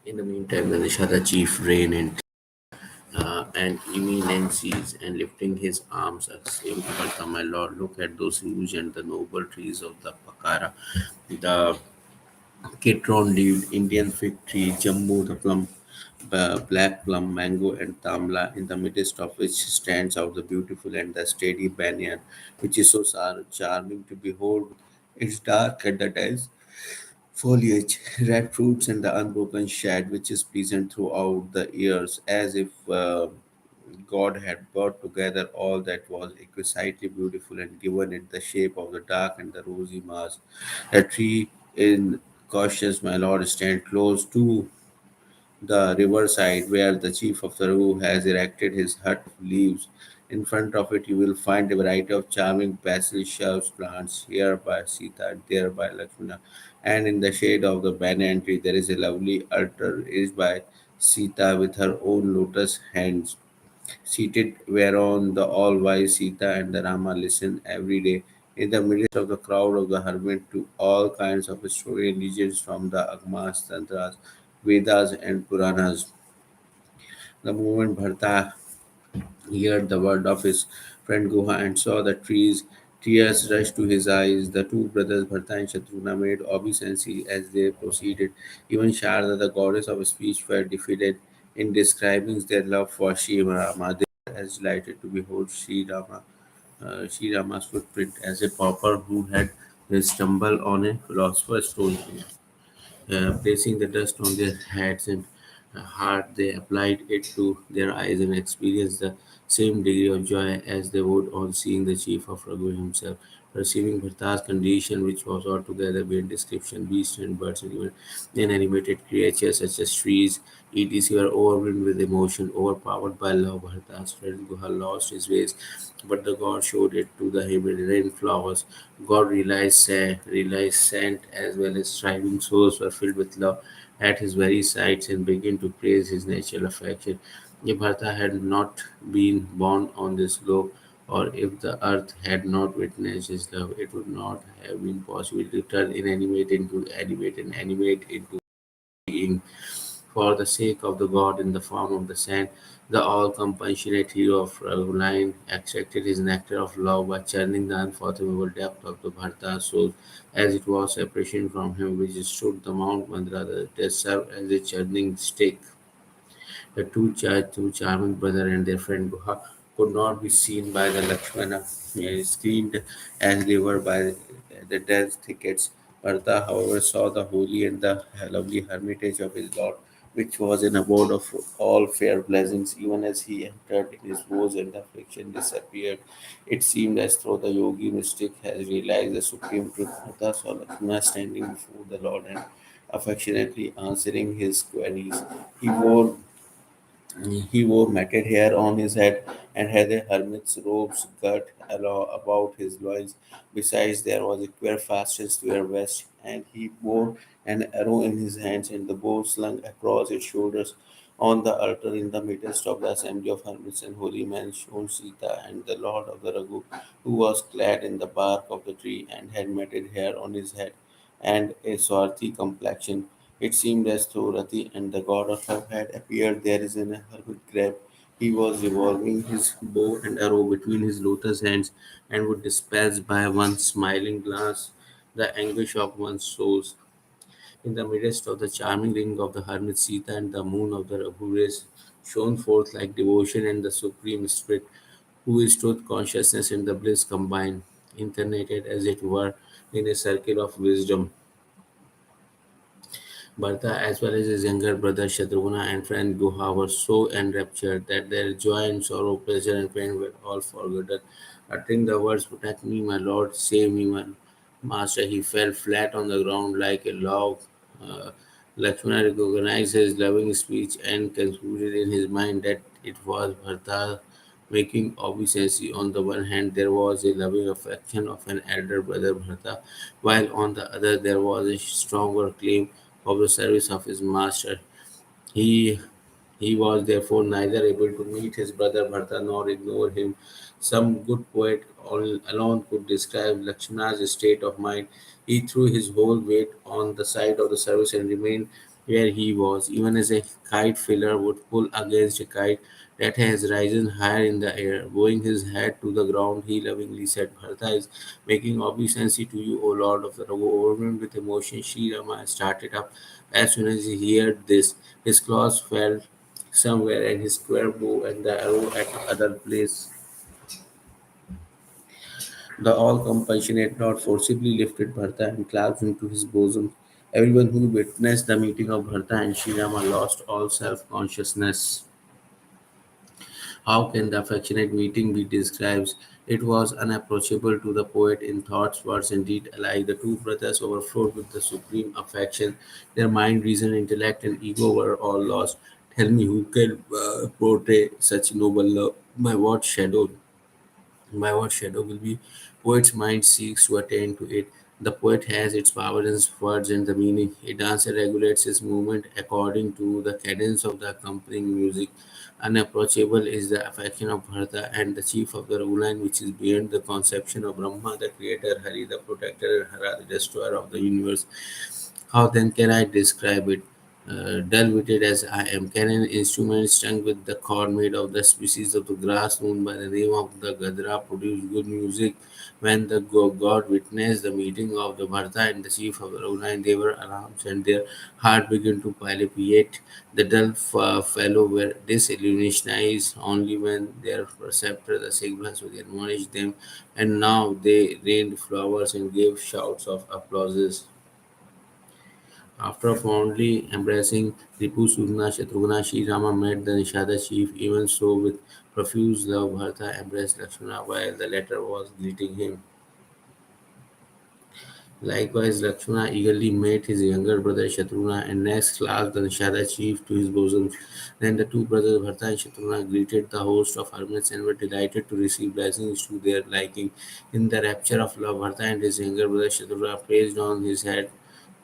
In the meantime, the Nishada chief reigned in and eminencies, and lifting his arms, exclaimed, Bharata, my lord, look at those huge and the noble trees of the Pakara, the Kidron-leaved Indian fig tree, Jammu, the plum, black plum, mango, and tamla, in the midst of which stands out the beautiful and the steady banyan, which is so charming to behold. Its dark at the dense foliage, red fruits, and the unbroken shade, which is pleasant throughout the years, as if God had brought together all that was exquisitely beautiful and given it the shape of the dark and the rosy mass. A tree in cautious, my lord, stand close to the riverside where the chief of the Ru has erected his hut of leaves. In front of it, you will find a variety of charming basil shrubs plants, here by Sita, there by Lakshmana. And in the shade of the banyan tree, there is a lovely altar raised by Sita with her own lotus hands seated whereon the all-wise Sita and the Rama listen every day in the midst of the crowd of the hermit to all kinds of story and legends from the Agmas, Tantras, Vedas and Puranas. The moment Bharta heard the word of his friend Guha and saw the trees, tears rushed to his eyes. The two brothers Bharta and Shatrugna made obeisance as they proceeded. Even Sharda, the goddess of speech, felt defeated in describing their love for Sri Rama. They were as delighted to behold Sri Rama's footprint as a pauper who had stumbled on a philosopher's stone. Placing the dust on their heads and heart, they applied it to their eyes and experienced the same degree of joy as they would on seeing the chief of Raghu himself. Perceiving Bharta's condition, which was altogether beyond description, beasts and birds and even inanimated creatures such as trees, etc., were overwhelmed with emotion, overpowered by love. Bharta's friend Guha lost his ways, but the god showed it to the rain flowers. God realized sent as well as striving souls were filled with love at his very sights and began to praise his natural affection. If Bharata had not been born on this globe, or if the earth had not witnessed his love, it would not have been possible to turn inanimate into animate and animate into being. For the sake of the god in the form of the sand, the all-compassionate hero of Raghuline extracted his nectar of love by churning the unfathomable depth of the Bharta's soul, as it was separation from him which stood the Mount Mandra that served as a churning stake. The two charming brother and their friend Guha could not be seen by the Lakshmana, screened as they were by the dense thickets. Bharata, however, saw the holy and the lovely hermitage of his lord, which was an abode of all fair blessings. Even as he entered, his woes and affliction disappeared. It seemed as though the yogi mystic has realized the supreme truth. Bharata saw Lakshmana standing before the Lord and affectionately answering his queries. He wore he wore matted hair on his head and had a hermit's robes girt about his loins. Besides, there was a quiver fastened to his vest, and he bore an arrow in his hands and the bow slung across his shoulders. On the altar in the midst of the assembly of hermits and holy men shone Sita and the Lord of the Raghu, who was clad in the bark of the tree and had matted hair on his head and a swarthy complexion. It seemed as though Rati and the god of love had appeared there is in a hermit grave. He was revolving his bow and arrow between his lotus hands and would dispatch by one smiling glance the anguish of one's soul. In the midst of the charming ring of the hermit Sita and the moon of the Raghuris shone forth like devotion and the supreme spirit, who is truth, consciousness, and the bliss combined, incarnated as it were in a circle of wisdom. Bharata, as well as his younger brother Shatrugna and friend Guha, were so enraptured that their joy and sorrow, pleasure and pain were all forgotten. Uttering the words, Protect me, my lord, save me, my master, he fell flat on the ground like a log. Uh, Lakshmana recognized his loving speech and concluded in his mind that it was Bharata making obeisance. On the one hand, there was a loving affection of an elder brother Bharata, while on the other there was a stronger claim of the service of his master. He he was therefore neither able to meet his brother Bharata nor ignore him. Some good poet alone could describe Lakshmana's state of mind. He threw his whole weight on the side of the service and remained where he was, even as a kite filler would pull against a kite that has risen higher in the air. Bowing his head to the ground, he lovingly said, Bharata is making obeisance to you, O Lord of the Ragu. Overwhelmed with emotion, Sri Rama started up. As soon as he heard this, his claws fell somewhere, and his square bow and the arrow at other place. The all-compassionate Lord forcibly lifted Bharata and clasped him to his bosom. Everyone who witnessed the meeting of Bharata and Sri Rama lost all self-consciousness. How can the affectionate meeting be described? It was unapproachable to the poet in thoughts, words, and deed alike. The two brothers overflowed with the supreme affection. Their mind, reason, intellect, and ego were all lost. Tell me, who can portray such noble love? By what shadow? By what shadow will be poet's mind seeks to attain to it. The poet has its power in his words and the meaning. A dancer regulates his movement according to the cadence of the accompanying music. Unapproachable is the affection of Bharata and the chief of the Raguline, which is beyond the conception of Brahma, the creator, Hari, the protector, and Hara, the destroyer of the universe. How then can I describe it? Dull-witted as I am, can an instrument strung with the cord made of the species of the grass known by the name of the Gadra produce good music? When the god witnessed the meeting of the Bharata and the chief of the Raghunatha, they were alarmed and their heart began to palpitate. The dull fellow were disillusionized only when their preceptor, the Sikh Brahmans, admonished them, and now they rained flowers and gave shouts of applauses. After fondly embracing Ripu Sudna Shatrugna, Sri Rama met the Nishada chief. Even so, with profuse love, Bharata embraced Lakshmana while the latter was greeting him. Likewise, Lakshmana eagerly met his younger brother Shatrugna and next clasped the Nishada chief to his bosom. Then the two brothers Bharata and Shatrugna greeted the host of hermits and were delighted to receive blessings to their liking. In the rapture of love, Bharata and his younger brother Shatrugna placed on his head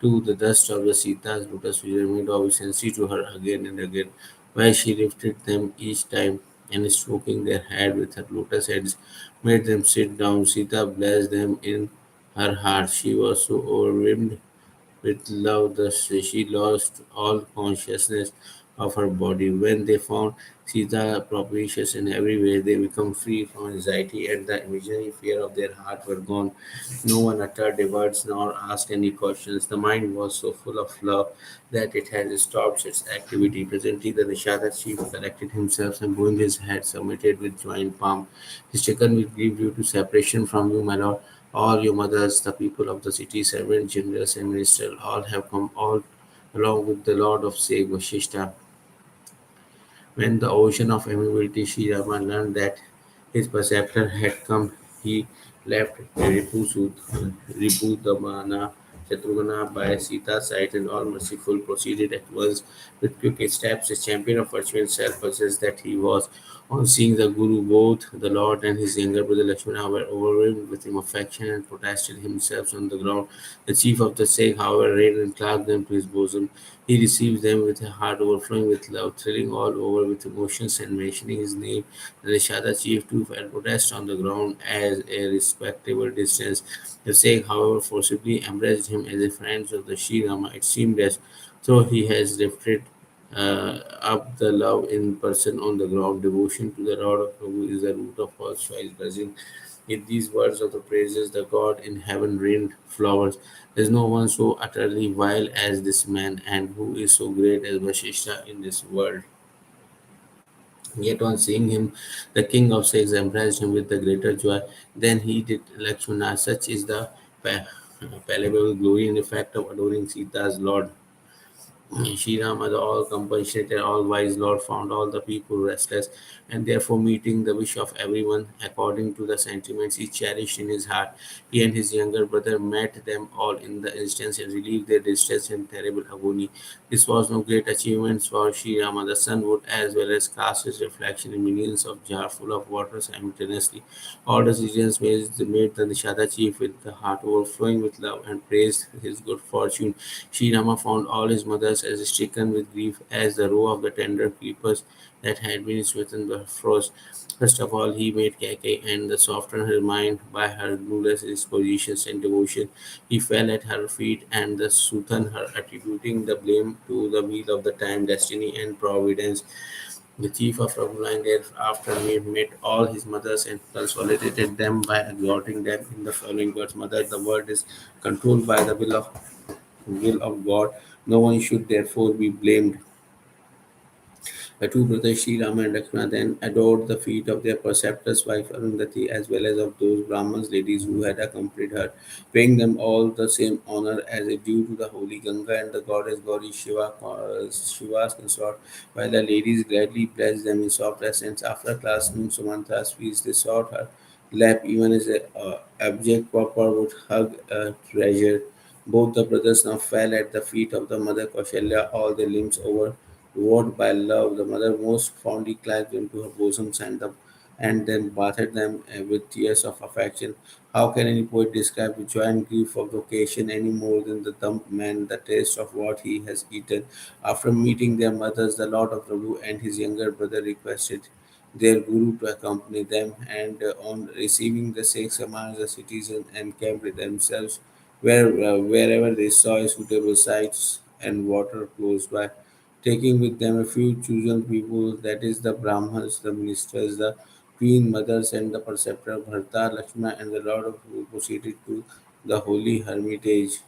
to the dust of the Sita's lotus figure made obeisance to her again and again, while she lifted them each time and stroking their head with her lotus hands, made them sit down. Sita blessed them in her heart. She was so overwhelmed with love that she lost all consciousness of her body. When they found Sita propitious in every way, they become free from anxiety and the imaginary fear of their heart were gone. No one uttered a word nor asked any questions. The mind was so full of love that it had stopped its activity. Presently, the Nishada chief collected himself and bowing his head, submitted with joined palm. Stricken with grief due to separation from you, my lord. All your mothers, the people of the city, servants, generals, and ministers, all have come all along with the Lord of Sage Vashishta. When the ocean of amiability Sri Rama learned that his preceptor had come, he left Ripudamana Shatrugna by Sita's side and all merciful proceeded at once with quick steps. A champion of virtue and self-possessed that he was. On seeing the Guru, both the Lord and his younger brother Lakshmana were overwhelmed with him affection and protested himself on the ground. The chief of the Sikh, however, ran and clasped them to his bosom. He received them with a heart overflowing with love, thrilling all over with emotions, and mentioning his name. The Nishada chief too fell protest on the ground as a respectable distance. The Sikh, however, forcibly embraced him as a friend of the Sri Rama. It seemed as though he has lifted up the love in person on the ground. Devotion to the Lord of Prabhu is the root of all choice blessing. In these words of the praises, the God in heaven rained flowers. There is no one so utterly vile as this man, and who is so great as Vashishta in this world. Yet on seeing him, the king of Sikhs embraced him with the greater joy than he did Lakshmana. Such is the palpable glory and effect of adoring Sita's Lord. Sri Rama, the all compassionate and all wise Lord, found all the people restless, and therefore, meeting the wish of everyone according to the sentiments he cherished in his heart, he and his younger brother met them all in the instance and relieved their distress and terrible agony. This was no great achievement for Sri Rama. The sun would as well as cast its reflection in millions of jars full of water simultaneously. All decisions made the Nishada chief with the heart overflowing with love and praised his good fortune. Sri Rama found all his mother's was as stricken with grief as the row of the tender creepers that had been smitten by frost. First of all, he made Keke and the softened her mind by her ruleless dispositions and devotion. He fell at her feet and the soothed her, attributing the blame to the wheel of the time, destiny, and providence. The chief of Raguline thereafter met all his mothers and consolidated them by exhorting them in the following words: Mother, the world is controlled by the will of God. No one should therefore be blamed. The two brothers Sri Rama and Lakshmana then adored the feet of their preceptor's wife Arundhati as well as of those Brahmins ladies who had accompanied her, paying them all the same honor as a due to the holy Ganga and the goddess Gauri Shiva's consort, while the ladies gladly blessed them in soft accents. After clasping Sumantra's feet, they sought her lap even as a abject pauper would hug a treasure. Both the brothers now fell at the feet of the mother Kaushalya, all their limbs overwrought by love. The mother most fondly clasped them to her bosom and then bathed them with tears of affection. How can any poet describe the joy and grief of the occasion any more than the dumb man the taste of what he has eaten? After meeting their mothers, the Lord of Ragu and his younger brother requested their guru to accompany them, and on receiving the six commands, the citizens encamped themselves wherever they saw a suitable sites and water close by, taking with them a few chosen people, that is, the Brahmins, the ministers, the queen mothers, and the preceptor Bharata, Lakshmana, and the Lord of who proceeded to the holy hermitage.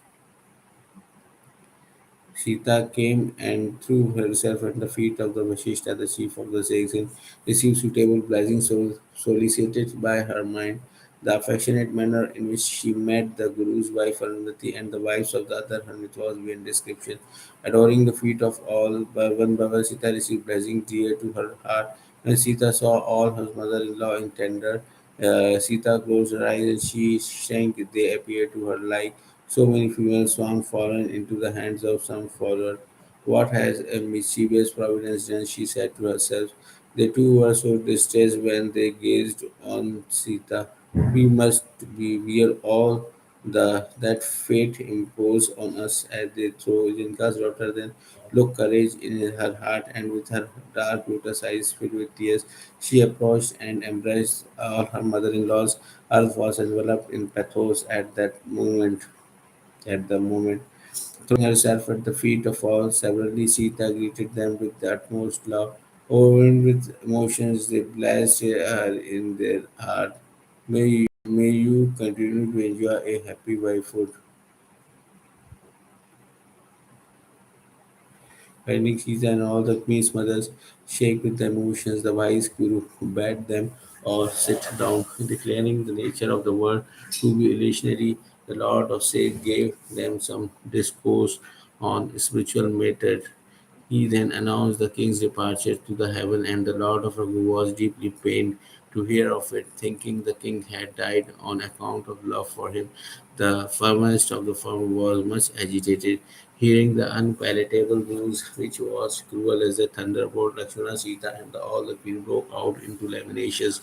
Sita came and threw herself at the feet of the Vashishta, the chief of the Sikhs, and received suitable blessings solicited by her mind. The affectionate manner in which she met the Guru's wife Arundhati and the wives of the other hermits was beyond description. Adoring the feet of all, one by one Sita received blessings dear to her heart. When Sita saw all her mother-in-law in tender, Sita closed her eyes and she shrank. They appeared to her like so many female swans fallen into the hands of some follower. What has a mischievous providence done? She said to herself. They too were so distressed when they gazed on Sita. We must be wear all the that fate imposed on us as they throw Jinka's daughter then looked courage in her heart and with her dark lotus eyes filled with tears she approached and embraced all her mother-in-laws. Earth was enveloped in pathos at the moment. Throwing herself at the feet of all, severally Sita greeted them with the utmost love. Overwhelmed with emotions, they blessed her in their heart. May you continue to enjoy a happy wifehood. Finding Sita and all the queen's mothers shake with emotions, the wise guru bade them all sit down, declaring the nature of the world to be illusionary. The Lord of Sage gave them some discourse on spiritual matters. He then announced the king's departure to the heaven, and the Lord of Raghu was deeply pained to hear of it, thinking the king had died on account of love for him. The firmest of the firm was much agitated, hearing the unpalatable news, which was cruel as a thunderbolt. Lakshmana, Sita, and all the queen broke out into lamentations.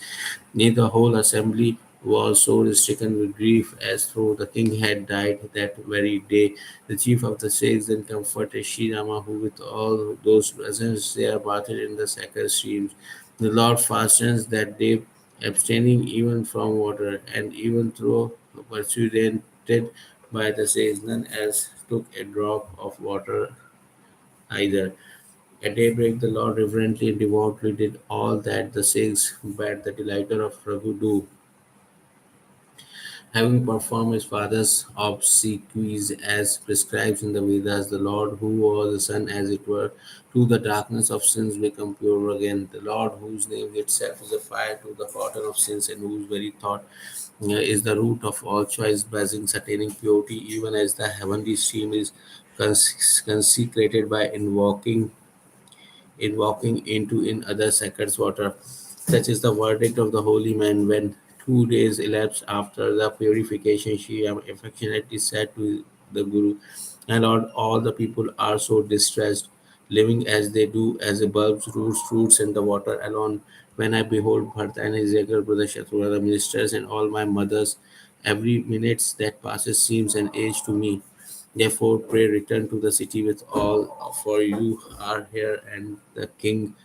Nay, the whole assembly was so stricken with grief as though the king had died that very day. The chief of the Sikhs then comforted Sri Rama, who with all those present there bathed in the sacred streams. The Lord fastens that day, abstaining even from water, and even though persuaded by the Sikhs, none else took a drop of water either. At daybreak, the Lord reverently and devoutly did all that the Sikhs bade the delighter of Raghu do. Having performed his father's obsequies as prescribed in the Vedas, the Lord, who was the sun as it were, to the darkness of sins become pure again. The Lord, whose name itself is a fire to the cotton of sins, and whose very thought is the root of all choice, blessings, attaining purity, even as the heavenly stream is consecrated by invoking into in other sacred water. Such is the verdict of the holy man when 2 days elapsed after the purification. She affectionately said to the Guru, "My Lord, all the people are so distressed, living as they do, as the bulbs, roots, fruits, and the water alone. When I behold Bharata and his younger brother Shatrugna, the ministers, and all my mothers, every minute that passes seems an age to me. Therefore, pray return to the city with all, for you are here, and the king,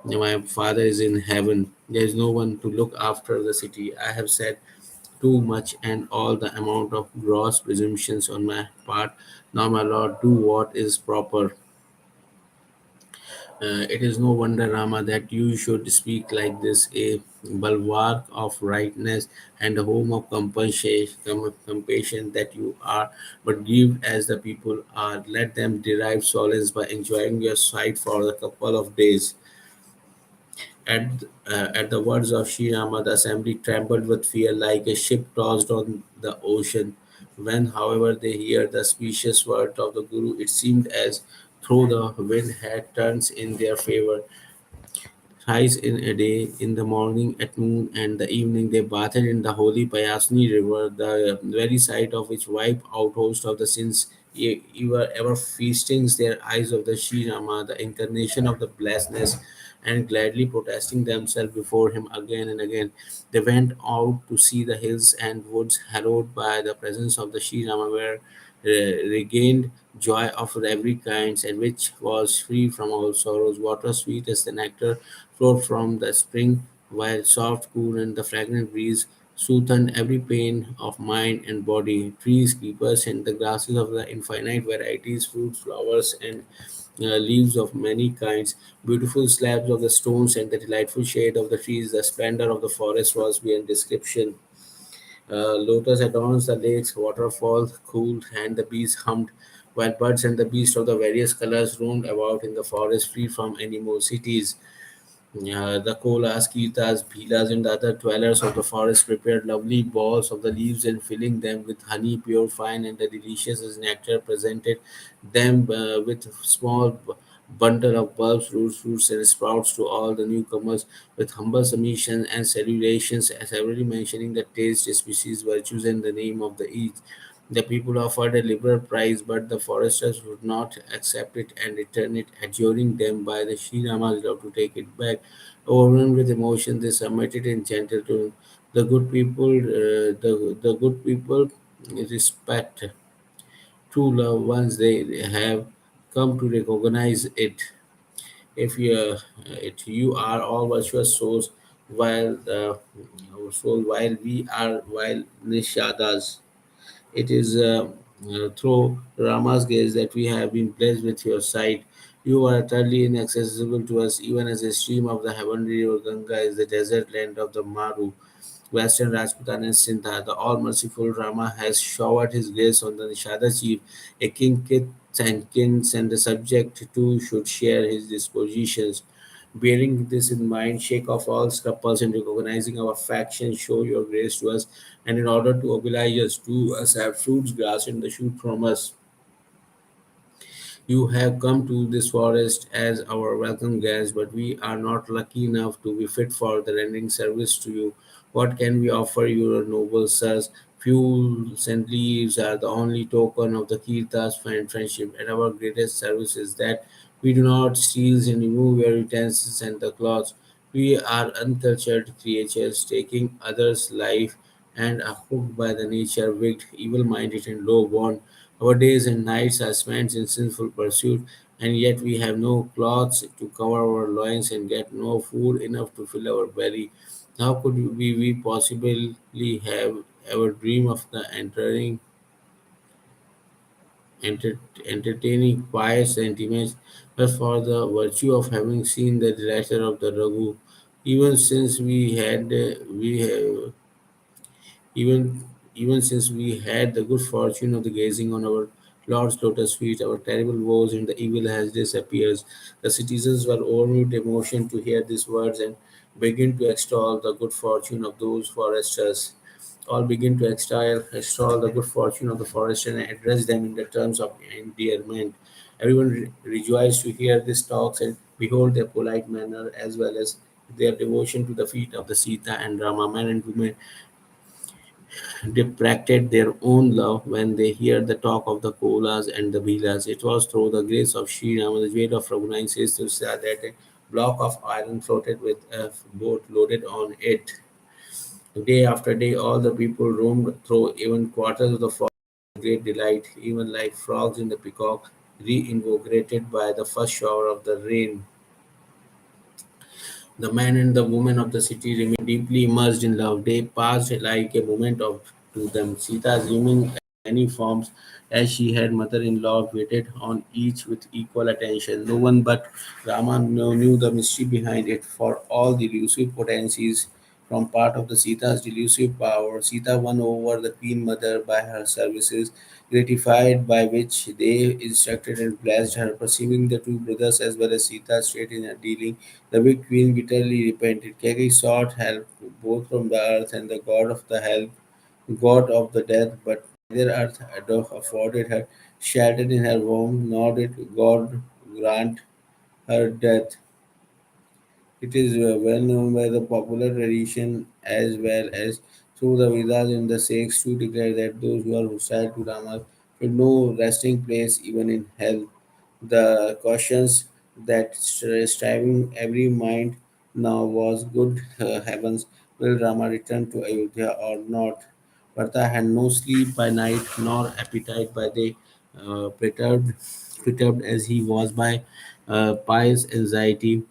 my father, is in heaven. There is no one to look after the city. I have said too much, and all the amount of gross presumptions on my part. Now, my lord, do what is proper. It is no wonder, Rama, that you should speak like this, a bulwark of rightness and a home of compassion that you are, but grieved as the people are. Let them derive solace by enjoying your sight for a couple of days. At the words of Sri Rama, the assembly trembled with fear like a ship tossed on the ocean. When, however, they heard the specious word of the Guru, it seemed as though the wind had turned in their favor. Thrice in a day, in the morning, at noon, and the evening, they bathed in the holy Payasni river, the very sight of which wiped out host of the sins, ever feasting their eyes of the Sri Rama, the incarnation of the blessedness, and gladly protesting themselves before him again and again. They went out to see the hills and woods hallowed by the presence of the Sri Rama, where regained joy of every kind, and which was free from all sorrows. Water sweet as the nectar flowed from the spring, while soft, cool, and the fragrant breeze soothed every pain of mind and body. Trees, creepers, and the grasses of the infinite varieties, fruits, flowers, and leaves of many kinds, beautiful slabs of the stones, and the delightful shade of the trees. The splendor of the forest was beyond description. Lotus adorns the lakes, waterfalls cooled, and the bees hummed, while birds and the beasts of the various colors roamed about in the forest free from animosities. The kolas, kirtas, bhilas, and the other dwellers of the forest prepared lovely balls of the leaves and filling them with honey, pure, fine, and the delicious as nectar, presented them with small bundle of bulbs, roots, fruits, and sprouts to all the newcomers with humble submission and salutations, as every mentioning the taste, species, virtues, and the name of the each. The people offered a liberal price, but the foresters would not accept it and return it, adjuring them by the Sri Rama's love to take it back. Overwhelmed with emotion, they submitted in gentle tone. The good people respect true love once they have come to recognize it. If you are all virtuous souls, while while we are while nishadas. It is through Rama's gaze that we have been blessed with your sight. You are utterly inaccessible to us, even as a stream of the heavenly river Ganga is the desert land of the Maru. Western Rajputan and Sindha, the all merciful Rama has showered his grace on the Nishada chief, a king kith and kings, and the subject too should share his dispositions. Bearing this in mind, shake off all scruples and recognizing our faction, show your grace to us, and in order to oblige us to us have fruits, grass, and the shoot from us. You have come to this forest as our welcome guest, but we are not lucky enough to be fit for the rendering service to you. What can we offer you, noble sirs? Fuels and leaves are the only token of the Kirta's friendship, and our greatest service is that we do not steal and remove your utensils and the clothes. We are uncultured creatures taking others' life and are hooked by the nature, wicked, evil minded, and low born. Our days and nights are spent in sinful pursuit, and yet we have no clothes to cover our loins and get no food enough to fill our belly. How could we possibly have ever dream of the enter, entertaining pious sentiments, but for the virtue of having seen the letter of the Raghu, even since we had we have even even since we had the good fortune of the gazing on our Lord's lotus feet, our terrible woes and the evil has disappeared. The citizens were overwhelmed with emotion to hear these words and begin to extol the good fortune of those foresters. All begin to extol the good fortune of the forester and address them in the terms of endearment. Everyone rejoiced to hear these talks and behold their polite manner as well as their devotion to the feet of the Sita and Rama, men and women deprected their own love when they hear the talk of the Kolas and the Bhilas. It was through the grace of Sri Rama, the jewel of Raghunath says to say that a block of iron floated with a boat loaded on it. Day after day, all the people roamed through even quarters of the forest great delight, even like frogs in the peacock, reinvigorated by the first shower of the rain. The man and the woman of the city remained deeply immersed in love. They passed like a moment of to them. Sita, assuming many forms, as she had mother-in-law, waited on each with equal attention. No one but Rama knew the mystery behind it. For all the elusive potencies from part of the Sita's delusive power, Sita won over the Queen Mother by her services, gratified by which they instructed and blessed her, perceiving the two brothers as well as Sita straight in her dealing. The weak queen bitterly repented. Keki sought help both from the earth and the god of the help, god of the death, but neither earth had afforded her shelter in her womb, nor did God grant her death. It is well known by the popular tradition as well as through the Vedas and the Sikhs to declare that those who are hostile to Rama should no resting place even in hell. The cautions that striving every mind now was good heavens, will Rama return to Ayodhya or not? Bharata had no sleep by night nor appetite by day, perturbed as he was by pious anxiety.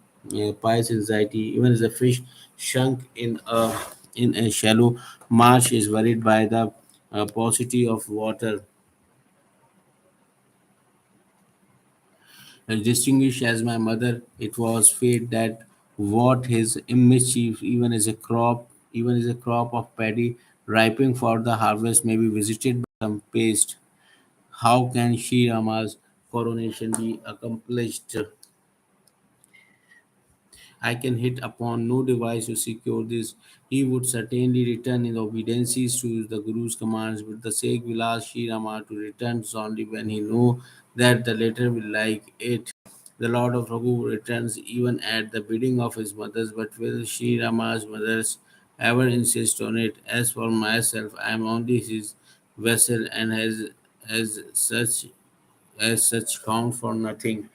Pious anxiety, even as a fish sunk in a shallow marsh is worried by the paucity of water. As distinguished as my mother, it was fate that wrought his mischief, even as a crop of paddy ripening for the harvest may be visited by some pest. How can Sri Rama's coronation be accomplished? I can hit upon no device to secure this. He would certainly return in obedience to the Guru's commands, but the Sheikh will ask Sri Rama to return only when he know that the latter will like it. The Lord of Raghu returns even at the bidding of his mothers, but will Sri Rama's mothers ever insist on it? As for myself, I am only his vessel and as such count for nothing.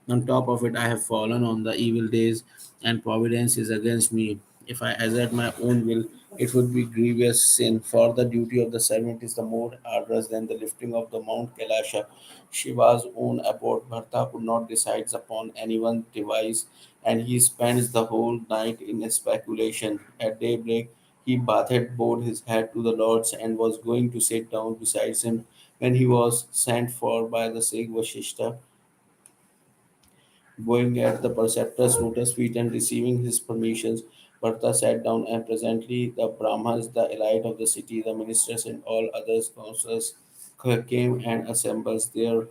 On top of it, I have fallen on the evil days, and providence is against me. If I assert my own will, it would be grievous sin, for the duty of the servant is the more arduous than the lifting of the Mount Kailasha. Shiva's own abode, Bharta could not decide upon anyone's device, and he spends the whole night in speculation. At daybreak, he bathed bowed his head to the lords and was going to sit down beside him when he was sent for by the Sikh Vashishta, going at the preceptor's lotus feet and receiving his permissions. Bharata sat down, and presently the Brahmans, the elite of the city, the ministers, and all others counselors came and assembled there.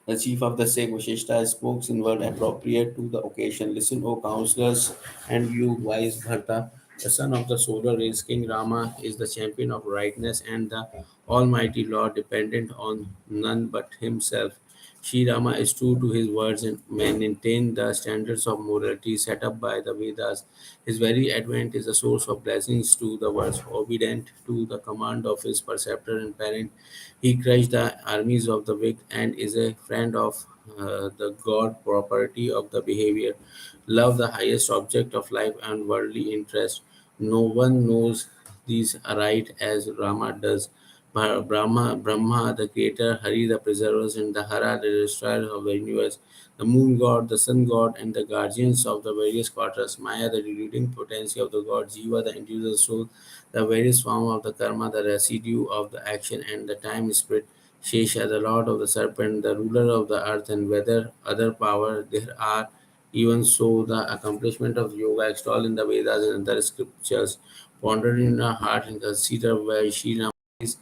The chief of the Sikh Vashishta spoke in word appropriate to the occasion. Listen, O counselors, and you wise Bharata, the son of the solar race, King Rama is the champion of rightness and the Almighty Lord, dependent on none but himself. Sri Rama is true to his words and maintain the standards of morality set up by the Vedas. His very advent is a source of blessings to the world, obedient to the command of his preceptor and parent. He crushed the armies of the wicked and is a friend of the God property of the behavior. Love the highest object of life and worldly interest. No one knows these aright as Rama does. Brahma, the creator, Hari, the preservers, and the Hara, the destroyer of the universe, the moon god, the sun god, and the guardians of the various quarters, Maya, the deluding potency of the god, Jiva, the individual soul, the various form of the karma, the residue of the action, and the time spirit, Shesha, the lord of the serpent, the ruler of the earth, and whether other power there are. Even so, the accomplishment of yoga extolled in the Vedas and other scriptures, pondered in our heart and considered by Sri Rama is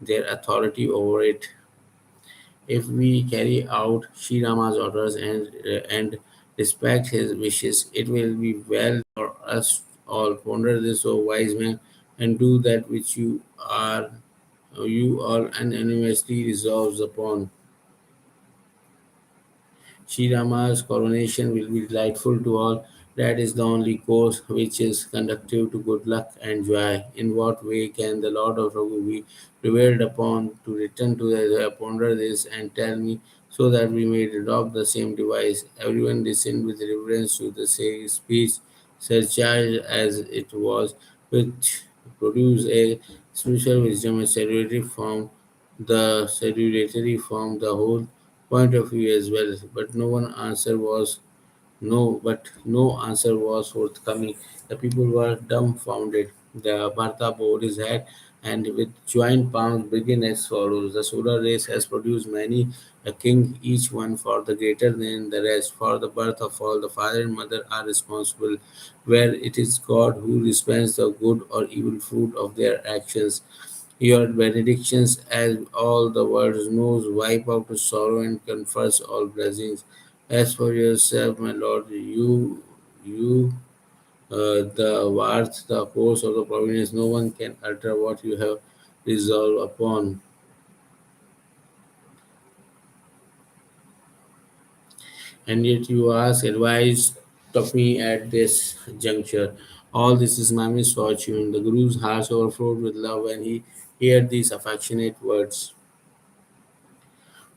their authority over it. If we carry out Sri Rama's orders and respect his wishes, it will be well for us all. Ponder this, O wise man, and do that which you all unanimously resolves upon. Sri Rama's coronation will be delightful to all. That is the only course which is conducive to good luck and joy. In what way can the Lord of Raghu be prevailed upon to return to the ponder this and tell me so that we may adopt the same device? Everyone listened with reverence to the same speech, such as it was, which produced a spiritual wisdom and celebratory form, the whole point of view as well. But no answer was forthcoming. The people were dumbfounded. The Bharta bowed his head and with joined palms began as follows. The solar race has produced many a king, each one for the greater than the rest. For the birth of all, the father and mother are responsible, where it is God who dispenses the good or evil fruit of their actions. Your benedictions, as all the world knows, wipe out the sorrow and confers all blessings. As for yourself, my Lord, the worth, the course of the providence, no one can utter what you have resolved upon. And yet you ask advice of me at this juncture. All this is my misfortune. The Guru's heart overflowed with love when he heard these affectionate words.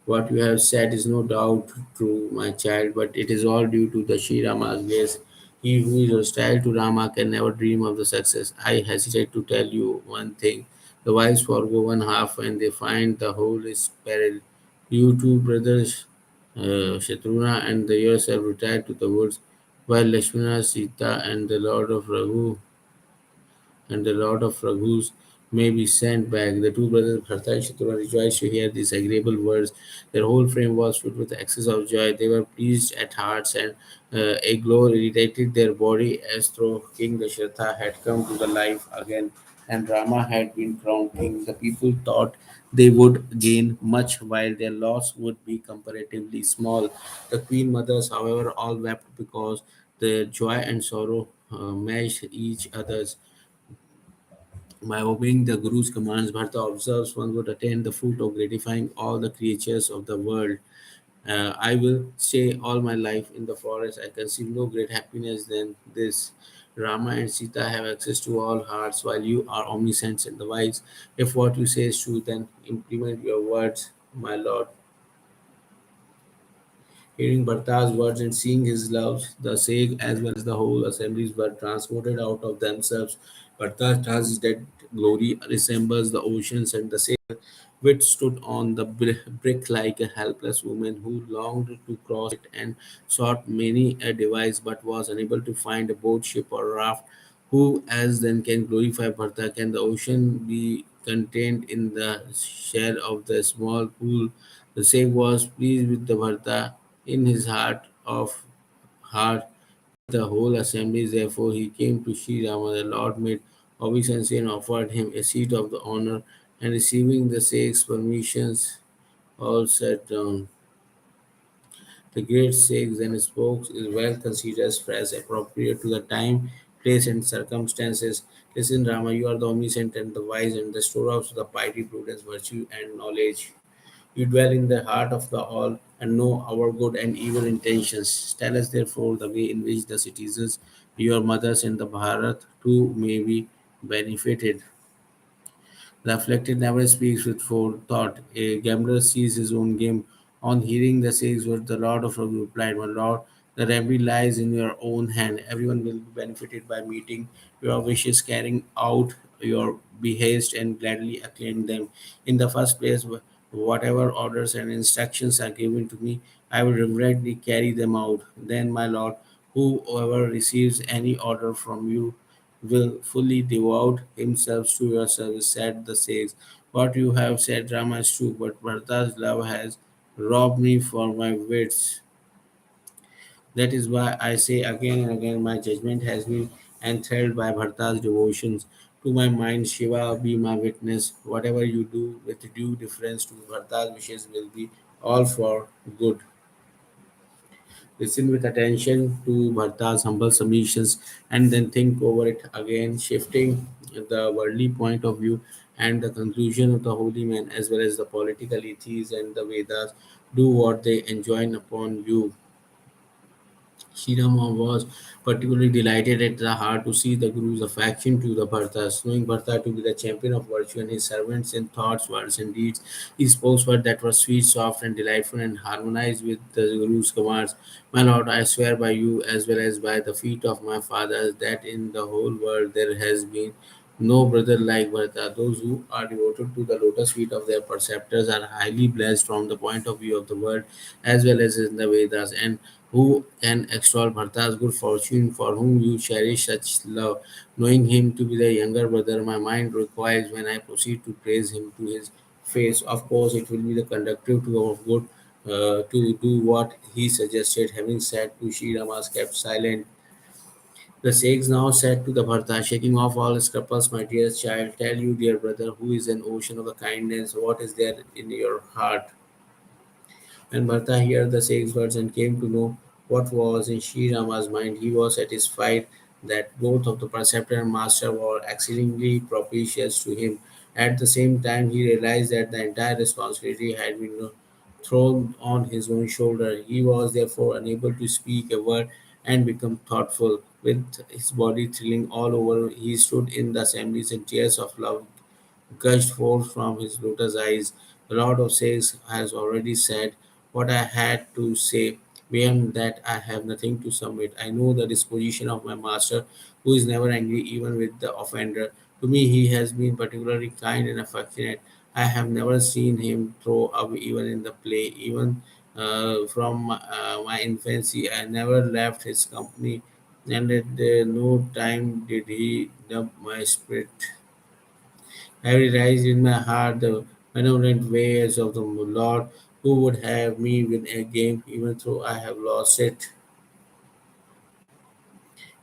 What you have said is no doubt true, my child, but it is all due to the Sri Rama's grace. He who is hostile to Rama can never dream of the success. I hesitate to tell you one thing. The wise forego one half when they find the whole is peril. You two brothers, Shatruna and the yourself retired to the woods, while Lakshmana, Sita, and the Lord of Raghus may be sent back. The two brothers Bharata and Shatrugna rejoiced to hear these agreeable words. Their whole frame was filled with excess of joy. They were pleased at hearts, and a glow irritated their body as though King Dasharatha had come to the life again and Rama had been crowned king. The people thought they would gain much while their loss would be comparatively small. The queen mothers, however, all wept because the joy and sorrow matched each other's. By obeying the Guru's commands, Bharata observes one would attain the fruit of gratifying all the creatures of the world. I will stay all my life in the forest. I conceive no great happiness than this. Rama and Sita have access to all hearts, while you are omniscient and the wise. If what you say is true, then implement your words, my lord. Hearing Bharta's words and seeing his love, the sage as well as the whole assemblies were transported out of themselves. Bharta's dead glory resembles the oceans, and the sage wit stood on the brick like a helpless woman who longed to cross it and sought many a device but was unable to find a boat, ship, or raft. Who as then can glorify Bharta? Can the ocean be contained in the shell of the small pool? The sage was pleased with the Bharta in his heart. The whole assembly, therefore, he came to Sri Rama. The Lord made obeisance and offered him a seat of the honor, and receiving the sage's permissions, all sat down. The great sage then spoke is well considered as phrase appropriate to the time, place, and circumstances. Listen, Rama, you are the omniscient and the wise, and the storehouse of the piety, prudence, virtue, and knowledge. You dwell in the heart of the all and know our good and evil intentions. Tell us therefore the way in which the citizens, your mothers and the Bharat too may be benefited. The afflicted never speaks with forethought. A gambler sees his own game. On hearing the sage word, the Lord of Raghu replied, my Lord, the remedy lies in your own hand. Everyone will be benefited by meeting your wishes, carrying out your behest, and gladly acclaim them. In the first place, whatever orders and instructions are given to me, I will reverently carry them out. Then, my Lord, whoever receives any order from you, will fully devote himself to your service, said the sage. What you have said, Rama, is true, but Bharata's love has robbed me for my wits. That is why I say again and again, my judgment has been enthralled by Bharata's devotions. To my mind, Shiva, be my witness. Whatever you do with due deference to Bharata's wishes will be all for good. Listen with attention to Bharta's humble submissions and then think over it again, shifting the worldly point of view and the conclusion of the holy man as well as the political ethos and the Vedas. Do what they enjoin upon you. Srirama was particularly delighted at the heart to see the Guru's affection to the Bhartas, knowing Bharta to be the champion of virtue and his servants in thoughts, words, and deeds. He spoke words that were sweet, soft, and delightful and harmonized with the Guru's commands. My Lord, I swear by you as well as by the feet of my fathers that in the whole world there has been No brother like Bharata. Those who are devoted to the lotus feet of their preceptors are highly blessed from the point of view of the world as well as in the Vedas, and who can extol Bharata's good fortune for whom you cherish such love. Knowing him to be the younger brother, my mind recoils when I proceed to praise him to his face. Of course, it will be the conductive to our good to do what he suggested. Having said to Sri Ramas kept silent, the Sikhs now said to the Bharata, shaking off all scruples, my dearest child, tell you, dear brother, who is an ocean of the kindness, what is there in your heart? When Bharata heard the Sikh's words and came to know what was in Sri Rama's mind, he was satisfied that both of the preceptor and master were exceedingly propitious to him. At the same time, he realized that the entire responsibility had been thrown on his own shoulder. He was therefore unable to speak a word and become thoughtful. With his body thrilling all over, he stood in the assemblies and tears of love gushed forth from his lotus eyes. The Lord of Saints has already said what I had to say. Beyond that, I have nothing to submit. I know the disposition of my master, who is never angry even with the offender. To me, he has been particularly kind and affectionate. I have never seen him throw up even in the play. Even from my infancy, I never left his company, and at no time did he dump my spirit. I realized in my heart the benevolent ways of the Lord who would have me win a game even though I have lost it.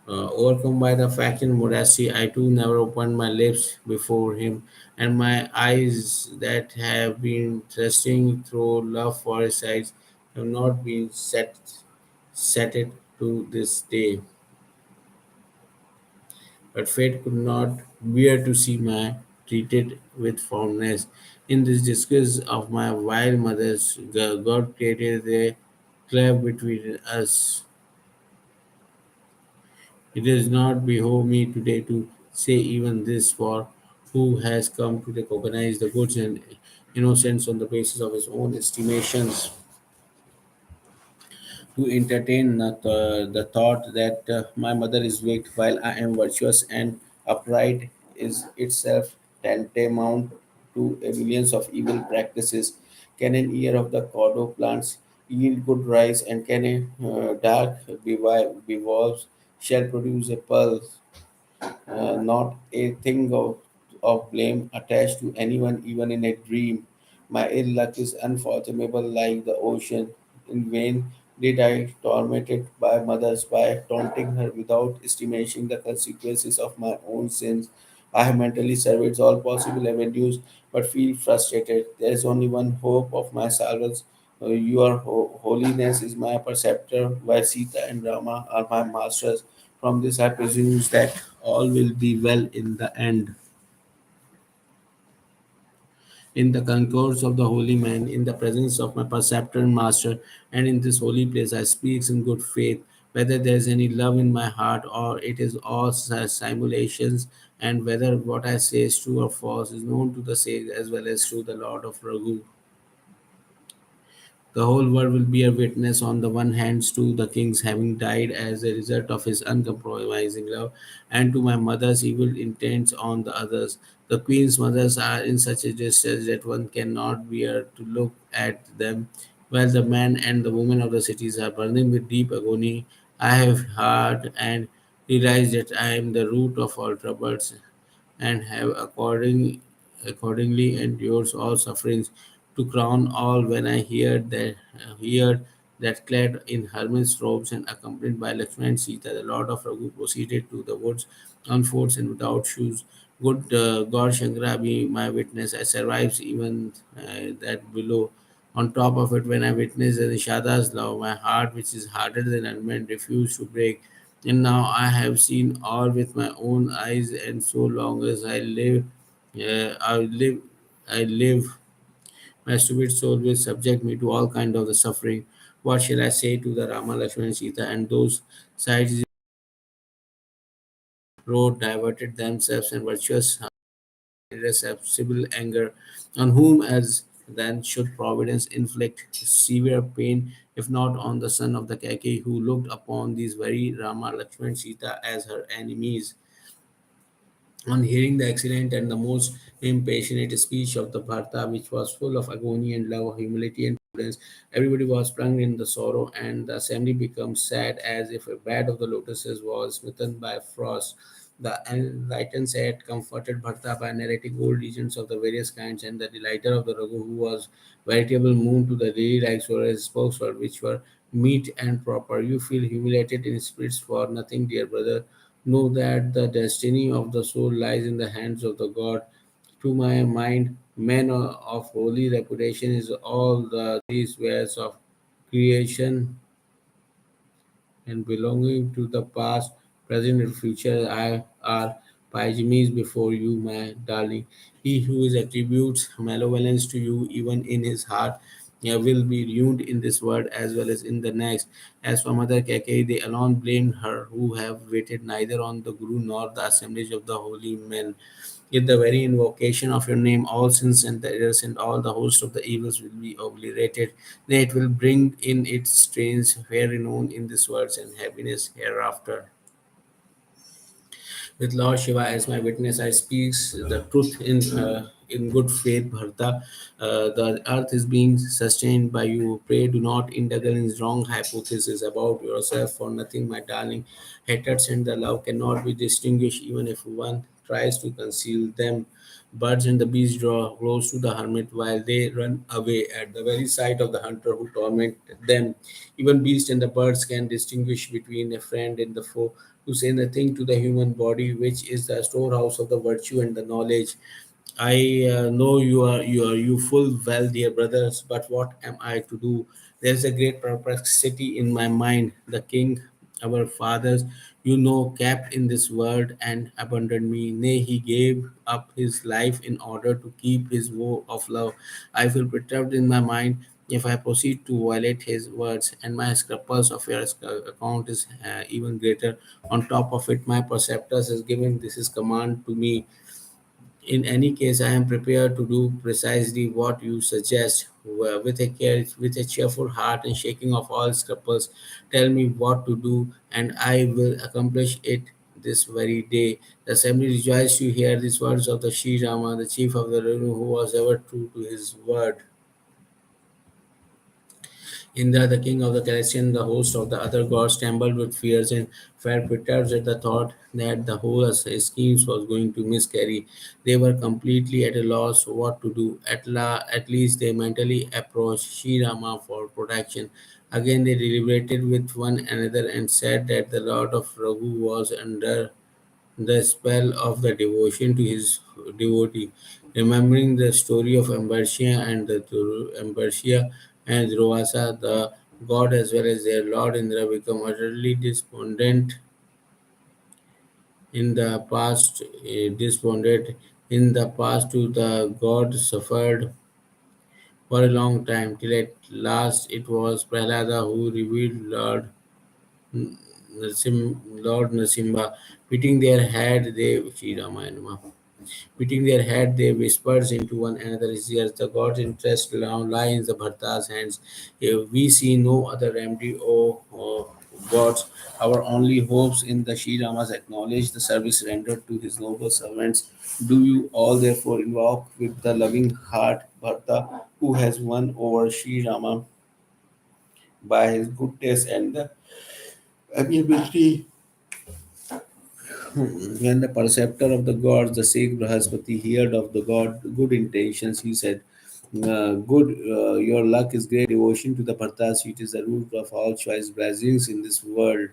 Overcome by the fact and modesty, I too never opened my lips before him, and my eyes that have been thirsting through love for his sight have not been set it to this day. But fate could not bear to see me treated with fondness. In this disgrace of my wild mothers, God created a cleft between us. It does not behove me today to say even this, for who has come to recognize the goods and innocence on the basis of his own estimations, to entertain the thought that my mother is weak while I am virtuous and upright is itself tantamount to a millions of evil practices. Can an ear of the cordo plants yield good rice, and can a dark bivalves shall produce a pearl? Not a thing of blame attached to anyone, even in a dream. My ill luck is unfathomable like the ocean. In vain did I torment it by mothers by taunting her without estimating the consequences of my own sins. I have mentally surveyed all possible avenues but feel frustrated. There is only one hope of my salvation. Your holiness is my preceptor, while Sita and Rama are my masters. From this, I presume that all will be well in the end. In the concourse of the holy man, in the presence of my preceptor and master, and in this holy place, I speak in good faith, whether there is any love in my heart or it is all simulations, and whether what I say is true or false is known to the sage as well as to the Lord of Raghu. The whole world will bear witness on the one hand to the king's having died as a result of his uncompromising love, and to my mother's evil intents on the others. The queen's mothers are in such a distress that one cannot bear to look at them, while the man and the woman of the cities are burning with deep agony. I have heard and realized that I am the root of all troubles and have accordingly endures all sufferings. To crown all, when I heard that clad in hermit's robes and accompanied by Lakshman and Sita, the Lord of Raghu proceeded to the woods on foot and without shoes. Good God Shankara be my witness. I survives even that below. On top of it, when I witnessed the Nishada's love, my heart, which is harder than adamant, refused to break. And now I have seen all with my own eyes, and so long as I live, I live. My stupid soul will subject me to all kind of the suffering. What shall I say to the Rama, Lakshmana, Sita, and those sides road diverted themselves and virtuous irascible anger, on whom as then should Providence inflict severe pain, if not on the son of the Kake, who looked upon these very Rama, Lakshman, Sita as her enemies. On hearing the excellent and the most impassionate speech of the Bharata, which was full of agony and love, humility and prudence, everybody was sprung in the sorrow, and the assembly became sad as if a bed of the lotuses was smitten by frost. The enlightened said comforted Bharata by narrating old legends of the various kinds, and the delighter of the Raghu, who was veritable moon to the daily lives, were his spokesword, which were meet and proper. You feel humiliated in spirits for nothing, dear brother. Know that the destiny of the soul lies in the hands of the God. To my mind, men of holy reputation is all these wares of creation and belonging to the past, present, and future. I are Pyjamas before you, my darling. He who is attributes malevolence to you, even in his heart, will be ruined in this world as well as in the next. As for Mother Keke, they alone blamed her, who have waited neither on the Guru nor the assemblage of the holy men. Yet the very invocation of your name, all sins and the errors and all the host of the evils will be obliterated. Then it will bring in its trains fair renown in this world and happiness hereafter. With Lord Shiva as my witness, I speak the truth in good faith, Bharta. The earth is being sustained by you. Pray do not indulge in wrong hypotheses about yourself for nothing, my darling. Hatred and the love cannot be distinguished even if one tries to conceal them. Birds and the bees draw close to the hermit while they run away at the very sight of the hunter who torment them. Even beasts and the birds can distinguish between a friend and the foe, to say nothing to the human body, which is the storehouse of the virtue and the knowledge. I know you full well, dear brothers, but what am I to do? There is a great perplexity in my mind. The king, our fathers, kept in this world and abandoned me. Nay, he gave up his life in order to keep his vow of love. I feel perturbed in my mind if I proceed to violate his words, and my scruples of your account is even greater. On top of it, my preceptors has given this is command to me. In any case, I am prepared to do precisely what you suggest. With a cheerful heart and shaking of all scruples. Tell me what to do, and I will accomplish it this very day. The assembly rejoiced to hear these words of the Sri Rama, the chief of the Renu, who was ever true to his word. Indra, the king of the Celestian, the host of the other gods, trembled with fears and felt perturbed at the thought that the whole schemes was going to miscarry. They were completely at a loss what to do. At least they mentally approached Sri Rama for protection. Again, they deliberated with one another and said that the Lord of Raghu was under the spell of the devotion to his devotee. Remembering the story of Ambersia and Durvasa, the god as well as their lord Indra become utterly despondent in the past to the god suffered for a long time till at last it was Prahlada who revealed Lord Nasimha. Beating their head, Sri Ramayana. Beating their head, they whispered into one another's ears. The God's interest now lies in the Bharta's hands. If we see no other remedy, O gods, our only hopes in the Sri Ramas acknowledge the service rendered to his noble servants. Do you all therefore invoke with the loving heart Bharta, who has won over Sri Rama by his goodness and the amiability. When the preceptor of the gods, the Sikh Brahaspati, heard of the god good intentions, he said, "Good, your luck is great. Devotion to the Bhartas, it is the root of all choice blessings in this world."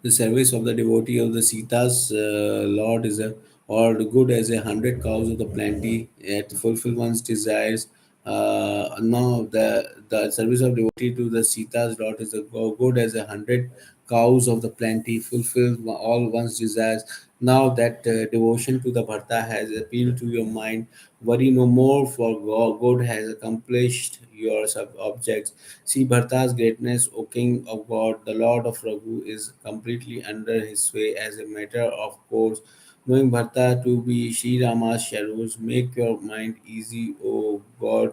The service of the devotee of the Sita's Lord is a or good as 100 cows of the plenty to fulfill one's desires. Now the service of devotee to the Sita's Lord is a good as 100 cows of the plenty fulfill all one's desires. Now that devotion to the Bharta has appealed to your mind, worry no more, for God has accomplished your objects. See Bharta's greatness, O King of God, the Lord of Raghu, is completely under his sway as a matter of course. Knowing Bharta to be Sri Rama's shadows, make your mind easy, O God.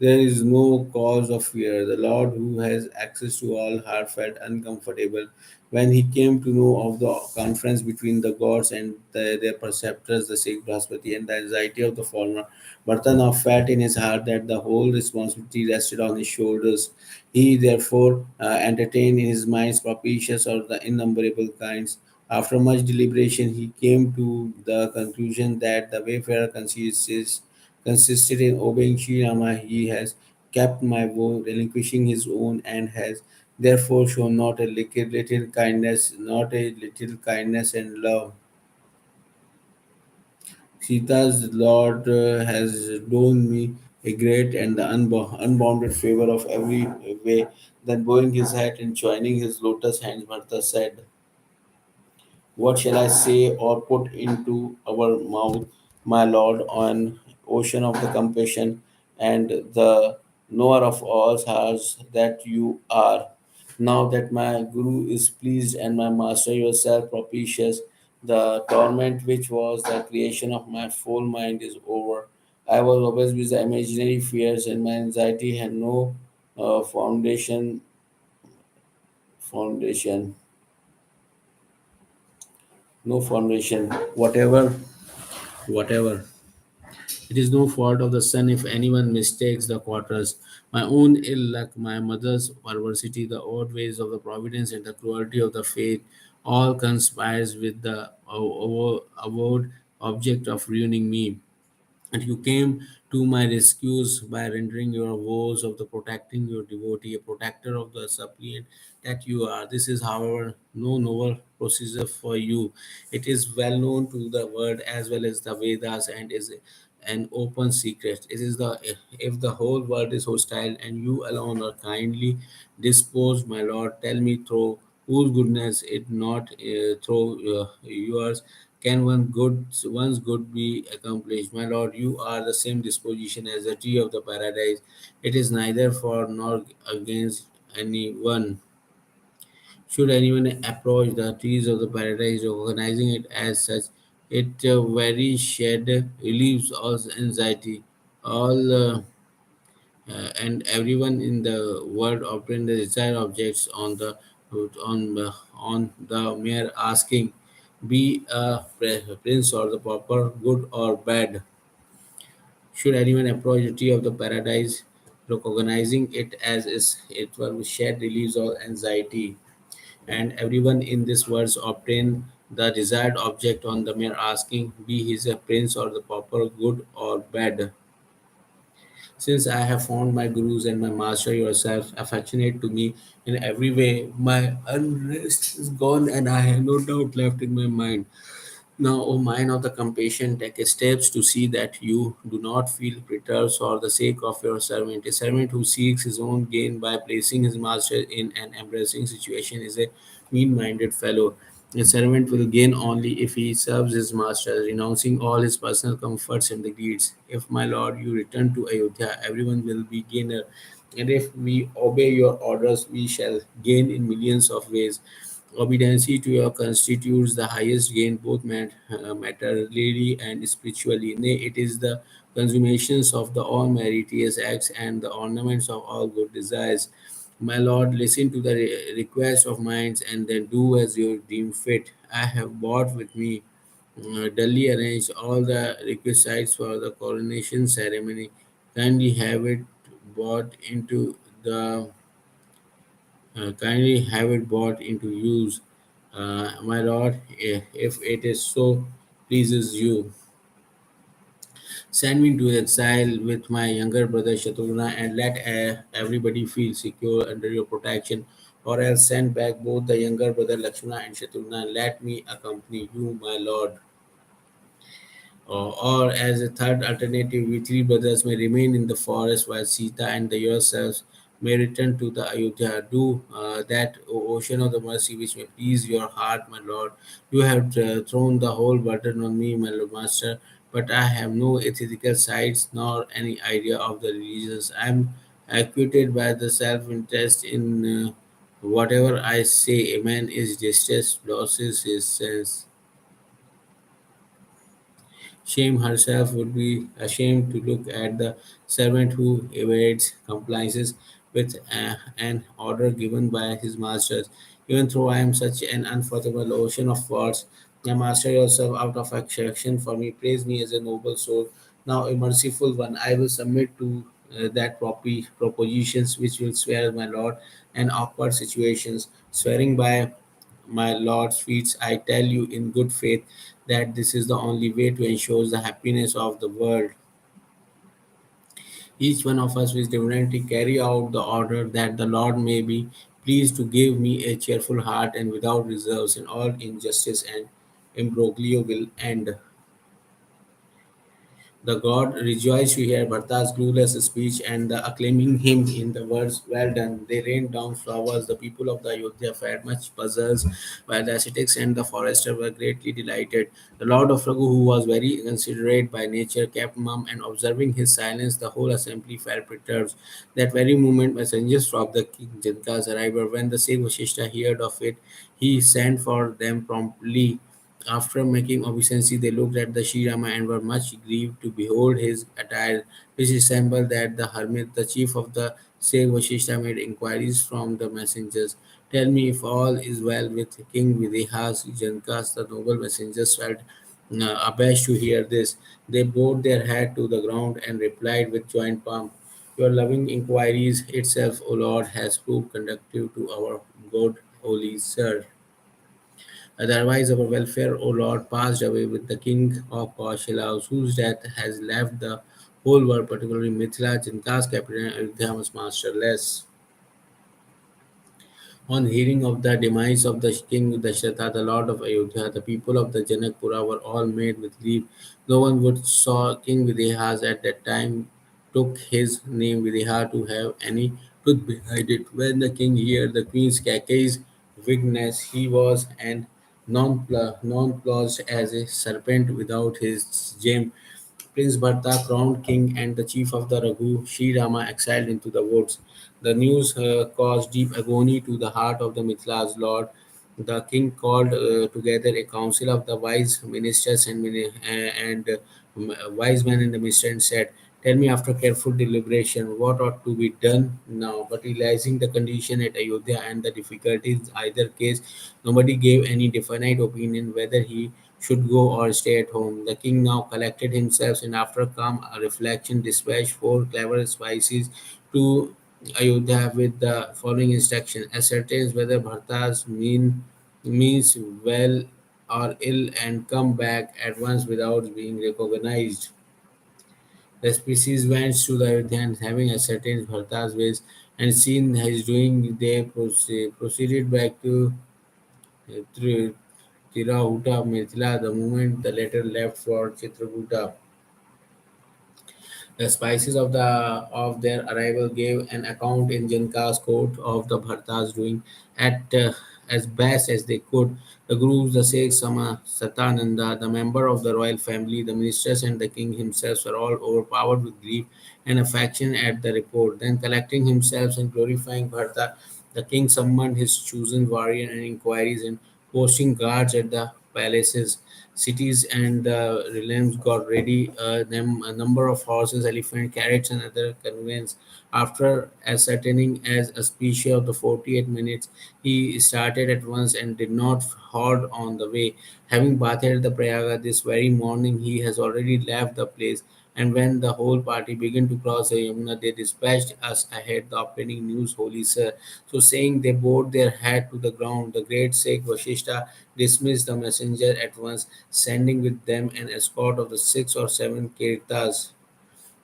There is no cause of fear. The Lord, who has access to all heart, felt uncomfortable when he came to know of the conference between the gods and their preceptors, the Sikh Brahaspati, and the anxiety of the former. Burden of fat in his heart that the whole responsibility rested on his shoulders. He therefore entertained in his mind propitious of the innumerable kinds. After much deliberation, he came to the conclusion that the wayfarer consisted in obeying Sri Rama. He has kept my vow, relinquishing his own, and has therefore shown not a little kindness, not a little kindness and love. Sita's Lord has done me a great and the unbounded favor of every way. Then bowing his head and joining his lotus hands, Bharata said, what shall I say or put into our mouth, my Lord, on ocean of the compassion and the knower of all hearts that you are? Now that my Guru is pleased and my Master yourself propitious, the torment which was the creation of my full mind is over. I was obsessed with the imaginary fears and my anxiety had no foundation, no foundation, whatever. It is no fault of the sun if anyone mistakes the quarters. My own ill luck, my mother's perversity, the odd ways of the providence, and the cruelty of the fate all conspires with the avowed object of ruining me. And you came to my rescues by rendering your vows of the protecting your devotee, a protector of the suppliant that you are. This is, however, no novel procedure for you. It is well known to the world as well as the Vedas and is an open secret. It is the if the whole world is hostile and you alone are kindly disposed, my Lord, tell me through whose goodness it not through yours can one's good be accomplished? My Lord, you are the same disposition as the tree of the paradise. It is neither for nor against anyone. Should anyone approach the trees of the paradise, recognizing it as such, it very shed relieves all anxiety. All and everyone in the world obtain the desired objects on the mere asking, be a prince or the pauper, good or bad. Should anyone approach the tree of the paradise, recognizing it as is, it will shed relieves all anxiety, and everyone in this world obtain the desired object on the mere asking, be he a prince or the pauper, good or bad. Since I have found my gurus and my master yourself affectionate to me in every way, my unrest is gone and I have no doubt left in my mind. Now, O mind of the compassion, take steps to see that you do not feel preterse for the sake of your servant. A servant who seeks his own gain by placing his master in an embarrassing situation is a mean minded fellow. A servant will gain only if he serves his master, renouncing all his personal comforts and the greeds. If, my lord, you return to Ayodhya, everyone will be gainer. And if we obey your orders, we shall gain in millions of ways. Obedience to your constitutes the highest gain, both materially and spiritually. Nay, it is the consummations of the all meritorious acts and the ornaments of all good desires. My Lord, listen to the request of minds and then do as you deem fit. I have brought with me duly arranged all the requisites for the coronation ceremony. Kindly have it brought into the kindly have it brought into use, my lord, if it is so pleases you. Send me into exile with my younger brother Shatrugna and let everybody feel secure under your protection, or else send back both the younger brother Lakshmana and Shatrugna and let me accompany you, my lord. Or as a third alternative, we three brothers may remain in the forest while Sita and the yourselves may return to the Ayodhya. Do that, O ocean of the mercy, which may please your heart, my lord. You have thrown the whole burden on me, my lord master, but I have no ethical sides nor any idea of the religions. I am acquitted by the self-interest in whatever I say. A man is distressed, loses his sense. Shame herself would be ashamed to look at the servant who evades compliances with an order given by his masters. Even though I am such an unfathomable ocean of faults, my master yourself out of affection for me, praise me as a noble soul. Now, a merciful one, I will submit to that propositions which will swear my lord and awkward situations, swearing by my Lord's feet, I tell you in good faith that this is the only way to ensure the happiness of the world. Each one of us with divinity carry out the order that the Lord may be pleased to give me a cheerful heart and without reserves, and all injustice and imbroglio will end. The god rejoiced to hear Bharta's clueless speech and the acclaiming him in the words, Well done. They rained down flowers. The people of the Ayodhya fared much puzzles, while the ascetics and the forester were greatly delighted. The Lord of Raghu, who was very considerate by nature, kept mum, and observing his silence, the whole assembly felt perturbed. That very moment, messengers from the king Janka's arrival, when the Sikh Vashishta heard of it, he sent for them promptly. After making obeisance, they looked at the Sri Rama and were much grieved to behold his attire, which resembled that the hermit. The chief of the Sikh Vashishta made inquiries from the messengers. Tell me if all is well with King Videhas Jankas. The noble messengers felt abashed to hear this. They bowed their head to the ground and replied with joint palm, Your loving inquiries itself, O Lord, has proved conducive to our good, holy sir. Otherwise, our welfare, O Lord, passed away with the king of Kaushala, whose death has left the whole world, particularly Mithila, Jinka's capital, and Ayodhya, was masterless. On hearing of the demise of the king Dasharatha, the lord of Ayodhya, the people of the Janakpura were all made with grief. No one would saw King Videhas at that time took his name Videha to have any truth behind it. When the king heard the queen's Kakei's wickedness, he was an nonplussed as a serpent without his gem. Prince Bharata, crowned king and the chief of the Raghu, Sri Rama exiled into the woods. The news caused deep agony to the heart of the Mithila's lord. The king called together a council of the wise ministers and wise men and the minister and said, Tell me after careful deliberation what ought to be done now. But realizing the condition at Ayodhya and the difficulties in either case, nobody gave any definite opinion whether he should go or stay at home. The king now collected himself and after calm reflection dispatched four clever spies to Ayodhya with the following instruction: ascertain whether Bharta's means well or ill and come back at once without being recognized. The species went to the Ayodhya and having ascertained Bharta's ways and seen his doing, they proceeded back to Tri- Tirahuta Mithila the moment the latter left for Chitrakuta. The spices of their arrival gave an account in Janka's court of the Bharta's doing at as best as they could. The gurus, the Sikhs, Satananda, the member of the royal family, the ministers, and the king himself were all overpowered with grief and affection at the report. Then, collecting himself and glorifying Bharta, the king summoned his chosen warrior and inquiries and posting guards at the palaces, cities, and the realms got ready a number of horses, elephant, carrots, and other conveyance. After ascertaining as a species of the 48 minutes, he started at once and did not halt on the way. Having bathed the Prayaga this very morning, he has already left the place. And when the whole party began to cross the Yamuna, they dispatched us ahead the opening news, Holy Sir. So saying, they bowed their head to the ground. The great Sikh Vashishta dismissed the messenger at once, sending with them an escort of the 6 or 7 Kirtas.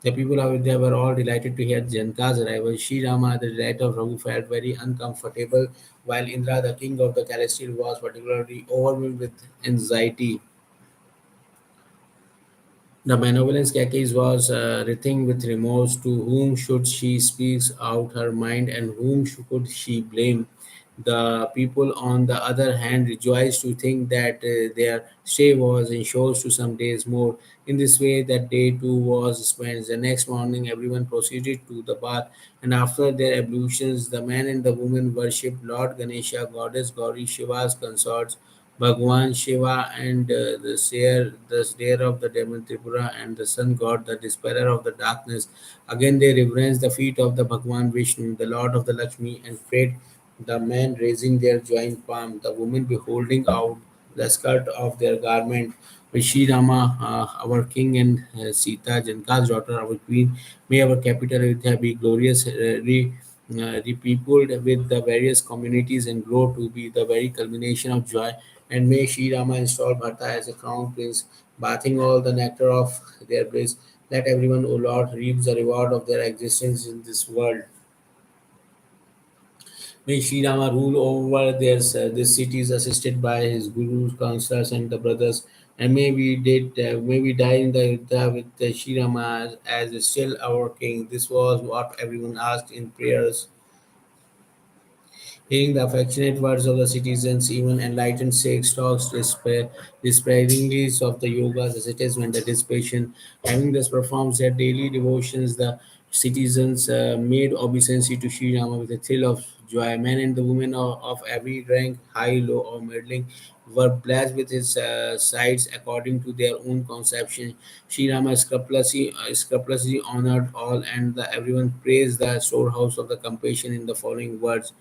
The people of India were all delighted to hear Janka's arrival. Sri Rama, the delight of Raghu, felt very uncomfortable, while Indra, the king of the celestial, was particularly overwhelmed with anxiety. The benevolence Kakis was writhing with remorse. To whom should she speak out her mind, and whom could she blame? The people, on the other hand, rejoiced to think that their stay was ensured to some days more. In this way, that day too was spent. The next morning, everyone proceeded to the bath, and after their ablutions, the man and the woman worshipped Lord Ganesha, Goddess Gauri, Shiva's consorts, Bhagwan Shiva and the slayer of the demon Tripura, and the sun god, the dispeller of the darkness. Again, they reverence the feet of the Bhagwan Vishnu, the lord of the Lakshmi, and prayed. The men raising their joint palm, the women beholding out the skirt of their garment. May Sri Rama, our king, and Sita, Janka's daughter, our queen, may our capital Ayodhya be glorious, repeopled with the various communities and grow to be the very culmination of joy. And may Sri Rama install Bharata as a crown prince, bathing all the nectar of their bliss. Let everyone, O Lord, reap the reward of their existence in this world. May Sri Rama rule over these cities, assisted by his gurus, counselors, and the brothers. And may we die in the Yuddha with Sri Rama as still our king. This was what everyone asked in prayers. Hearing the affectionate words of the citizens, even enlightened sage talks despairingly of the yogas, asceticism, and the dissipation. Having thus performed their daily devotions, the citizens made obeisance to Sri Rama with a thrill of joy. Men and the women of every rank, high, low, or middling, were blessed with his sights according to their own conception. Sri Rama scrupulously honored all, and everyone praised the storehouse of the compassion in the following words.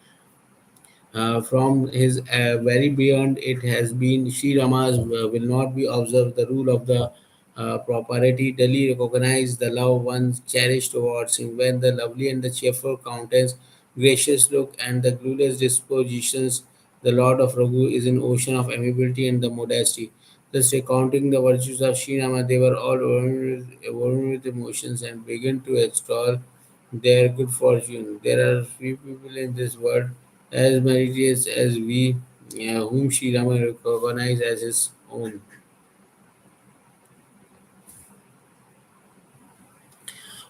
From his very beyond, it has been Sri Ramas will not be observed the rule of the propriety, daily recognize the love one cherished towards him. When the lovely and the cheerful countenance, gracious look, and the glorious dispositions, the Lord of Raghu is an ocean of amiability and the modesty. Thus, recounting the virtues of Sri Rama, they were all overwhelmed with emotions and began to extol their good fortune. There are few people in this world as meritorious as we, whom Sri Rama recognized as his own.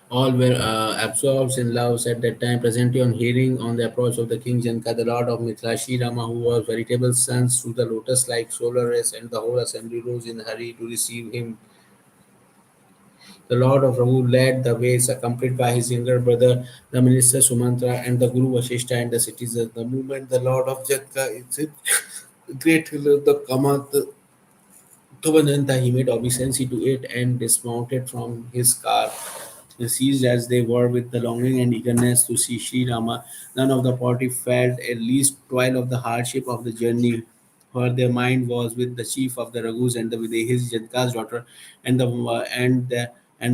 All were absorbed in love at that time. Presently, on hearing on the approach of the king Janka, the lord of Mithila, Sri Rama, who was veritable sun through the lotus-like solar rays, and the whole assembly rose in a hurry to receive him. The Lord of Raghu led the way, accompanied by his younger brother, the minister Sumantra, and the Guru Vashishta and the citizens. The moment the Lord of Janka is in great hill of the Kamat Tovananta, he made obeisance to it and dismounted from his car. Seized as they were with the longing and eagerness to see Sri Rama, none of the party felt at least twile of the hardship of the journey, for their mind was with the chief of the Raghus and with his Janka's daughter, and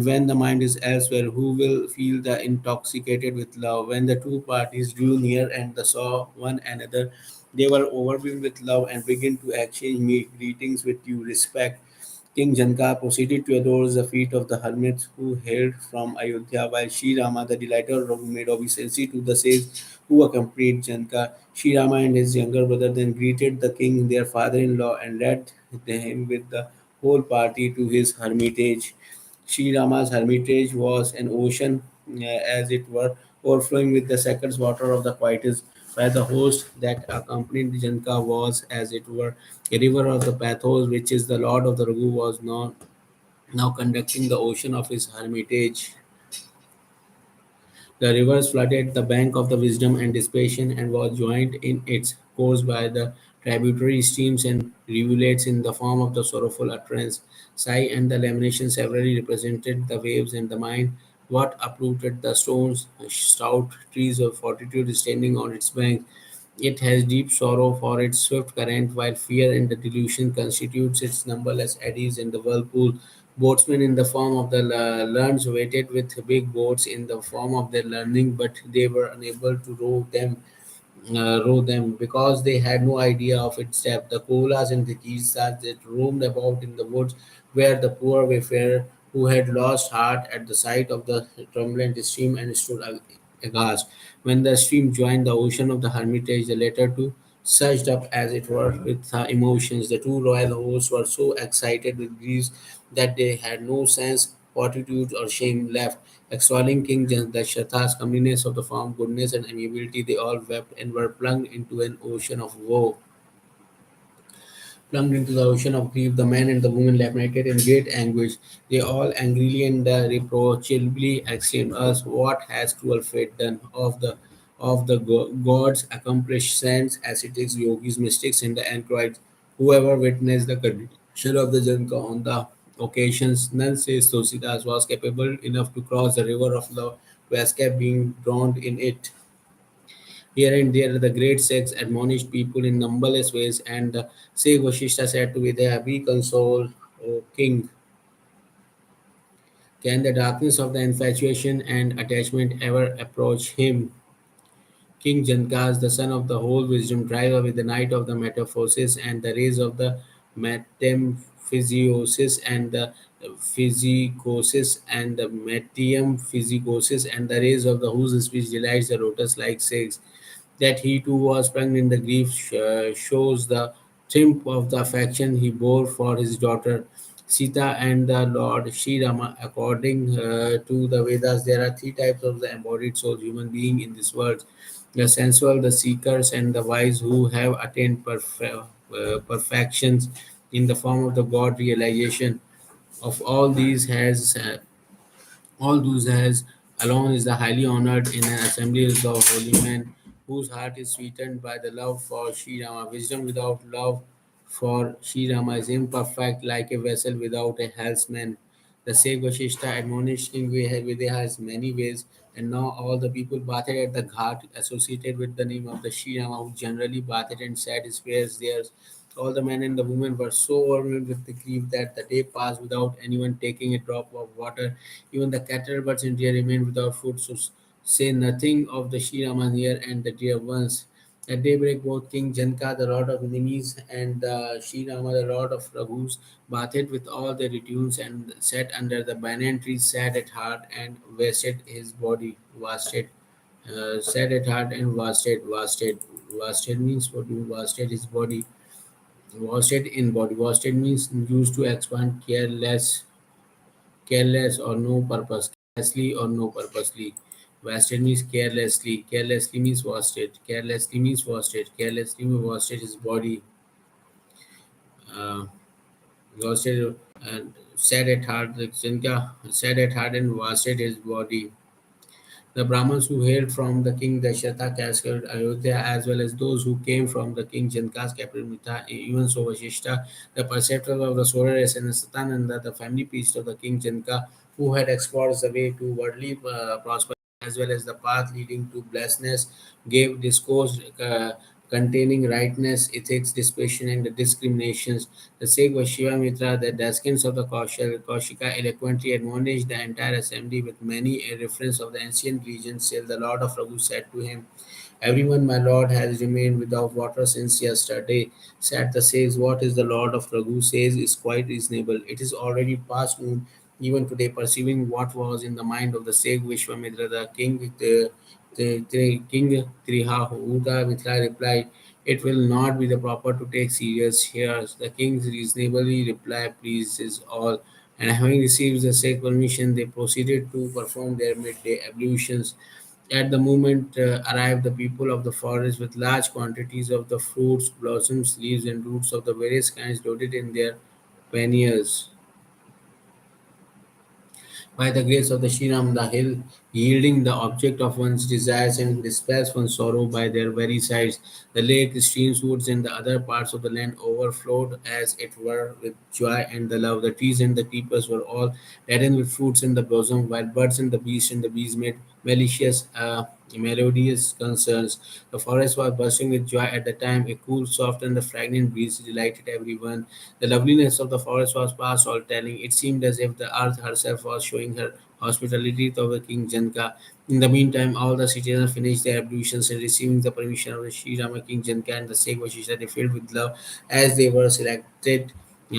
when the mind is elsewhere, who will feel the intoxicated with love? When the two parties drew near and saw one another, they were overwhelmed with love and began to exchange greetings with due respect. King Janka proceeded to adore the feet of the hermits who hailed from Ayodhya, while Sri Rama, the delighted Raghu, made obeisance to the sages who accompanied Janka. Sri Rama and his younger brother then greeted the king, their father-in-law, and led him with the whole party to his hermitage. Sri Rama's hermitage was an ocean, as it were, overflowing with the sacred water of the quietest, where the host that accompanied Janka was, as it were, a river of the pathos, which is the lord of the Raghu, was now conducting the ocean of his hermitage. The rivers flooded the bank of the wisdom and dissipation and was joined in its course by the tributary streams and rivulets in the form of the sorrowful utterance. Sigh and the lamentation severally represented the waves and the mind. What uprooted the stones, stout trees of fortitude standing on its bank. It has deep sorrow for its swift current, while fear and the delusion constitutes its numberless eddies in the whirlpool. Boatsmen in the form of the learns waited with big boats in the form of their learning, but they were unable to row them because they had no idea of its depth. The koalas and the geysers that roamed about in the woods were the poor wayfarer who had lost heart at the sight of the turbulent stream and stood aghast. When the stream joined the ocean of the hermitage, the latter too surged up as it were with emotions. The two royal hosts were so excited with grief that they had no sense, fortitude, or shame left. Extolling King Dasharatha's comeliness of the form, goodness, and amiability, they all wept and were plunged into an ocean of woe. Plunged into the ocean of grief, the man and the woman lamented in great anguish. They all angrily and reproachably exclaimed, "Us, what has cruel fate done of the gods, accomplished saints, ascetics, yogis, mystics, and the anchorites? Whoever witnessed the condition of the Janka on the occasions, none says Tulsidas was capable enough to cross the river of love to escape being drowned in it. Here and there, the great Sikhs admonished people in numberless ways, and the Sikh Vashishta said to Vidya, "Be consoled, O king. Can the darkness of the infatuation and attachment ever approach him?" King Jankas, the son of the whole wisdom, drive away the night of the metamorphosis and the rays of the metemphysiosis and the physicosis and the metium physicosis and the rays of the whose speech delights the lotus like says that he too was sprung in the grief shows the triumph of the affection he bore for his daughter Sita and the Lord Sri Rama. According to the Vedas, there are three types of the embodied soul, human being in this world: the sensual, the seekers, and the wise who have attained perfections in the form of the God realization. Of all those has alone is the highly honored in an assembly of holy men, whose heart is sweetened by the love for Sri Rama. Wisdom without love for Sri Rama is imperfect, like a vessel without a helmsman. The sage Vashishta admonished King Vidya has many ways, and now all the people bathed at the ghat associated with the name of the Sri Rama, who generally bathed and said his prayers there. All the men and the women were so overwhelmed with the grief that the day passed without anyone taking a drop of water. Even the cattle birds in deer remained without food, so say nothing of the Sri Rama near and the dear ones. At daybreak, both King Janka, the lord of enemies, and Sri Rama, the lord of Raghus, bathed with all their retunes and sat under the banyan tree, sad at heart and wasted his body. Sad at heart and wasted means what do wasted his body. Wasted in body. Wasted means used to expand careless or no purpose, carelessly or no purposely. Wasted means carelessly. Carelessly means wasted. Carelessly means wasted. Carelessly means wasted his body. Uh, wasted and sad at heart. Like Sinka sad at heart and wasted his body. The Brahmins who hailed from the king Dasharatha castle Ayodhya, as well as those who came from the king Janka's capital Mita, even so Vashishta, the preceptor of the solar race, and Satananda, the family priest of the king Janka, who had explored the way to worldly prosperity as well as the path leading to blessedness, gave discourse containing rightness, ethics, discretion, and discriminations. The sage was Shiva Mitra, the descendants of the Kaushika, eloquently admonished the entire assembly with many a reference of the ancient legends till the Lord of Raghu said to him, "Everyone, my lord, has remained without water since yesterday." Said the sage, "What is the Lord of Raghu says is quite reasonable. It is already past noon. Even today, perceiving what was in the mind of the sage Vishwamitra, the king Trihahuda Mitra replied, "It will not be the proper to take serious here." The king reasonably replied, "Please is all." And having received the sage permission, they proceeded to perform their midday ablutions. At the moment arrived the people of the forest with large quantities of the fruits, blossoms, leaves, and roots of the various kinds loaded in their panniers. By the grace of the Shriram, the hill, yielding the object of one's desires and dispels one's sorrow by their very sides. The lake, streams, woods, and the other parts of the land overflowed as it were with joy and the love. The trees and the creepers were all laden with fruits in the bosom, while birds and the bees made malicious, melodious concerns. The forest was bursting with joy at the time. A cool, soft, and the fragrant breeze delighted everyone. The loveliness of the forest was past all telling. It seemed as if the earth herself was showing her hospitality to the King Janka. In the meantime, all the citizens finished their ablutions and receiving the permission of the Sri Rama King Janka and the Sheikh Vashisha, they filled with love as they were selected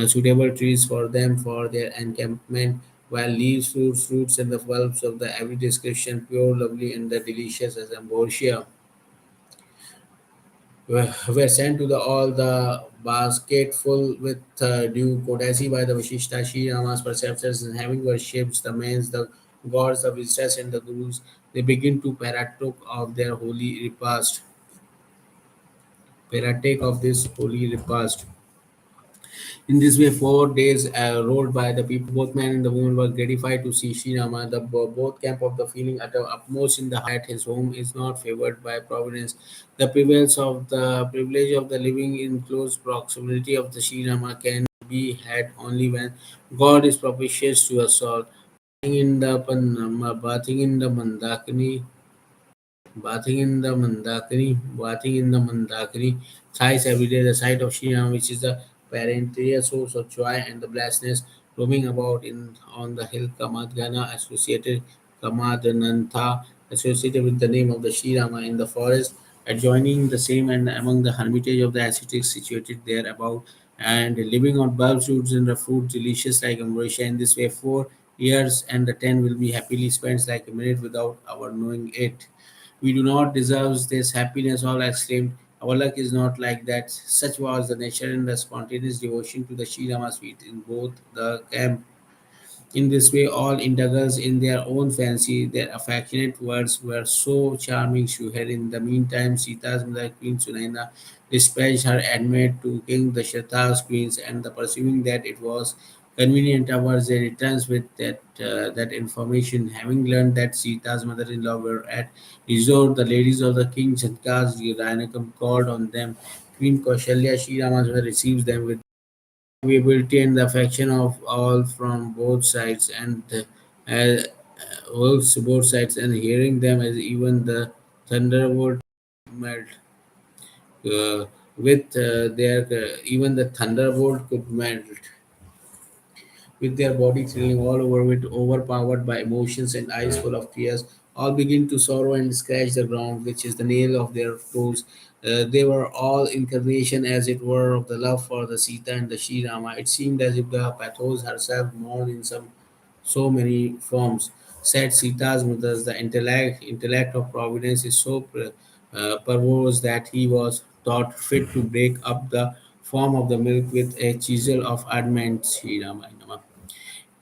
suitable trees for them for their encampment, while leaves, fruits, and the bulbs of the every description, pure, lovely, and the delicious as ambrosia, were sent to the all the basket full with due courtesy by the Vashishta Shri Rama's preceptors, and having worshipped the mains, the gods, the visitors, and the gurus, they begin to partake of this holy repast. In this way, 4 days rolled by. The people, both man and the woman, were gratified to see Sri Rama. The both camp of the feeling at the utmost in the heart. His home is not favored by providence. The privilege of the living in close proximity of the Sri Rama can be had only when God is propitious to us all. Bathing in the Mandakini, bathing in the Mandakini, thrice every day, the sight of Sri which is the perennial source of joy and the blessedness, roaming about in on the hill Kamadhanantha, associated with the name of the Sri Rama in the forest, adjoining the same and among the hermitage of the ascetics situated there above, and living on bulbs, roots, and the fruit, delicious like Amrosha. In this way, 4 years and the 10 will be happily spent like a minute without our knowing it. We do not deserve this happiness, all exclaimed. Our luck is not like that. Such was the nature and the spontaneous devotion to the Sri Rama's feet in both the camp. In this way, all indulged in their own fancy. Their affectionate words were so charming to her. In the meantime, Sita's mother, Queen Sunaina, dispatched her admit to King Dasharatha's queens, and the perceiving that it was convenient hours, they returns with that information. Having learned that Sita's mother-in-law were at resort, the ladies of the King Janka's Ranakam called on them. Queen Kaushalya Sri Rama's mother receives them with availability and the affection of all from both sides, and both sides, and hearing them as even the thunderbolt melt with their even the thunderbolt could melt with their body thrilling all over with overpowered by emotions and eyes full of tears, all begin to sorrow and scratch the ground, which is the nail of their toes. They were all incarnation, as it were, of the love for the Sita and the Sri Rama. It seemed as if the pathos herself mourned in so many forms. Said Sita's mothers, the intellect of Providence is so perverse that he was thought fit to break up the form of the milk with a chisel of adamant. Sri Rama.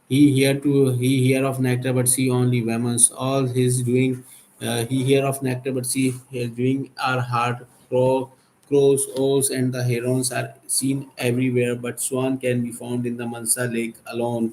He hear of nectar, but see only vehemence. All his doing, he hear of nectar, but see his doing are hard. Crows, owls, and the herons are seen everywhere, but swan can be found in the Mansa lake alone.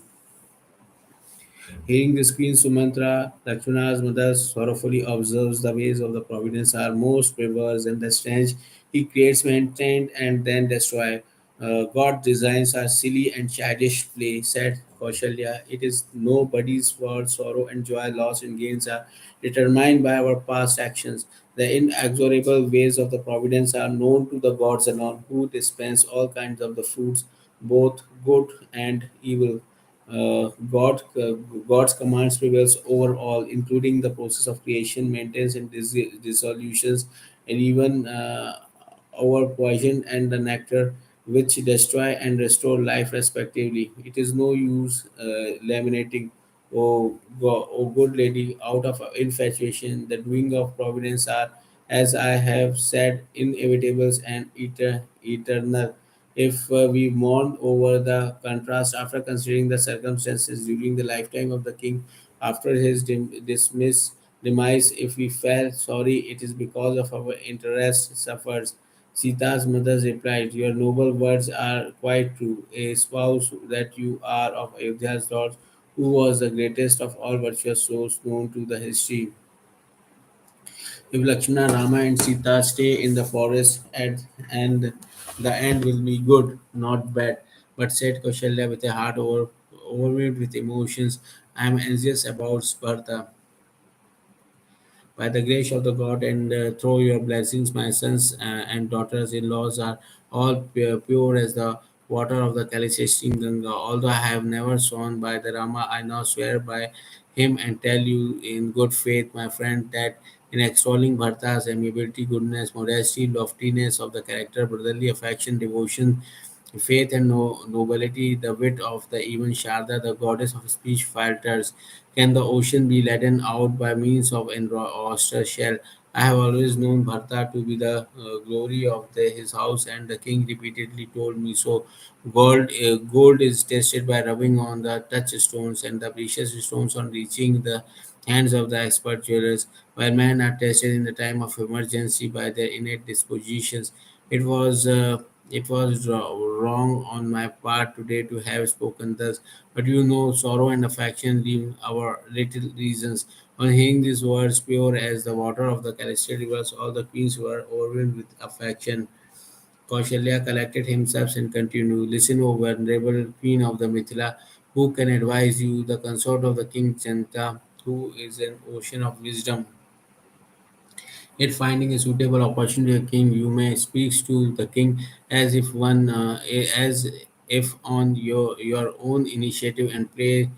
Hearing this, Queen Sumantra, Lakshmana's mother, sorrowfully observes the ways of the providence are most perverse and the strange. He creates, maintains, and then destroys. God designs are silly and childish play, said Kaushalya. It is nobody's fault. Sorrow and joy, loss and gains are determined by our past actions. The inexorable ways of the providence are known to the gods alone, who dispense all kinds of the fruits, both good and evil. God's commands prevails over all, including the process of creation, maintenance, and dissolutions, and even over poison and the nectar, which destroy and restore life respectively. It is no use laminating. Oh, good lady, out of infatuation, the doing of providence are, as I have said, inevitables and eternal. If we mourn over the contrast after considering the circumstances during the lifetime of the king, after his demise, if we felt sorry, it is because of our interest suffers. Sita's mother replied, "Your noble words are quite true. A spouse that you are of Ayodhya's lord, who was the greatest of all virtuous souls known to the history. If Lakshmana, Rama, and Sita stay in the forest, and the end will be good, not bad." But said Kaushalya with a heart overwhelmed with emotions, "I am anxious about Sparta. By the grace of the God and through your blessings, my sons and daughters-in-laws are all pure as the water of the Kalisestin Ganga. Although I have never sworn by the Rama, I now swear by him and tell you in good faith, my friend, that in extolling Bharta's amiability, goodness, modesty, loftiness of the character, brotherly affection, devotion, faith and nobility, the wit of the even Sharda, the goddess of speech, falters. Can the ocean be laden out by means of an oyster shell? I have always known Bharta to be the glory of his house, and the king repeatedly told me so. Gold is tested by rubbing on the touchstones, and the precious stones on reaching the hands of the expert jewelers, while men are tested in the time of emergency by their innate dispositions. It was It was wrong on my part today to have spoken thus, but you know, sorrow and affection leave our little reasons. On hearing these words, pure as the water of the celestial rivers, all the queens were overwhelmed with affection. Kaushalya collected himself and continued, listen, O venerable queen of the Mithila, who can advise you, the consort of the king Chanta, who is an ocean of wisdom. Yet finding a suitable opportunity, a king, you may speak to the king as if on your own initiative and played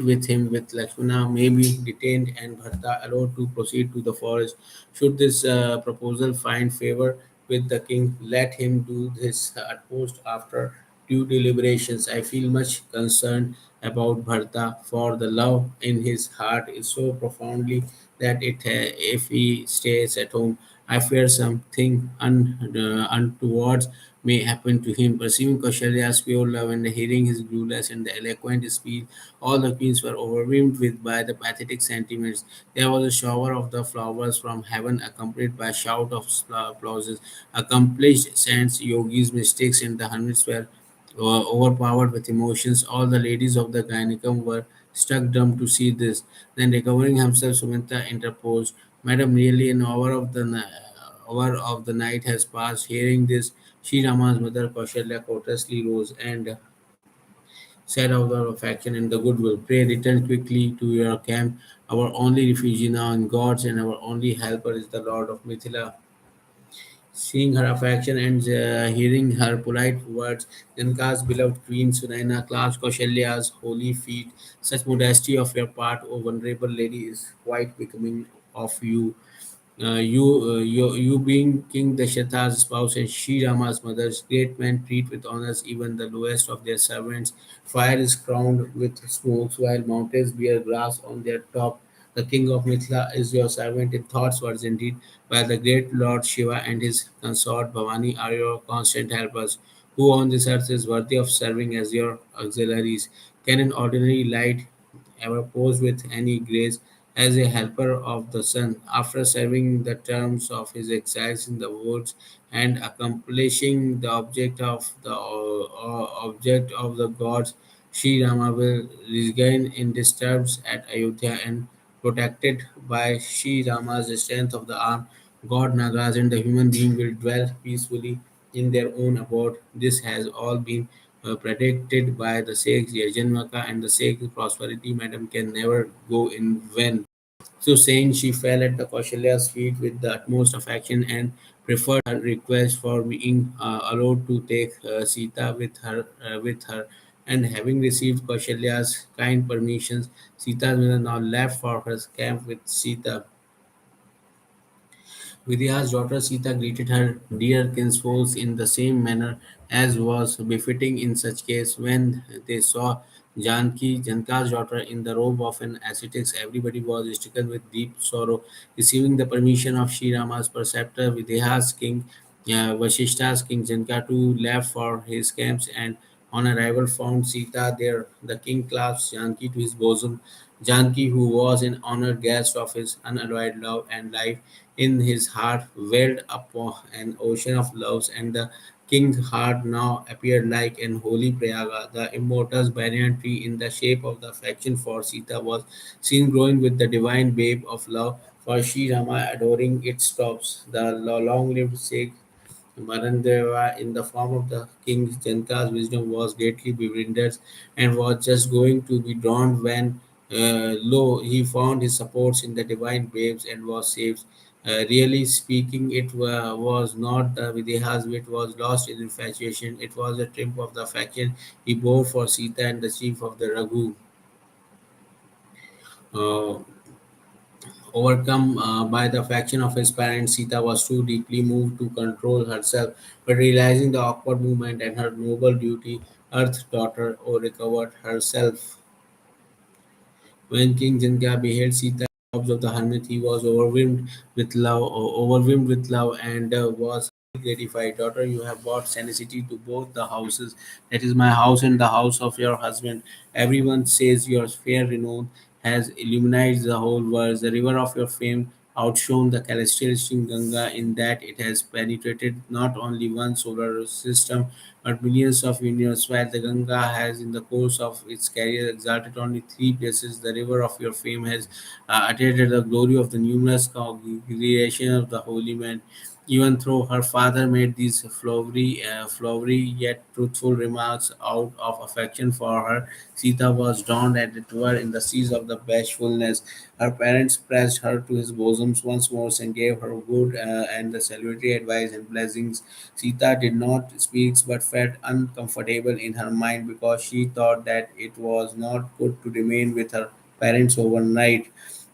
with him with Lakshmana may be detained and Bharata allowed to proceed to the forest. Should this proposal find favor with the king, let him do his utmost after due deliberations. I feel much concerned about Bharata, for the love in his heart is so profoundly that if he stays at home, I fear something untoward may happen to him. Perceiving Kaushalya's pure love and hearing his glueless and eloquent speech, all the queens were overwhelmed with by the pathetic sentiments. There was a shower of the flowers from heaven, accompanied by a shout of applauses. Accomplished saints, yogis, mystics, and the hermits were overpowered with emotions. All the ladies of the Gynecum were struck dumb to see this. Then, recovering himself, Sumitra interposed, Madam, nearly an hour of the night has passed. Hearing this, Sri Rama's mother Kaushalya courteously rose and said out of affection and the goodwill, pray return quickly to your camp. Our only refuge now in God's and our only helper is the Lord of Mithila. Seeing her affection and hearing her polite words, Janka's beloved queen Sunaina clasped Kaushalya's holy feet. Such modesty of your part, O venerable lady, is quite becoming of you. You being King Dasharatha's spouse and Sri Rama's mother, great men treat with honors even the lowest of their servants. Fire is crowned with smokes, while mountains bear grass on their top. The king of Mithila is your servant in thoughts, words, and deed, while the great Lord Shiva and his consort Bhavani are your constant helpers. Who on this earth is worthy of serving as your auxiliaries? Can an ordinary light ever pose with any grace as a helper of the sun? After serving the terms of his exiles in the woods and accomplishing the object of the gods, Sri Rama will regain undisturbed at Ayodhya and protected by Sri Rama's strength of the arm. God Nagas and the human being will dwell peacefully in their own abode. This has all been predicted by the Sheikh's Yajanmaka, and the Sheikh's prosperity, madam, can never go in vain. So saying, she fell at the Kaushalya's feet with the utmost affection and preferred her request for being allowed to take Sita with her. And having received Kaushalya's kind permissions, Sita's mother now left for her camp with Sita. Vidya's daughter Sita greeted her dear kinsfolk in the same manner as was befitting in such case. When they saw Janka's daughter, in the robe of an ascetic, everybody was stricken with deep sorrow. Receiving the permission of Sri Rama's preceptor, Vidya's king, Vashishta's king Janka too left for his camps and on arrival found Sita there. The king clasped Janki to his bosom. Janki, who was an honored guest of his unalloyed love and life, in his heart welled up an ocean of loves, and the king's heart now appeared like an holy Prayaga. The immortal's banyan tree, in the shape of the affection for Sita, was seen growing with the divine babe of love for Sri Rama, adoring its tops. The long-lived Sheikh Marandeva, in the form of the king Janka's wisdom, was greatly bewildered and was just going to be drowned when, lo, he found his supports in the divine babes and was saved. Really speaking, it was not the Videha's wit was lost in infatuation. It was a triumph of the affection he bore for Sita and the chief of the Raghu. Uh, Overcome by the affection of his parents, Sita was too deeply moved to control herself, but realizing the awkward movement and her noble duty, Earth daughter recovered herself. When King Janka beheld Sita in the robes of the hermit, he was overwhelmed with love, and was gratified. Daughter, you have brought sanity to both the houses. That is my house and the house of your husband. Everyone says your fair renown has illuminated the whole world. The river of your fame outshone the celestial stream Ganga in that it has penetrated not only one solar system but millions of universes, while the Ganga has, in the course of its career, exalted only three places. The river of your fame has attained the glory of the numerous congregations of the holy men. Even though her father made these flowery yet truthful remarks out of affection for her, Sita was drowned as it were in the seas of the bashfulness. Her parents pressed her to his bosoms once more and gave her good and the salutary advice and blessings. Sita did not speak but felt uncomfortable in her mind because she thought that it was not good to remain with her parents overnight.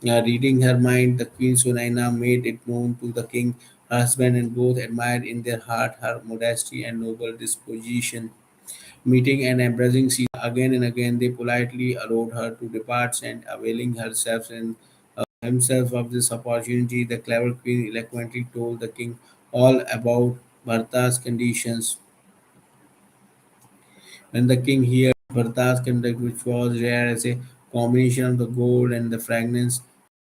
Reading her mind, the Queen Sunaina made it known to the king, her husband, and both admired in their heart her modesty and noble disposition. Meeting and embracing Sita again and again, they politely allowed her to depart, and availing herself and himself of this opportunity, the clever queen eloquently told the king all about Bharata's conditions. When the king heard Bharata's conduct, which was rare as a combination of the gold and the fragrance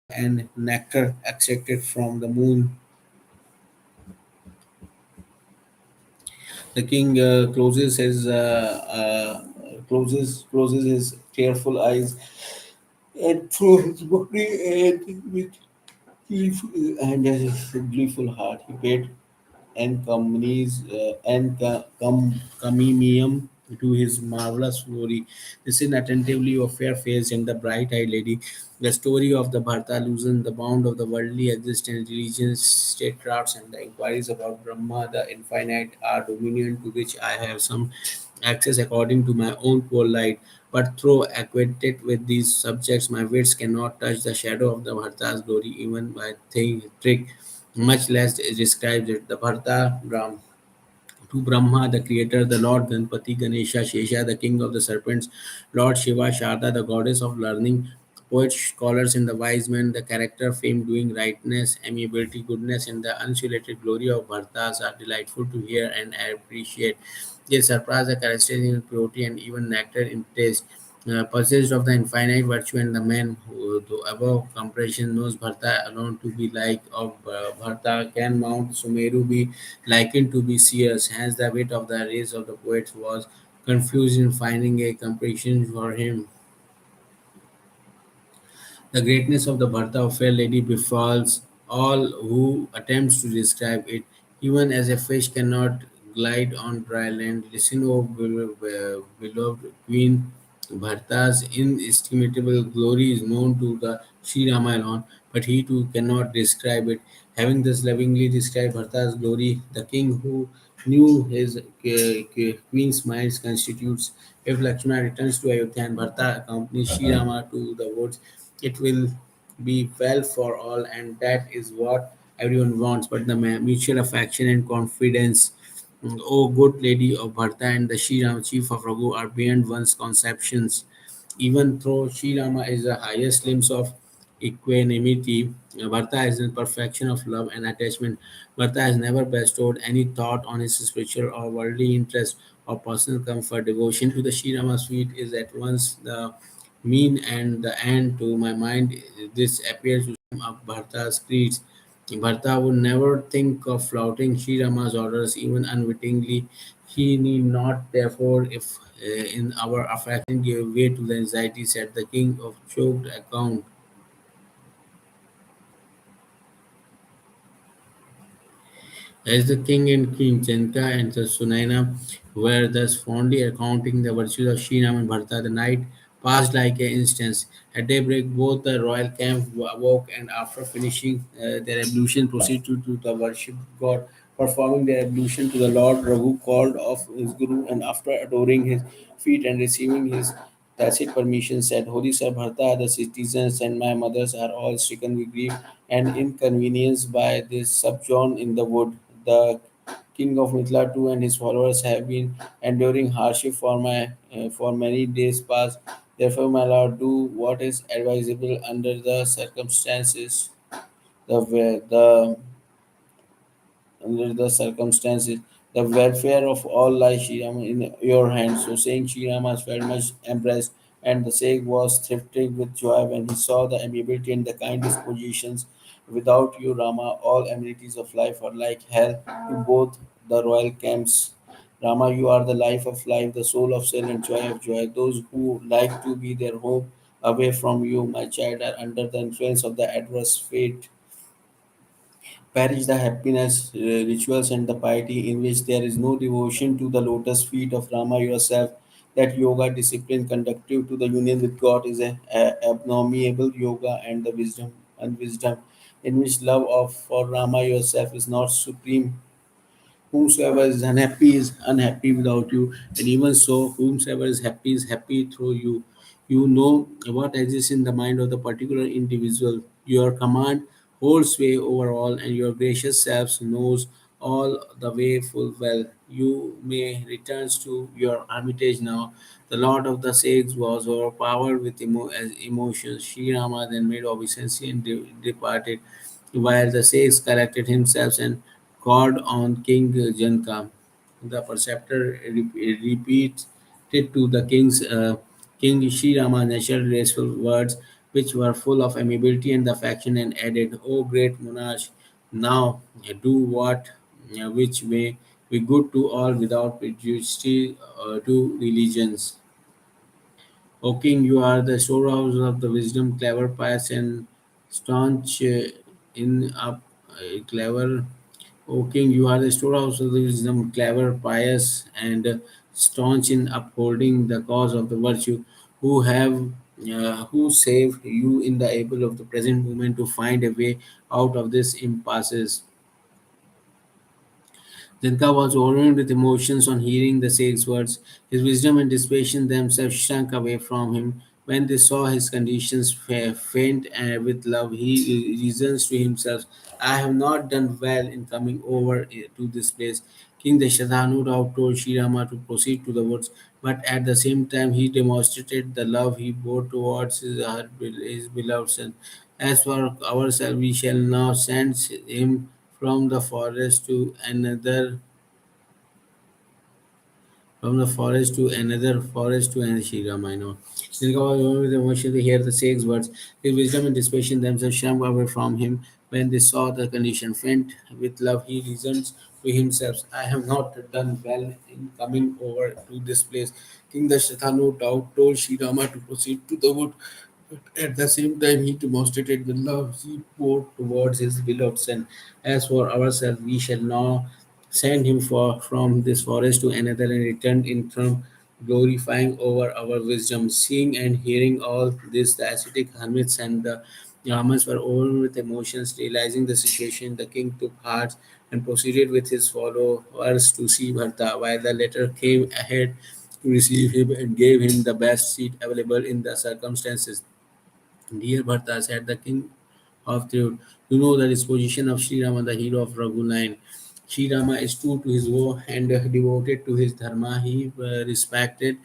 and nectar extracted from the moon, the king closes his tearful eyes and throws his body and with his gleeful heart he paid encomium to his marvelous glory. Listen attentively, O fair-faced and the bright-eyed lady. The story of the Bharata loosened the bound of the worldly existence, religions, statecrafts, and the inquiries about Brahma, the infinite, are dominion to which I have some access according to my own poor light. But though acquainted with these subjects, my wits cannot touch the shadow of the Bharata's glory, even by trick, much less describes it. The Bharata to Brahma, the creator, the Lord Ganpati, Ganesha, Shesha, the king of the serpents, Lord Shiva, Sharda, the goddess of learning, poets, scholars, and the wise men, the character, fame, doing rightness, amiability, goodness, and the unsulated glory of Bhartas are delightful to hear and appreciate. They surpass the characteristics in purity and even nectar in taste. Possessed of the infinite virtue and the man who, though above comparison, knows Bharta alone to be like of Bharta, can Mount Sumeru be likened to be seers. Hence, the wit of the race of the poets was confused in finding a comparison for him. The greatness of the Bharta of Fair Lady befalls all who attempts to describe it, even as a fish cannot glide on dry land. Listen, O beloved Queen, Bharta's inestimable glory is known to the Sri Rama alone, but he too cannot describe it. Having thus lovingly described Bharta's glory, the king who knew his queen's minds constitutes. If Lakshmana returns to Ayodhya and Bharata accompanies Sri Rama to the woods, it will be well for all, and that is what everyone wants. But the mutual affection and confidence, O good lady of Bharata and the Sri Rama, chief of Raghu, are beyond one's conceptions. Even though Sri Rama is the highest limbs of equanimity, Bharata is the perfection of love and attachment. Bharata has never bestowed any thought on his spiritual or worldly interest or personal comfort. Devotion to the Sri Rama suite is at once the mean and the end to my mind. This appears to sum up Bharata's creeds. Bharata would never think of flouting Sri Rama's orders, even unwittingly. He need not, therefore, if in our affection give way to the anxiety, said the king of choked account. As the king and queen Janka and the Sunaina were thus fondly recounting the virtues of Sriram and Bharata, the night passed like an instant. At daybreak, both the royal camp awoke and after finishing their ablution proceeded to the worship God. Performing their ablution to the Lord, Raghu called of his Guru and after adoring his feet and receiving his tacit permission said, Holy Sir Bharata, the citizens and my mothers are all stricken with grief and inconvenienced by this sojourn in the wood. The king of Mithila too and his followers have been enduring hardship for many days past. Therefore, my lord, do what is advisable under the circumstances. The under the circumstances. The welfare of all lies Srirama in your hands. So saying Srirama felt much embraced, and the Sheikh was thrifty with joy when he saw the amiability and the kind dispositions Without you, Rama, all amenities of life are like hell to both the royal camps. Rama, you are the life of life, the soul of soul, and joy of joy. Those who like to be their home away from you, my child, are under the influence of the adverse fate. Perish the happiness, rituals, and the piety in which there is no devotion to the lotus feet of Rama yourself. That yoga discipline conductive to the union with God is a abnormal yoga and the wisdom in which love of for Rama yourself is not supreme. Whomsoever is unhappy without you, and even so, whomsoever is happy through you. You know what exists in the mind of the particular individual. Your command holds sway over all, and your gracious self knows all the way full well. You may return to your hermitage now. The Lord of the Sikhs was overpowered with emotions. Sri Rama then made obeisance and departed, while the Sikhs collected himself and called on King Janka. The preceptor repeated to the King Sri Rama natural graceful words, which were full of amiability and affection, and added, "O great monarch, now do what which may be good to all without prejudice to religions. O king, you are the storehouse of the wisdom, clever, pious, and staunch in up clever. O king, you are the storehouse of the wisdom, clever, pious, and staunch in upholding the cause of the virtue. Who save you in the able of the present moment to find a way out of this impasses. Zinka was overwhelmed with emotions on hearing the sage's words. His wisdom and discretion themselves shrunk away from him. When they saw his conditions faint with love, he reasons to himself, I have not done well in coming over to this place. King Dasharatha no doubt told Sri Rama to proceed to the woods, but at the same time he demonstrated the love he bore towards his beloved son. As for ourselves, we shall now send him from the forest to another from the forest to another forest to another Sri Ramayana. Then God was overwhelmed with emotion to hear the sage's words. His wisdom and discretion themselves shrunk away from him when they saw the condition. Faint with love, he reasons to himself, I have not done well in coming over to this place. King Dasharatha no doubt told Sri Rama to proceed to the wood. But at the same time, he demonstrated the love he bore towards his beloved son. As for ourselves, we shall now send him from this forest to another and return in triumph, glorifying over our wisdom. Seeing and hearing all this, the ascetic hermits and the Brahmins were overwhelmed with emotions. Realizing the situation, the king took heart and proceeded with his followers to see Bharta, while the latter came ahead to receive him and gave him the best seat available in the circumstances. Dear Bharta, said the king of Tirut, you know the disposition of Sri Rama, the hero of Raghunayan. Sri Rama is true to his vow and devoted to his dharma. He respected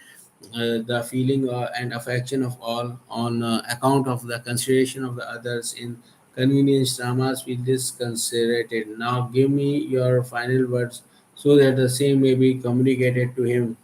the feeling and affection of all on account of the consideration of the others. In convenience, Ramas feel disconcerted. Now give me your final words so that the same may be communicated to him.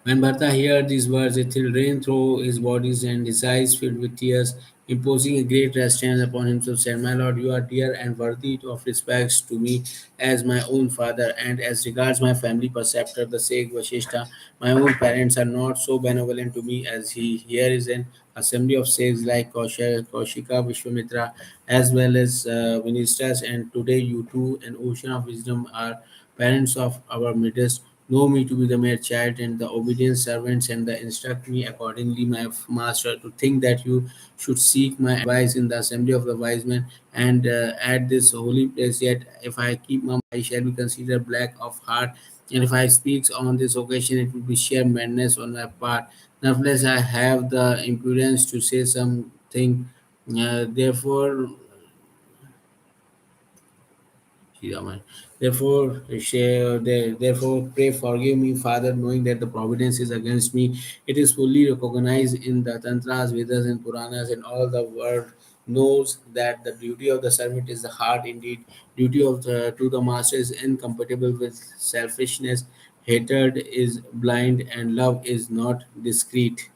When Bharata heard these words, a thrill ran through his body and his eyes filled with tears, imposing a great restraint upon himself, said, My lord, you are dear and worthy of respects to me as my own father, and as regards my family preceptor, the sage Vashishta, my own parents are not so benevolent to me as he. Here is an assembly of sages like Kaushika, Vishwamitra, as well as ministers, and today you too, an ocean of wisdom, are parents of our midst. Know me to be the mere child and the obedient servants, and the instruct me accordingly, my master, to think that you should seek my advice in the assembly of the wise men and at this holy place. Yet, if I keep my mouth, I shall be considered black of heart, and if I speak on this occasion, it will be sheer madness on my part. Nevertheless, I have the impudence to say something. Therefore, Shiraman. Therefore, pray forgive me, Father, knowing that the providence is against me. It is fully recognized in the Tantras, Vedas, and Puranas, and all the world knows that the duty of the servant is the heart. Indeed, duty of the to the master is incompatible with selfishness. Hatred is blind, and love is not discreet.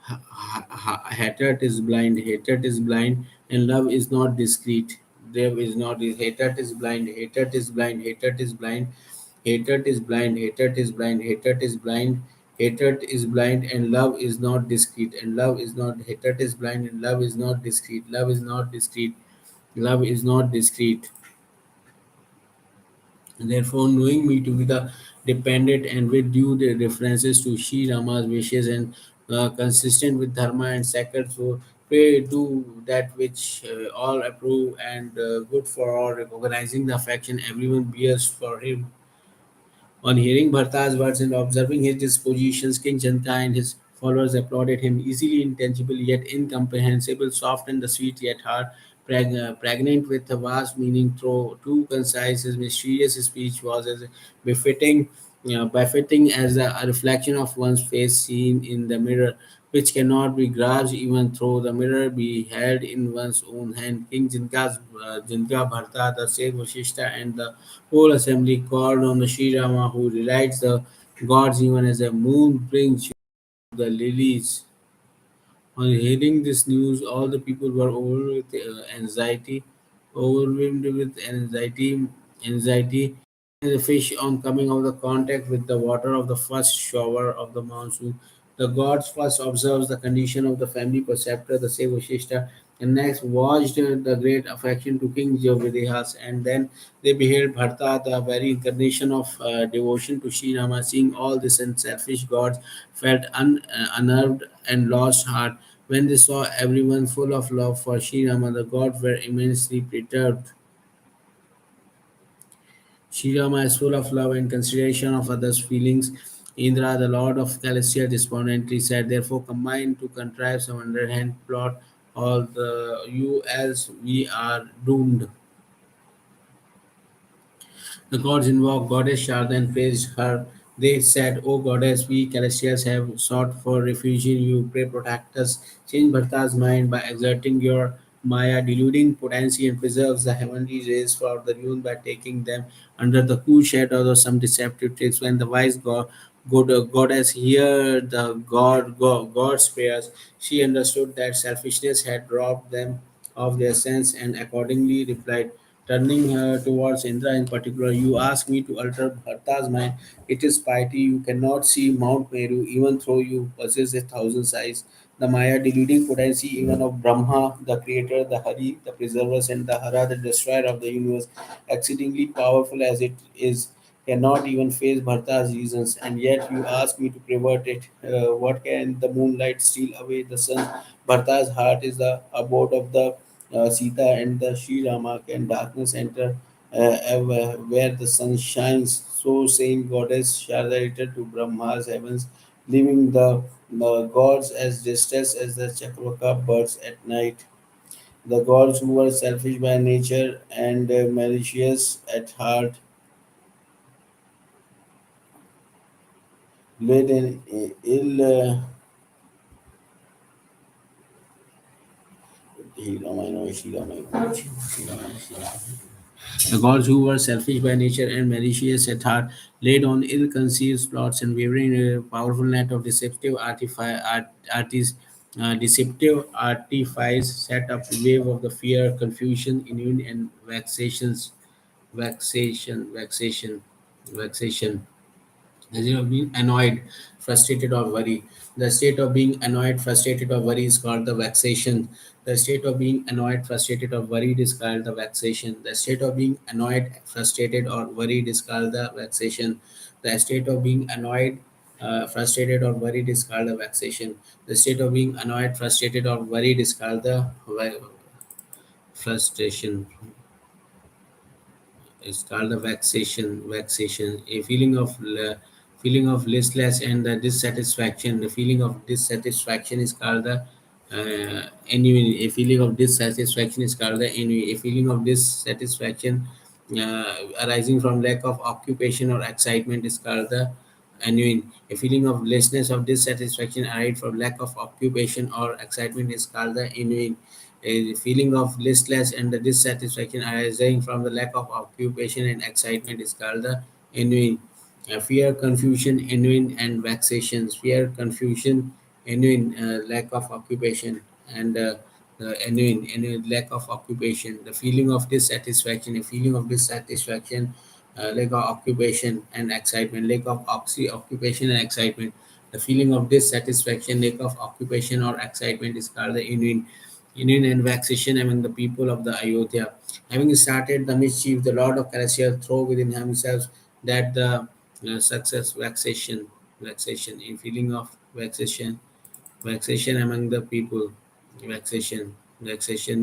Hatred is blind, hatred is blind, and love is not discreet. There is not hatred is blind, hatred is blind, hatred is blind, hatred is blind, hatred is blind, hatred is blind, hatred is blind, and love is not discreet, and love is not hatred is blind, and love is not discreet, love is not discreet, love is not discreet. Therefore, knowing me to be the dependent and with due references to Sri Rama's wishes and consistent with dharma and sacred, so pray do that which all approve and good for all, recognizing the affection everyone bears for him. On hearing Bharta's words and observing his dispositions, King Janta and his followers applauded him, easily intelligible yet incomprehensible, soft and the sweet yet hard, pregnant with a vast meaning, through too concise his mysterious speech was as befitting as a reflection of one's face seen in the mirror, which cannot be grasped even though the mirror be held in one's own hand. King Jinka Bharta, the sage Vashishta, and the whole assembly called on the Sri Rama, who relights the gods even as the moon brings the lilies. On hearing this news, all the people were overwhelmed with anxiety. And the fish, on coming of the contact with the water of the first shower of the monsoon, the gods first observes the condition of the family preceptor, the same Vashishta, and next watched the great affection to King Javidehas, and then they beheld Bharta, the very incarnation of devotion to Sri Rama. Seeing all this, unselfish gods felt unnerved and lost heart. When they saw everyone full of love for Sri Rama, the gods were immensely perturbed. Sri Rama is full of love and consideration of others' feelings. Indra, the lord of Celestia, despondently said, therefore combine to contrive some underhand plot, or the you else we are doomed. The gods invoked goddess Sharda and praised her. They said, O goddess, we Celestials have sought for refuge in you. Pray protect us. Change Bharta's mind by exerting your Maya, deluding potency, and preserves the heavenly rays for the moon by taking them under the cool shadow of some deceptive tricks. When the wise goddess heard the God's prayers, she understood that selfishness had robbed them of their sense and accordingly replied, turning her towards Indra in particular, you ask me to alter Bharta's mind. It is piety. You cannot see Mount Meru even though you possess a thousand eyes. The Maya deluding potency even of Brahma, the creator, the Hari, the preserver, and the Hara, the destroyer of the universe, exceedingly powerful as it is, cannot even face Bharta's reasons, and yet you ask me to pervert it. What can the moonlight steal away the sun? Bharta's heart is the abode of the Sita and the Sri Rama. Can darkness enter where the sun shines? So saying, goddess Sharda returned to Brahma's heavens, leaving the gods as distressed as the Chakraka birds at night. The gods who were selfish by nature and malicious at heart led an ill the gods who were selfish by nature and malicious at heart laid on ill-conceived plots and weaving a powerful net of deceptive artifice set up a wave of the fear, confusion, ennui, and vexation. The state of being annoyed, frustrated, or worried. The state of being annoyed, frustrated, or worried is called the vexation. The state of being annoyed, frustrated, or worried is called the vexation. The state of being annoyed, frustrated, or worried is called the vexation. The state of being annoyed, frustrated, or worried is called the vexation. The state of being annoyed, frustrated, or worried is called the frustration. It's called the vexation, a feeling of listless and the dissatisfaction. The feeling of dissatisfaction is called the ennui. A feeling of dissatisfaction is called the ennui. A feeling of dissatisfaction arising from lack of occupation or excitement is called the ennui. A feeling of listlessness of dissatisfaction arising from lack of occupation or excitement is called the ennui. A feeling of listlessness and the dissatisfaction arising from the lack of occupation and excitement is called the ennui. Fear, confusion, ennui, and vexations. Fear, confusion, genuine lack of occupation, and the genuine lack of occupation, the feeling of dissatisfaction, a feeling of dissatisfaction, lack of occupation and excitement, lack of occupation and excitement. The feeling of dissatisfaction, lack of occupation or excitement is called the Indian and vexation among the people of the Ayodhya. Having started the mischief, the Lord of Celestial throw within himself that the success, vexation, a feeling of vexation among the people, vexation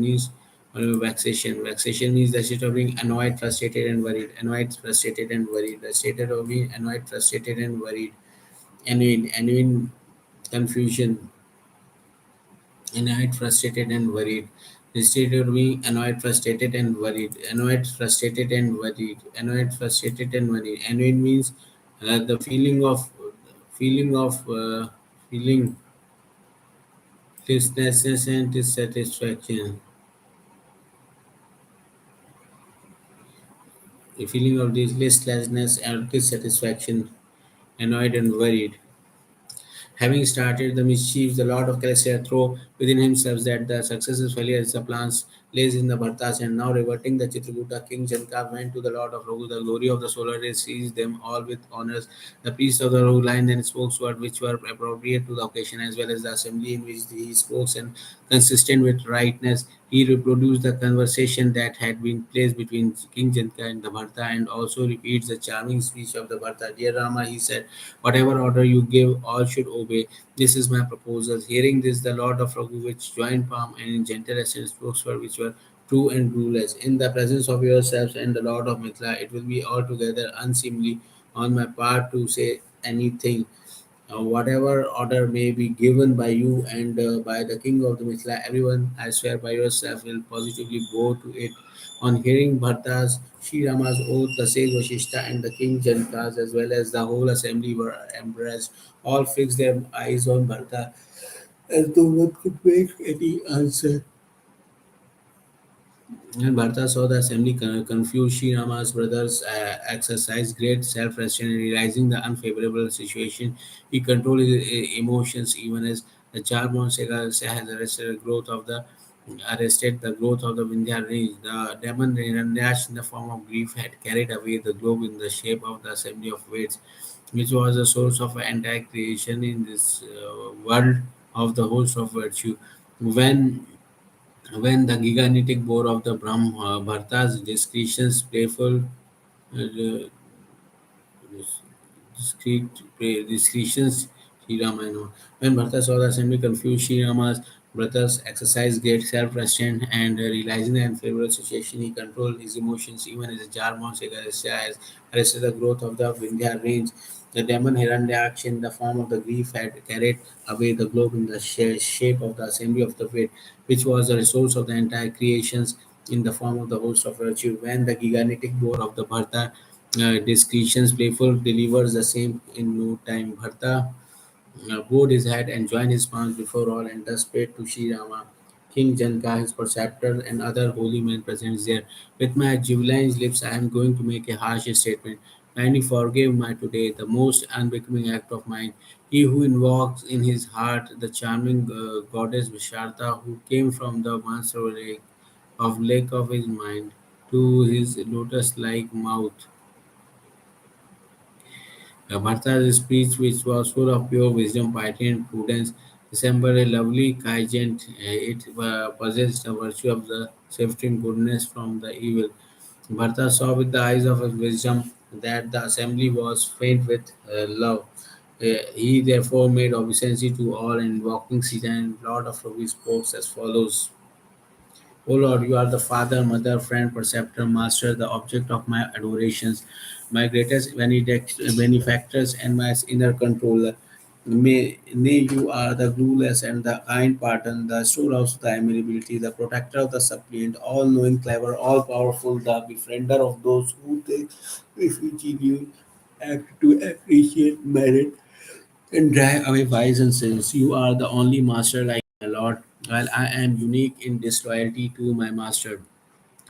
means vexation means the state of being annoyed, frustrated, and worried. Annoyed, frustrated, and worried. The state of being annoyed, frustrated, and worried. Genuine confusion, annoyed, frustrated, and worried. The state of being annoyed, frustrated, and worried. Annoyed, frustrated, and worried. Annoyed, frustrated, and worried. Annoyed means the feeling of feeling listlessness and dissatisfaction. A feeling of this listlessness and dissatisfaction, annoyed and worried. Having started the mischief, the Lord of Celestia throw within himself that the successes, failures, the plans lays in the Bhartas, and now reverting the Chitrakuta, King Janka went to the Lord of Raghu. The glory of the solar rays seized them all with honors. The priest of the Raghu line then spoke words which were appropriate to the occasion, as well as the assembly in which he spoke and consistent with rightness. He reproduced the conversation that had been placed between King Janka and the Bharta, and also repeats the charming speech of the Bharta. Dear Rama, he said, whatever order you give, all should obey. This is my proposal. Hearing this, the Lord of Raghuvich joined palm and in gentle accents spoke words which were true and ruleless. In the presence of yourselves and the Lord of Mithila, it will be altogether unseemly on my part to say anything. Whatever order may be given by you and by the king of the Mithila, everyone, I swear by yourself, will positively go to it. On hearing Bharta's, Sri Rama's oath, the sage Vashishta and the king Jankas, as well as the whole assembly, were embarrassed. All fixed their eyes on Bharta as though one could make any answer. When Bharata saw the assembly confused, Sri Rama's brothers exercised great self-restraint, realizing the unfavorable situation. He controlled his emotions even as the Charmon Sega has arrested the growth of the Vindhya range. The demon Hiranyash in the form of grief had carried away the globe in the shape of the assembly of weights, which was the source of entire creation in this world of the host of virtue. When the gigantic bore of the Bharta's discretions, playful uh, discreet discretions, Sri Rama. When Bharata saw the assembly confused, Sri Rama's brothers exercised great self-restraint and realizing the unfavorable situation, he controlled his emotions even as a Jarmon Segarisya has arrested the growth of the Vindhya range. The demon Hiranyaksh in the form of the grief had carried away the globe in the shape of the assembly of the fate, which was the resource of the entire creations in the form of the host of virtue. When the gigantic boar of the Bharta discretions playful delivers the same in no time. Bharta bowed his head and joined his palms before all and thus prayed to Sri Rama. King Janka, his preceptor, and other holy men present there. With my jubilant lips, I am going to make a harsh statement. Kindly forgive my today, the most unbecoming act of mine. He who invokes in his heart the charming goddess Visharta, who came from the master lake of his mind to his lotus-like mouth. Bharta's speech, which was full of pure wisdom, piety, and prudence, resembled a lovely pageant. It possessed the virtue of the sifting goodness from the evil. Bharta saw with the eyes of his wisdom that the assembly was faint with love. He therefore made obeisance to all, and invoking Sita and Lord of Ravi spoke as follows. O Lord, you are the Father, Mother, Friend, Preceptor, Master, the object of my adorations, my greatest benefactors, and my inner controller. May you are the ruleless and the kind pardon, the storehouse of the amiability, the protector of the suppliant, all knowing, clever, all powerful, the befriender of those who take refuge in you, act to appreciate merit and drive away vice and sins. You are the only master like my Lord, while I am unique in disloyalty to my master.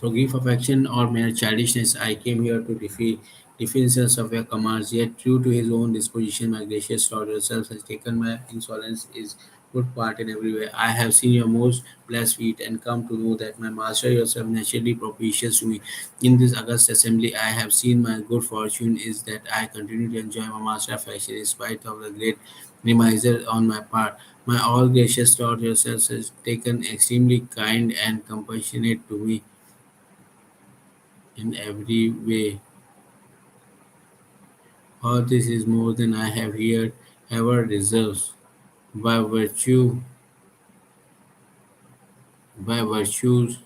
Through grief, affection, or mere childishness, I came here to defeat defenses of your commands. Yet, true to his own disposition, my gracious Lord yourself has taken my insolence is good part in every way. I have seen your most blessed feet and come to know that my master yourself naturally propitious to me. In this august assembly, I have seen my good fortune is that I continue to enjoy my master affection in spite of the great remiser on my part. My all gracious Lord yourself has taken extremely kind and compassionate to me in every way. All this is more than I have here ever deserved. By virtue, by virtues,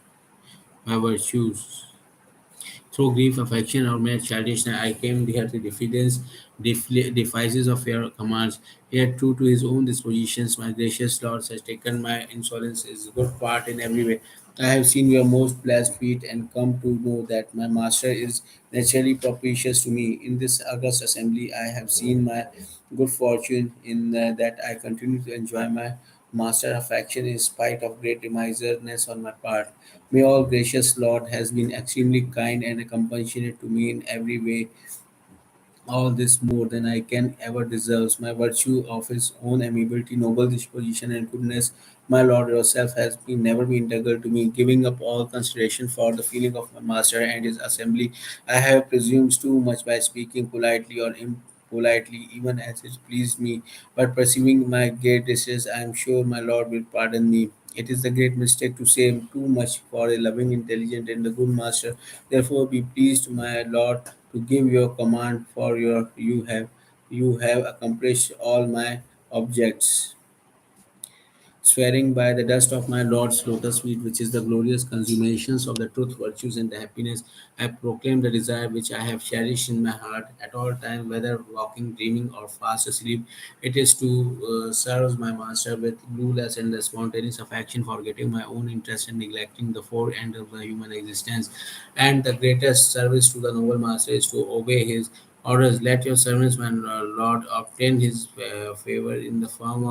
by virtues. Through grief, affection, or mere childishness, I came here to defices of your commands. Yet, true to his own dispositions, my gracious Lord has taken my insolence as good part in every way. I have seen your most blessed feet and come to know that my master is naturally propitious to me. In this august assembly, I have seen my good fortune in that I continue to enjoy my master affection in spite of great remiservedness on my part. May all gracious Lord has been extremely kind and compassionate to me in every way, all this more than I can ever deserve. My virtue of his own amiability, noble disposition, and goodness, my Lord yourself has been never been integral to me, giving up all consideration for the feeling of my master and his assembly. I have presumed too much by speaking politely or impolitely, even as it pleased me. But perceiving my great distress, I am sure my Lord will pardon me. It is a great mistake to say too much for a loving, intelligent, and a good master. Therefore, be pleased, my Lord, to give your command, for you have accomplished all my objects. Swearing by the dust of my Lord's lotus feet, which is the glorious consummations of the truth, virtues, and the happiness, I proclaim the desire which I have cherished in my heart at all times, whether walking, dreaming, or fast asleep. It is to serve my master with glueless and the spontaneous affection, forgetting my own interest and neglecting the four ends of the human existence. And the greatest service to the noble master is to obey his orders. Let your servants, my Lord, obtain his favor in the form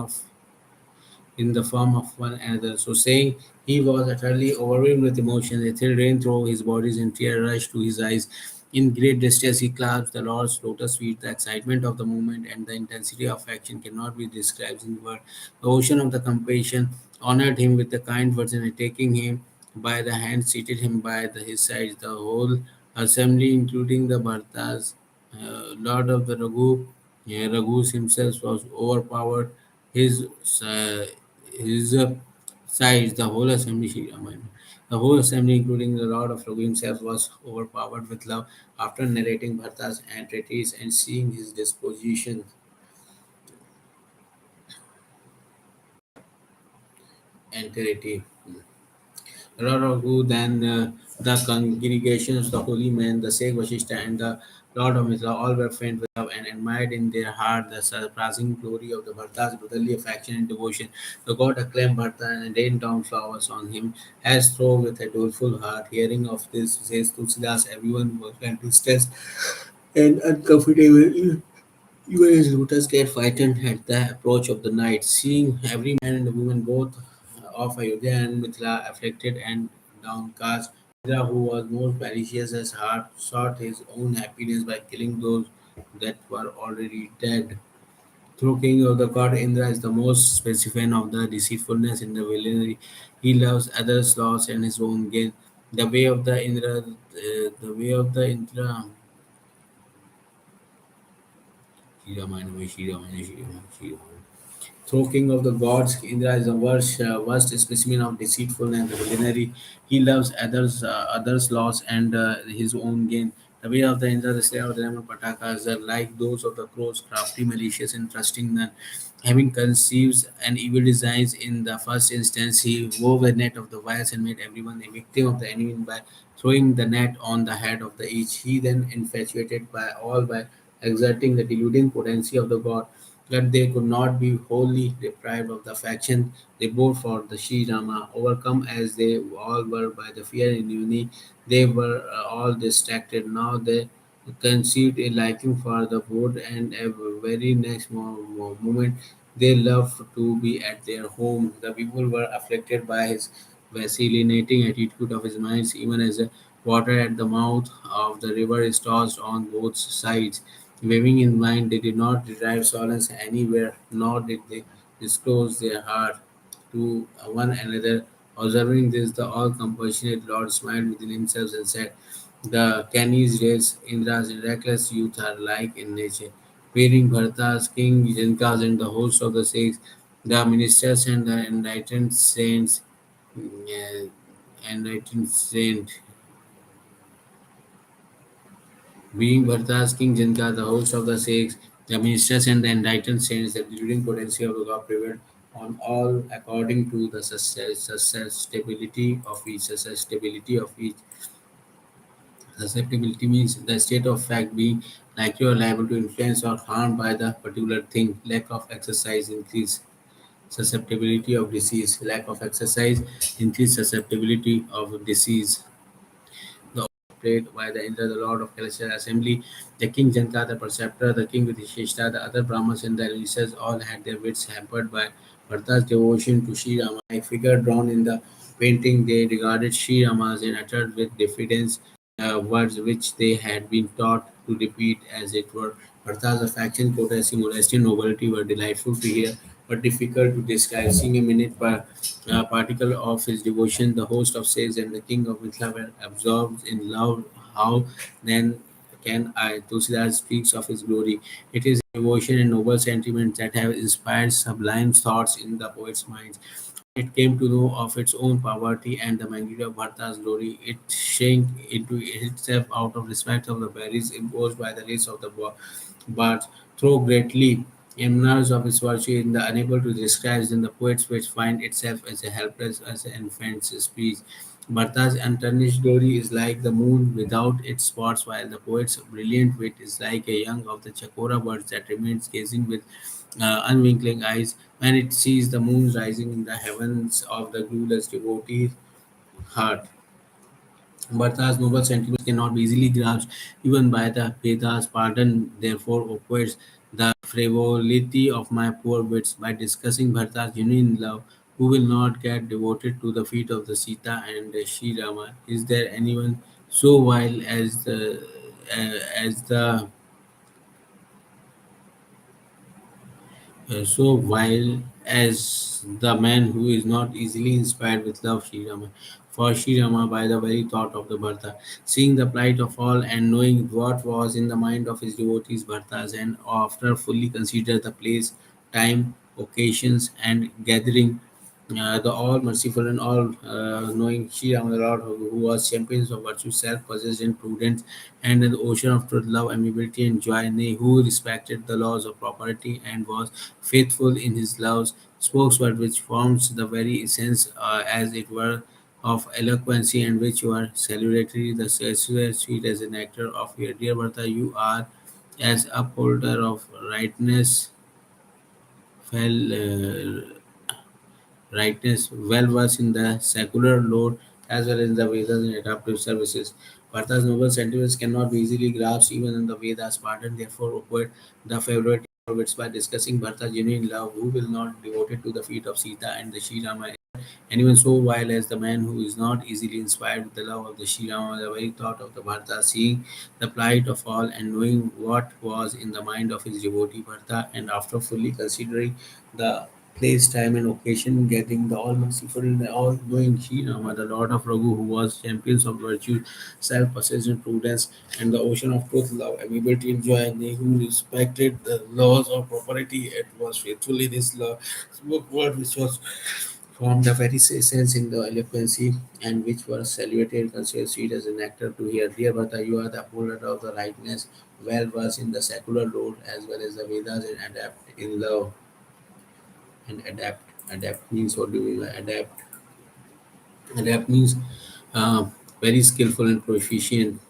of one another. So saying, he was utterly overwhelmed with emotion. A thrill ran through his body and tears rushed to his eyes. In great distress, he clasped the Lord's lotus feet. The excitement of the moment and the intensity of action cannot be described in words. The ocean of the compassion honored him with the kind words and taking him by the hand, seated him by his side. The whole assembly, including the Bhartas, Lord of the Raghus himself was overpowered. His uh, his sides, the whole assembly, including the Lord of Raghu himself, was overpowered with love after narrating Bharta's entreaties and seeing his disposition. Entreaty. Lord who then the congregations, the holy men, the Sheikh Vashishta, and the Lord of Mithila all were faint with love and admired in their heart the surpassing glory of the Bharta's brotherly affection and devotion. The god acclaimed Bharta and rained down flowers on him, as though with a doleful heart. Hearing of this, says Tulsidas, everyone was distressed and uncomfortable. Even his lotus get frightened at the approach of the night, seeing every man and woman both of Ayodhya and Mithila afflicted and downcast. Indra, who was most malicious as heart, sought his own happiness by killing those that were already dead. Through king of the god, Indra is the most specific of the deceitfulness in the villainy. He loves others' loss and his own gain. The way of the Indra. Through king of the gods, Indra is the worst specimen of deceitful and villainy. He loves others' loss and his own gain. The way of the Indra, the slayer of the Raman Patakas, are like those of the crows, crafty, malicious, and trusting none. Having conceived an evil designs in the first instance, he wove a net of the wires and made everyone a victim of the enemy by throwing the net on the head of the each. He then infatuated by all by exerting the deluding potency of the god, that they could not be wholly deprived of the affection they bore for the Sri Rama. Overcome as they all were by the fear and envy, they were all distracted. Now they conceived a liking for the wood, and a very next moment they loved to be at their home. The people were afflicted by his vacillating attitude of his minds, even as the water at the mouth of the river is tossed on both sides. Waving in mind, they did not derive solace anywhere, nor did they disclose their heart to one another. Observing this, the all compassionate Lord smiled within himself and said, the Canis race, Indra's reckless youth are like in nature. Wearing Bharata's king, Jankas, and the host of the Sikhs, the ministers and the enlightened saints, enlightened saint. Being Bharata's king, Janka, the host of the Sikhs, the ministers and the enlightened saints, the deluding potency of the God prevailed on all according to the susceptibility of each. Susceptibility means the state of fact being likely or liable to influence or harmed by the particular thing. Lack of exercise increase susceptibility of disease. Lack of exercise increase susceptibility of disease. played by the Indra, the Lord of Celestial Assembly, the King Janka, the Preceptor, the King Vidishishta, the other Brahmins and the Rishas all had their wits hampered by Bharata's devotion to Sri Rama. A figure drawn in the painting, they regarded Sri Rama and uttered with diffidence words which they had been taught to repeat as it were. Bharata's affection, courtesy, modesty, and nobility were delightful to hear, but difficult to describe. Seeing a minute per particle of his devotion, the host of sages and the king of Mithila were absorbed in love. How then can I? Tulsidas speaks of his glory. It is devotion and noble sentiments that have inspired sublime thoughts in the poet's mind. It came to know of its own poverty and the magnitude of Bharata's glory. It shrank into itself out of respect of the barriers imposed by the race of the bards. Though greatly enamoured of its virtue, in the unable to describe, then the poet's wit find itself as a helpless as an infant's speech. Bharata's untarnished glory is like the moon without its spots, while the poet's brilliant wit is like a young of the chakora birds that remains gazing with unwinking eyes when it sees the moon rising in the heavens of the glueless devotee heart. Bharata's noble sentiments cannot be easily grasped even by the Vedas. Pardon, therefore, O poets, the frivolity of my poor wits by discussing Bharata's genuine love. Who will not get devoted to the feet of the Sita and Sri Rama? Is there anyone so vile so vile as the man who is not easily inspired with love Sri Rama. For Sri Rama, by the very thought of the Bharata, seeing the plight of all and knowing what was in the mind of his devotees Bhartas, and after fully consider the place, time, occasions, and gathering, the all merciful and all knowing Sri Rama, the Lord, who was champions of virtue, self possessed and prudence, and in the ocean of truth, love, amiability, and joy, nay, who respected the laws of property and was faithful in his loves, spoke word which forms the very essence, as it were, of eloquency, and which were salutary, the sweet as an actor of your dear Bharata, you are as upholder of rightness, well versed in the secular lore as well as in the Vedas and adaptive services. Bharata's noble sentiments cannot be easily grasped even in the Vedas. Pardon, therefore, avoid the favorite words by discussing Bharata's genuine love, who will not devoted to the feet of Sita and the Sri Rama. Anyone so vile as the man who is not easily inspired with the love of the Sri Rama, the very thought of the Bharata, seeing the plight of all and knowing what was in the mind of his devotee Bharata, and after fully considering the place, time, and occasion, getting the all merciful and all knowing Sri Rama, the Lord of Raghu, who was champions of virtue, self possession, prudence, and the ocean of truth, love, amiability, and joy, and they who respected the laws of propriety, it was faithfully this law spoke word which was from the very essence in the eloquency and which was saluted considered sweet as an actor to hear. Dear Bharata, you are the upholder of the rightness, well versed in the secular lore as well as the Vedas and adapt in love and adapt. Adapt means what do you mean by adapt? Adapt means uh, very skillful and proficient,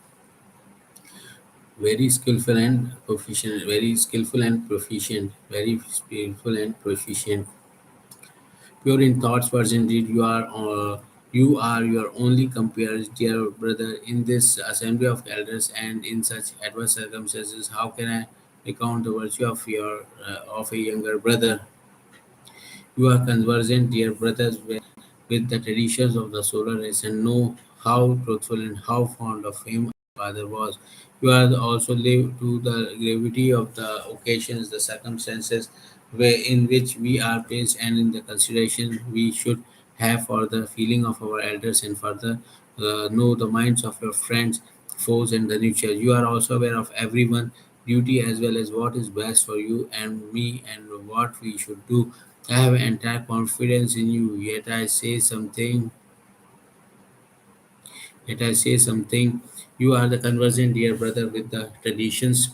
very skillful and proficient, very skillful and proficient, very skillful and proficient. Pure in thoughts, words, and deed, you are your only compeers, dear brother, in this assembly of elders, and in such adverse circumstances. How can I recount the virtue of your of a younger brother? You are conversant, dear brothers, with the traditions of the solar race and know how truthful and how fond of him our father was. You are also live to the gravity of the occasions, the circumstances in which we are placed, and in the consideration we should have for the feeling of our elders, and further know the minds of your friends, foes, and the nature. You are also aware of everyone duty as well as what is best for you and me and what we should do. I have entire confidence in you, yet I say something. You are the conversant, dear brother, with the traditions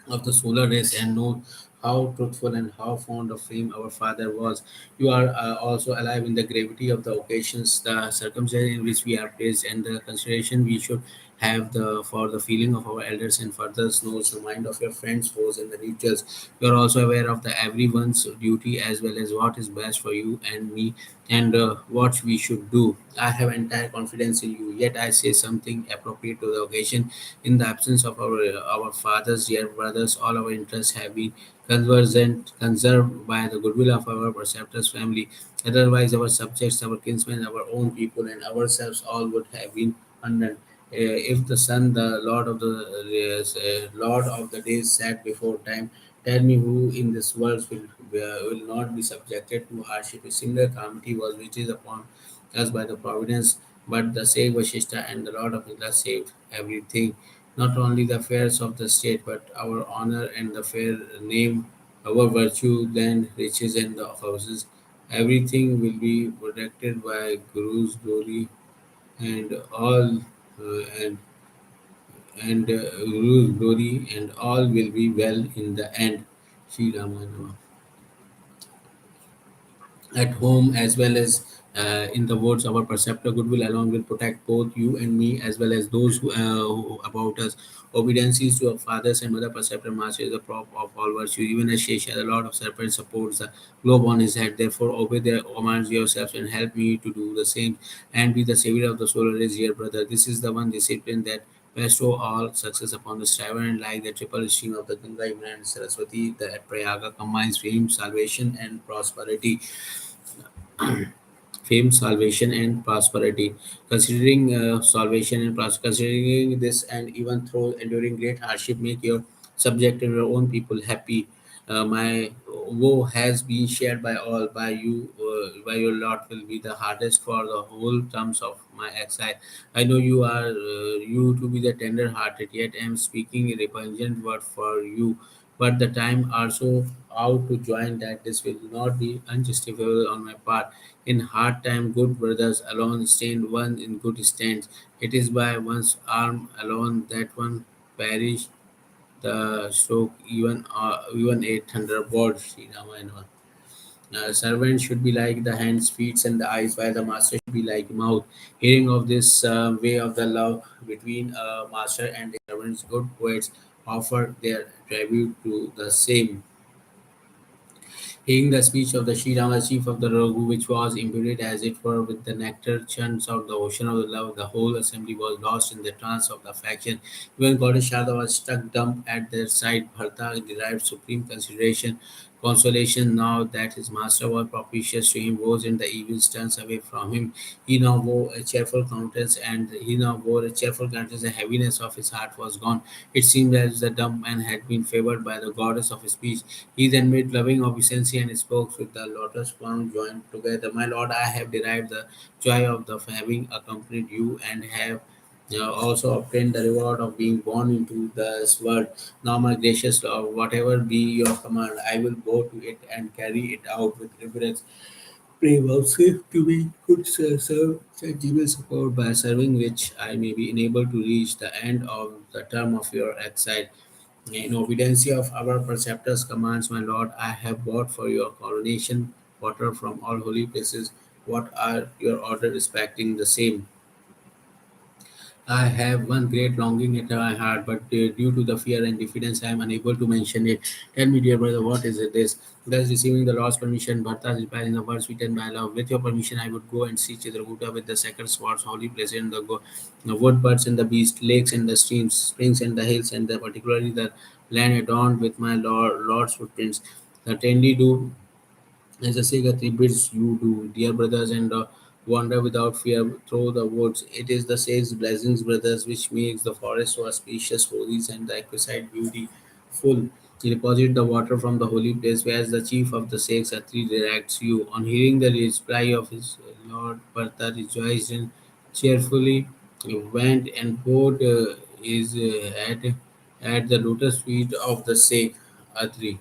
of the solar race and know how truthful and how fond of him our father was. You are also alive in the gravity of the occasions, the circumstances in which we are placed, and the consideration we should have the for the feeling of our elders and furthers knows the mind of your friends, foes, and the neutrals. You are also aware of the everyone's duty as well as what is best for you and me, and what we should do. I have entire confidence in you. Yet I say something appropriate to the occasion. In the absence of our fathers, dear brothers, all our interests have been conserved by the goodwill of our preceptors' family. Otherwise, our subjects, our kinsmen, our own people, and ourselves all would have been undone. If the sun, the Lord of the days, sat before time, tell me who in this world will not be subjected to hardship. A similar calamity was visited upon us by the providence, but the same Vashishta and the Lord of Indra saved everything, not only the affairs of the state, but our honor and the fair name, our virtue, land, riches, and the houses. Everything will be protected by Guru's glory, and all and Guru's glory, and all will be well in the end. Sri Ramanama, at home as well as in the words our perceptor goodwill alone will protect both you and me as well as those who about us. Obedience is to our fathers and mother. Perceptor master is the prop of all virtue. Even as Shesha, the Lord of Serpents, supports the globe on his head. Therefore, obey their commands yourselves and help me to do the same and be the savior of the solar race, dear brother. This is the one discipline that bestow all success upon the striver, and like the triple stream of the Ganga, Yamuna, and Saraswati, the Prayaga combines fame, salvation, and prosperity. Fame, salvation, and prosperity. Considering salvation and considering this, and even though enduring great hardship, make your subject and your own people happy. My woe has been shared by all. By you, by your lot, will be the hardest for the whole terms of my exile. I know you are you to be the tender-hearted, yet I am speaking a repugnant word for you. But the time also out to join that this will not be unjustifiable on my part. In hard time, good brothers alone stand one in good stands. It is by one's arm alone that one perish the stroke, even a thunderbolt. Sri Ramayana. Servant should be like the hands, feet, and the eyes, while the master should be like mouth. Hearing of this way of the love between a master and a servant, good poets offer their tribute to the same. Hearing the speech of the Sri Rama, chief of the Raghu, which was imbued as it were with the nectar churns of the ocean of the love, the whole assembly was lost in the trance of the affection. Even Goddess Sharda was struck dumb at their sight. Bharata derived supreme consolation now that his master was propitious to him, woes and the evils turns away from him. He now wore a cheerful countenance, and he now wore a cheerful countenance. The heaviness of his heart was gone. It seemed as the dumb man had been favored by the goddess of speech. He then made loving obeisance and spoke with the lotus palm joined together. My lord, I have derived the joy of the having accompanied you and have also obtained the reward of being born into this world. Now, my gracious Lord, whatever be your command, I will bow to it and carry it out with reverence. Pray vouchsafe to me good serve tangible support by serving which I may be enabled to reach the end of the term of your exile. In obedience of our preceptors' commands, my Lord, I have brought for your coronation water from all holy places. What are your order respecting the same? I have one great longing at my heart, but due to the fear and diffidence, I am unable to mention it. Tell me, dear brother, what is it? This? Thus, receiving the Lord's permission, Bharata replied in the words written by love. With your permission, I would go and see Chitrakuta with the sacred swords, holy places, and the wood birds and the beasts, lakes and the streams, springs and the hills, and particularly the land adorned with my Lord's footprints. Certainly do as the Sigatri bids you do, dear brothers, and wander without fear through the woods. It is the sage blessings, brothers, which makes the forest so auspicious, holy, and the exquisite beauty full. He deposited the water from the holy place, whereas the chief of the Sikhs, Atri, directs you. On hearing the reply of his Lord, Partha rejoiced and cheerfully went and poured his head at the lotus feet of the Sikh, Atri.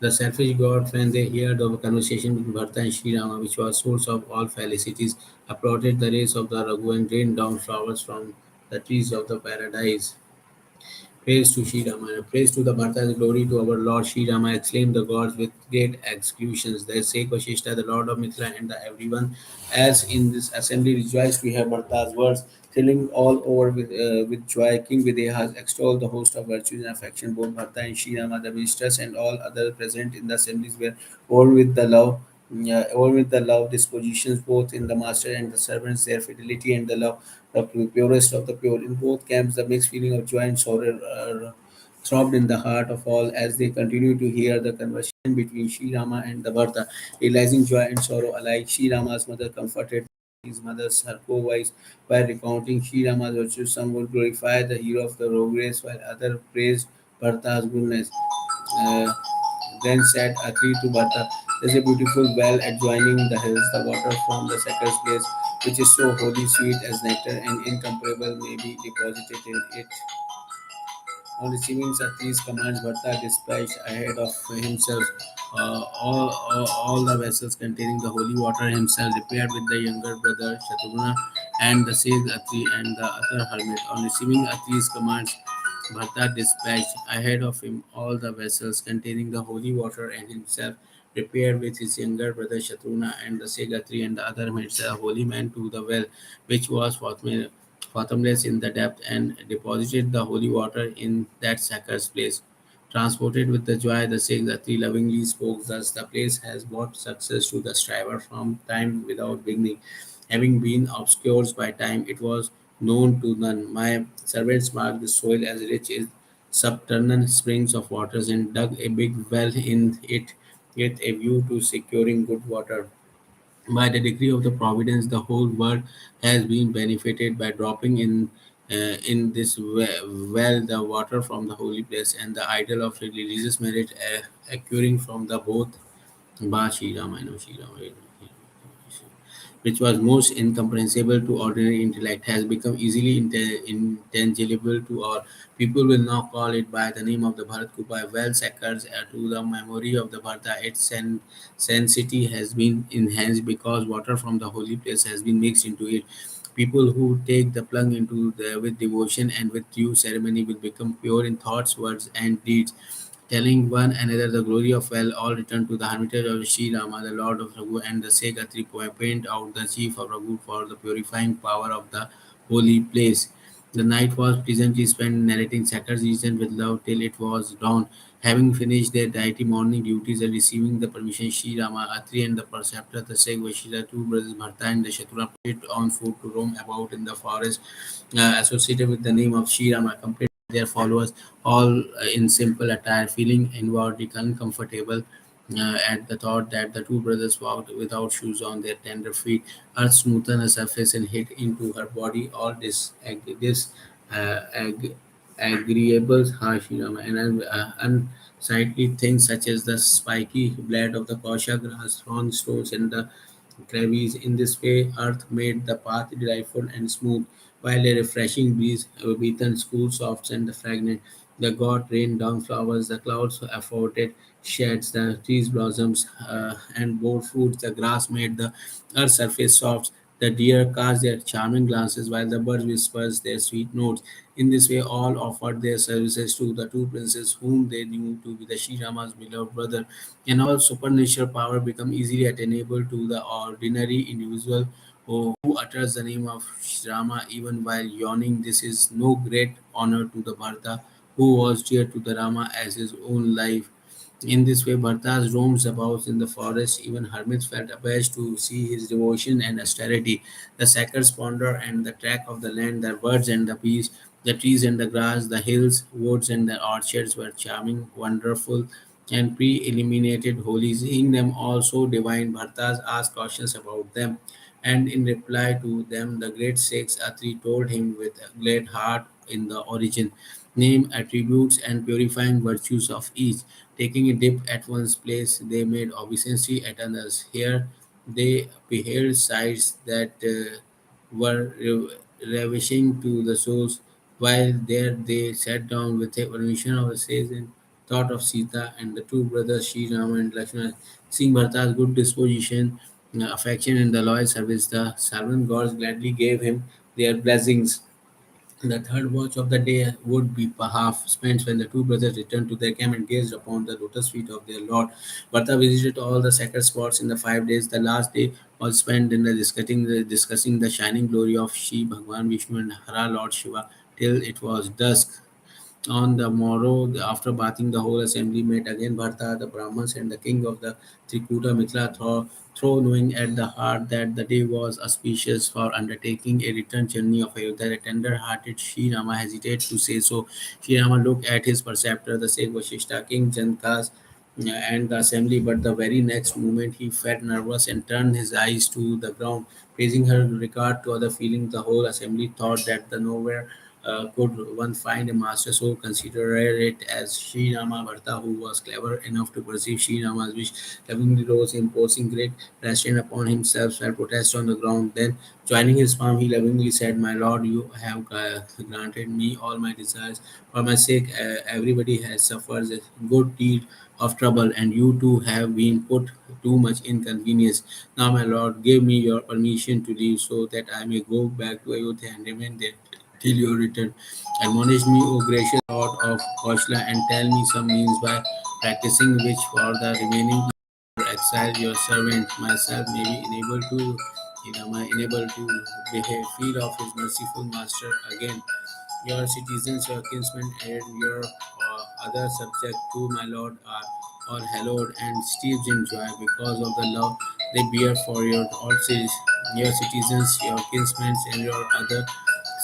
The selfish god, when they heard of a conversation between Bharata and Sri Rama, which was source of all felicities, applauded the race of the Raghu and rained down flowers from the trees of the paradise. Praise to Sri Rama. Praise to the Bharata's glory to our Lord Sri Rama, exclaimed the gods with great executions. The sake Vashishta, the Lord of Mithila, and the everyone, as in this assembly, rejoiced to hear Bharata's words, filling all over with joy. King Videha has extolled the host of virtues and affection. Both Bharata and Sri Rama, the ministers, and all other present in the assemblies were all with the love. Yeah, all with the love dispositions both in the master and the servants, their fidelity and the love, the purest of the pure. In both camps, the mixed feeling of joy and sorrow throbbed in the heart of all as they continued to hear the conversation between Sri Rama and the Bharata, realizing joy and sorrow alike. Sri Rama's mother comforted his mother's her co-wives by recounting Sri Rama's virtues. Some would glorify the hero of the rogue race, while others praised Bharata's goodness. Uh, then said Atri to Bharata, "There's a beautiful well adjoining the hills. The water from the sacred place, which is so holy, sweet as nectar, and incomparable, may be deposited in it." On receiving Satri's commands, Bharata dispatched ahead of himself all the vessels containing the holy water himself, repaired with the younger brother Shatrughna and the sage Atri and the other hermit. On receiving Atri's commands, Bharata dispatched ahead of him all the vessels containing the holy water and himself, repaired with his younger brother Shatrughna and the sage Atri and the other hermits, a holy man to the well, which was fathomless in the depth, and deposited the holy water in that sacred place. Transported with the joy, the Sikh Dhatri lovingly spoke thus: "The place has brought success to the striver from time without beginning. Having been obscured by time, it was known to none. My servants marked the soil as rich in subterranean springs of waters and dug a big well in it with a view to securing good water. By the decree of the providence, the whole world has been benefited by dropping in this well the water from the holy place and the idol of religious merit occurring from the both Ba Shri Ramayana, Shri Ramayana, which was most incomprehensible to ordinary intellect, has become easily intelligible to all. People will now call it by the name of the Bharat Kupa. Well sacred to the memory of the Bharata, its sanctity has been enhanced because water from the holy place has been mixed into it. People who take the plunge into the with devotion and with due ceremony will become pure in thoughts, words, and deeds, telling one another the glory of well. All return to the hermitage of Sri Rama, the Lord of Raghu, and the Sekatri point out the chief of Raghu for the purifying power of the holy place. The night was pleasantly spent narrating sacred season with love till it was dawn. Having finished their deity morning duties and receiving the permission, Sri Rama, Atri, and the preceptor, the Sek Vashila, two brothers Bharta and the Shatrugna, put on foot to roam about in the forest associated with the name of Sri Rama, accompanied by their followers, all in simple attire, feeling inwardly uncomfortable at the thought that the two brothers walked without shoes on their tender feet. Earth smoothened her surface and hit into her body. All this agreeable, harsh, and unsightly things such as the spiky blade of the kosha grass, thorn stones, and the crevice. In this way, earth made the path delightful and smooth, while a refreshing breeze breathed cool, soft, and fragrant. The god rained down flowers, the clouds afforded shades, the trees blossoms and bore fruits, the grass made the earth's surface soft, the deer cast their charming glances, while the birds whispered their sweet notes. In this way, all offered their services to the two princes, whom they knew to be the Sri Rama's beloved brother, and all supernatural power become easily attainable to the ordinary individual who utters the name of Rama even while yawning. This is no great honor to the Bharata, who was dear to the Rama as his own life. In this way, Bharata roams about in the forest. Even hermits felt abashed to see his devotion and austerity. The sacred splendor and the track of the land, the birds and the bees, the trees and the grass, the hills, woods, and the orchards were charming, wonderful, and pre-eliminated holy. Seeing them all so divine, Bharata asked questions about them, and in reply to them, the great six Atri told him with a glad heart in the origin, name, attributes, and purifying virtues of each. Taking a dip at one's place, they made obeisance at others. Here they beheld sights that were ravishing to the souls, while there they sat down with a permission of the sage and thought of Sita and the two brothers Sri Rama and Lakshmana. Seeing Bharata's good disposition, affection, and the loyal service, the servant gods gladly gave him their blessings. The third watch of the day would be half spent when the two brothers returned to their camp and gazed upon the lotus feet of their Lord. Bharata visited all the sacred spots in the 5 days. The last day was spent in the discussing the shining glory of Shiva, Bhagwan Vishnu, and Hara Lord Shiva till it was dusk. On the morrow, after bathing, the whole assembly met again. Bharata, the Brahmins, and the king of the Trikuta Mithila, through knowing at the heart that the day was auspicious for undertaking a return journey of Ayodhya. The tender-hearted Sri Rama hesitated to say so. Sri Rama looked at his preceptor, the sage Vashishta, King Jankas, and the assembly, but the very next moment he felt nervous and turned his eyes to the ground. Praising her regard to other feelings, the whole assembly thought that the nowhere could one find a master so considerate as Sri Rama Bharata, who was clever enough to perceive Sri Rama's wish, lovingly rose, imposing great restraint upon himself, while protest on the ground. Then, joining his palm, he lovingly said, "My lord, you have granted me all my desires. For my sake, everybody has suffered a good deal of trouble, and you too have been put too much inconvenience. Now, my lord, give me your permission to leave so that I may go back to Ayodhya and remain there till your return. Admonish me, O gracious Lord of Kaushala, and tell me some means by practicing which for the remaining exile your servant myself may be enabled to enabled to behave, feel of his merciful master again. Your citizens, your kinsmen, and your other subjects to my Lord are all hallowed and steeped in joy because of the love they bear for your all cities. Your citizens, your kinsmen, and your other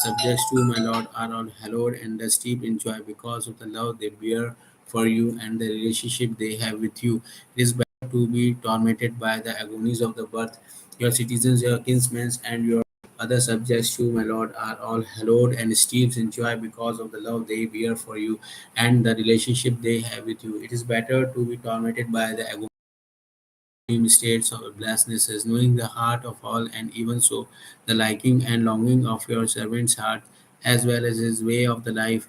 subjects to my Lord are all hallowed and steeped in joy because of the love they bear for you and the relationship they have with you. It is better to be tormented by the agonies of the birth. Your citizens, your kinsmen, and your other subjects too, my Lord, are all hallowed and steeped in joy because of the love they bear for you and the relationship they have with you. It is better to be tormented by the agony states of blessedness, knowing the heart of all, and even so, the liking and longing of your servant's heart, as well as his way of the life.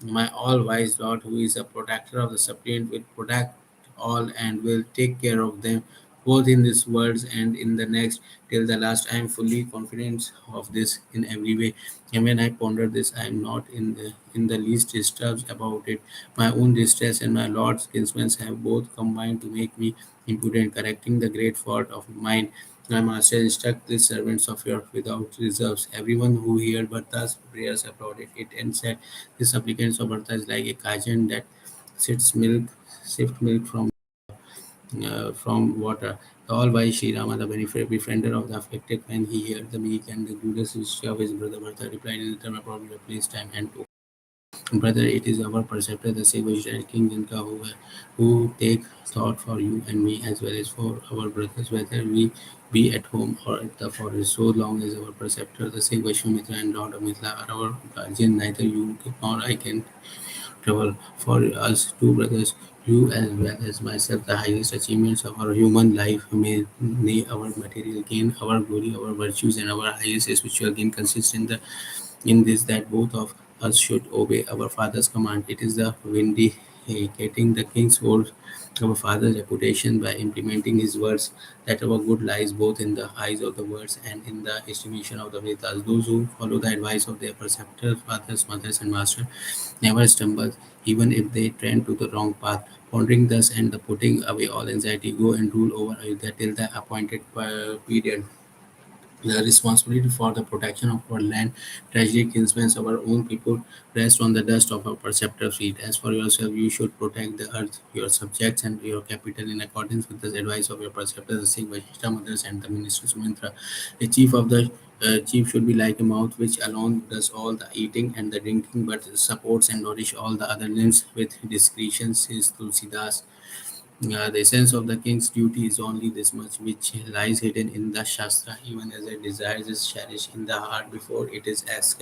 My all-wise Lord, who is a protector of the suppliant, will protect all and will take care of them, both in this world and in the next, till the last. I am fully confident of this in every way. And when I ponder this, I am not in the least disturbed about it. My own distress and my Lord's kinsmen have both combined to make me impudent, correcting the great fault of mine. My master instruct the servants of yours without reserves. Everyone who heard Bharta's prayers applauded it and said, "The supplicants of Bharta is like a kajun that sifts milk from water." The all-wise Sri Rama, the befriender of the afflicted, when he heard the meek and the goodness history of his brother Bharta, replied in the term appropriate place, time, and to brother, it is our preceptor, the Savior and King Jinka, who take thought for you and me as well as for our brothers, whether we be at home or at the forest. So long as our preceptor, the Savior Vishwamitra and Lord of Mithila, are our guardian, neither you nor I can trouble. For us two brothers, you as well as myself, the highest achievements of our human life may our material gain, our glory, our virtues, and our highest spiritual gain consist in this that both of us should obey our father's command. It is the vindicating the king's word, our father's reputation by implementing his words, that our good lies both in the eyes of the words and in the estimation of the Vedas. Those who follow the advice of their preceptors, fathers, mothers, and masters never stumble, even if they trend to the wrong path. Pondering thus and the putting away all anxiety, go and rule over Ayodhya till the appointed period. The responsibility for the protection of our land, tragedy, kinsmen, our own people, rests on the dust of our preceptor's feet. As for yourself, you should protect the earth, your subjects, and your capital in accordance with the advice of your preceptor, the Sikh Vashishta mothers, and the minister Sumantra. The chief should be like a mouth which alone does all the eating and the drinking, but supports and nourishes all the other limbs with discretion, says Tulsidas. The essence of the king's duty is only this much, which lies hidden in the Shastra, even as a desire is cherished in the heart before it is as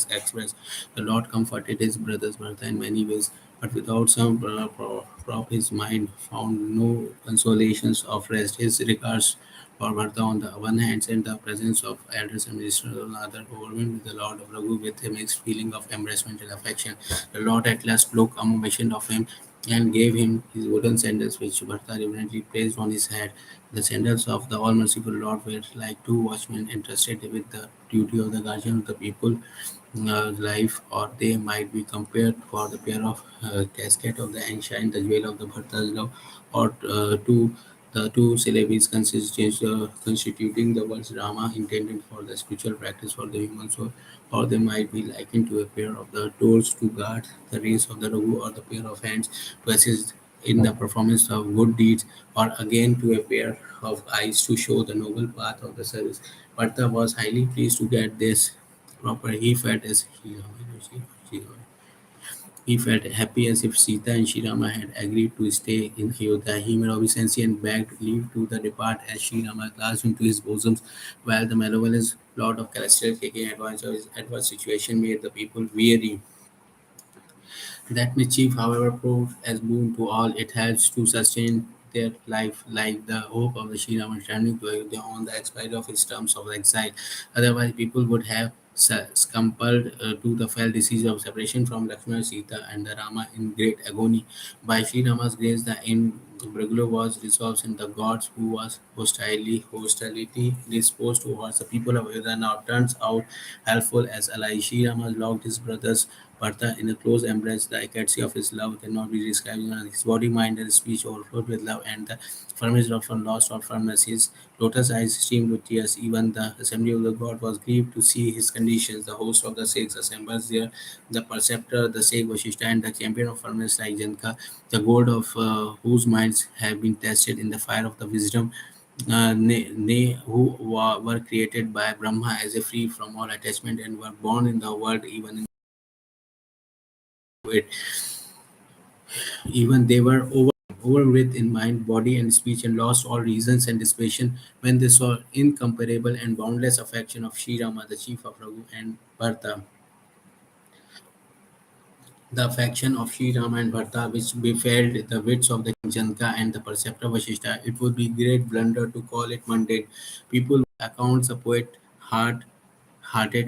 expressed. The Lord comforted his brothers Bharata in many ways, but without some prop his mind found no consolations of rest. His regards for Bharata on the one hand and the presence of elders and ministers on the other overwhelmed the Lord of Raghu with a mixed feeling of embarrassment and affection. The Lord at last spoke a mention of him and gave him his wooden sandals, which Bharata reverently placed on his head. The sandals of the all-merciful Lord were like two watchmen entrusted with the duty of the guardian of the people life, or they might be compared for the pair of casket of the ancient, the jewel of the Bharata's love, or to the two syllables constituting the words Rama intended for the spiritual practice for the human soul, or they might be likened to a pair of the doors to guard the race of the Raghu, or the pair of hands to assist in the performance of good deeds, or again to a pair of eyes to show the noble path of the service. Bharata was highly pleased to get this proper. He felt happy as if Sita and Sri Rama had agreed to stay in Ayodhya. He made obeisance and begged leave to the depart as Sri Rama clasped into his bosom, while the malevolent Lord of Celestial taking advantage of his adverse situation made the people weary. That mischief, however, proved as boon to all. It helps to sustain their life, like the hope of the Sri Rama returning to Ayodhya on the expiry of his terms of exile. Otherwise, people would have succumbed to the fell disease of separation from Lakshmana, Sita, and the Rama in great agony. By Sri Rama's grace, the imbroglio was resolved, and the gods, who was hostility disposed towards the people of Ayodhya, now turns out helpful as allies. Sri Rama locked his brothers Partha in a close embrace. The ecstasy of his love cannot be described. His body, mind, and speech overflowed with love, and the firmness of lost all firmness. His lotus eyes streamed with tears. Even the assembly of the god was grieved to see his conditions. The host of the Sikhs assembles there, the preceptor, the Sikh Vashishta, and the champion of firmness like Janka, the gold of whose minds have been tested in the fire of the wisdom. Who were created by Brahma as a free from all attachment and were born in the world even in it. Even they were overwhelmed in mind, body, and speech, and lost all reasons and disposition when they saw incomparable and boundless affection of Sri Rama, the chief of Raghu and Bharata. The affection of Sri Rama and Bharata, which befell the wits of the king Janka and the preceptor Vashishta, it would be great blunder to call it mundane. People accounts a poet hearted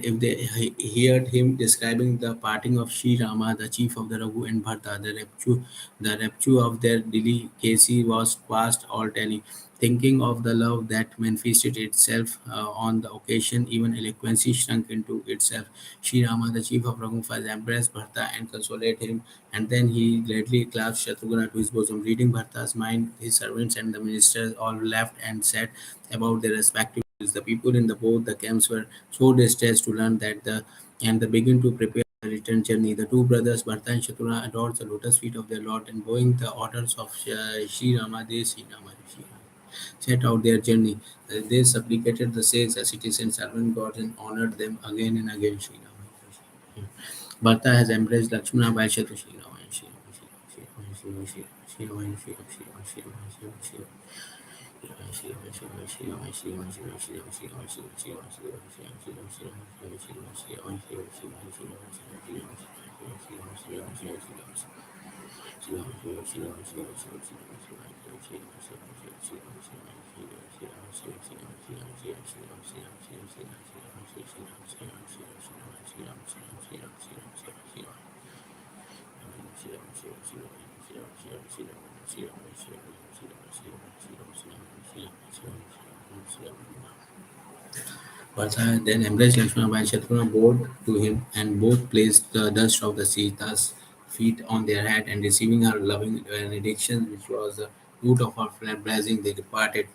if they heard him describing the parting of Sri Rama, the chief of the Raghu and Bharata. The rapture of their delicacy was past all telling. Thinking of the love that manifested itself on the occasion, even eloquence shrunk into itself. Sri Rama, the chief of Raghu's embraced Bharata and consoled him, and then he gladly clasped Shatrugna to his bosom. Reading Bharata's mind, his servants and the ministers all laughed and said about their respective lives. The people in the both the camps were so distressed to learn that they begin to prepare the return journey. The two brothers Bharata and Shatrugna adored the lotus feet of their Lord, and bowing the orders of Sri Rama, they Sri Rama set out their journey. They supplicated the saints, ascetics, and servant gods and honored them again and again. Sri Rama. Bharata has embraced Lakshmana by Sri Rama. Sri Rama, Sri Rama, Sri Rama, Sri Rama, Sri Rama, Sri Rama, Sri Rama, Sri Rama, Sri Rama, Partha then embraced Lakshmana while Shatrugna bowed to him, and both placed the dust of the Sita's feet on their head, and receiving her loving benediction, which was the root of her blessing, they departed.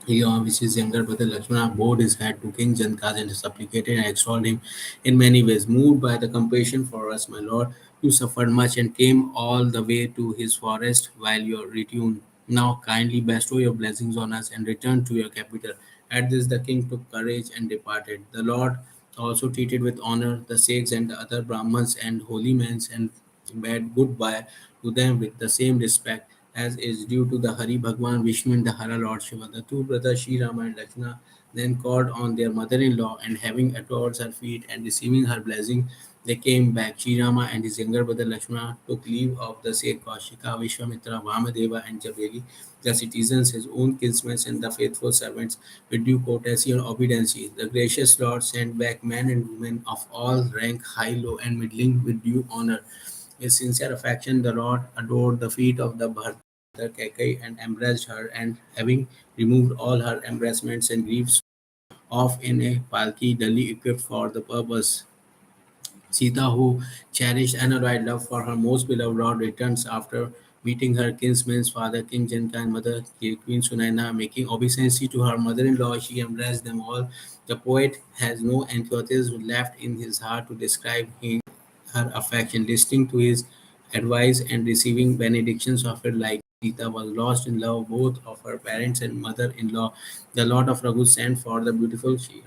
Beyond which his younger brother Lakshmana bowed his head to King Janka and supplicated and extolled him in many ways. Moved by the compassion for us, my lord, you suffered much and came all the way to his forest while you returned. Now kindly bestow your blessings on us and return to your capital. At this the king took courage and departed. The Lord also treated with honor the Sikhs and the other Brahmins and holy men and bade goodbye to them with the same respect as is due to the Hari Bhagwan Vishnu and the Hara Lord Shiva. The two brothers Sri Rama and Lakshmana then called on their mother-in-law and having adored her feet and receiving her blessing, they came back. Sri Rama and his younger brother Lakshmana took leave of the said Kaushika, Vishwamitra, Vamadeva and Javeli, the citizens, his own kinsmen and the faithful servants with due courtesy and obedience. The gracious Lord sent back men and women of all rank, high, low and middling with due honor With sincere affection, the Lord adored the feet of the Bharata mother Kaikai and embraced her, and having removed all her embarrassments and griefs, off in a palki duly equipped for the purpose. Sita, who cherished unalloyed love for her most beloved lord, returns after meeting her kinsman's father, King Janka, and mother, Queen Sunaina. Making obeisance to her mother-in-law, she embraced them all. The poet has no enthusiasm left in his heart to describe her affection, listening to his advice and receiving benedictions of her like Sita was lost in love both of her parents and mother-in-law. The Lord of Raghu sent for the beautiful Shira.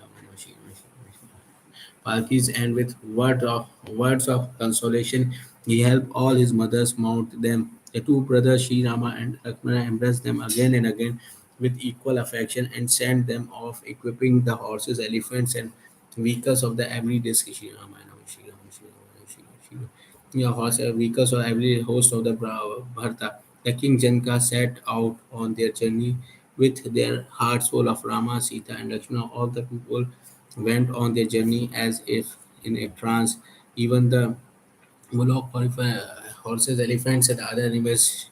Palkis, and with words of consolation, he helped all his mothers mount them. The two brothers Sri Rama and Lakshmana embraced them again and again with equal affection and sent them off, equipping the horses, elephants, and vehicles of the everyday Sri Rama. Shri Rama, Shri Rama, Shri Rama, Shri Rama. Yeah, vehicles of every host of the Bharata. The king Janka set out on their journey with their hearts full of Rama, Sita, and Lakshmana. All the people went on their journey as if in a trance. Even the bullock, horses, elephants, and other animals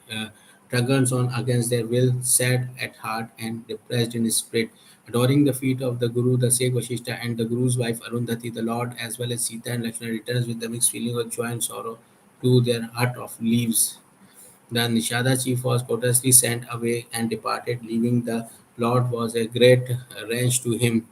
tugged on against their will, sad at heart and depressed in spirit. Adoring the feet of the Guru, the Sheikh Vashishta, and the Guru's wife Arundhati, the Lord, as well as Sita and Lakshmana, returns with the mixed feeling of joy and sorrow to their hut of leaves. The Nishada chief was courteously sent away and departed, leaving the Lord was a great wrench to him.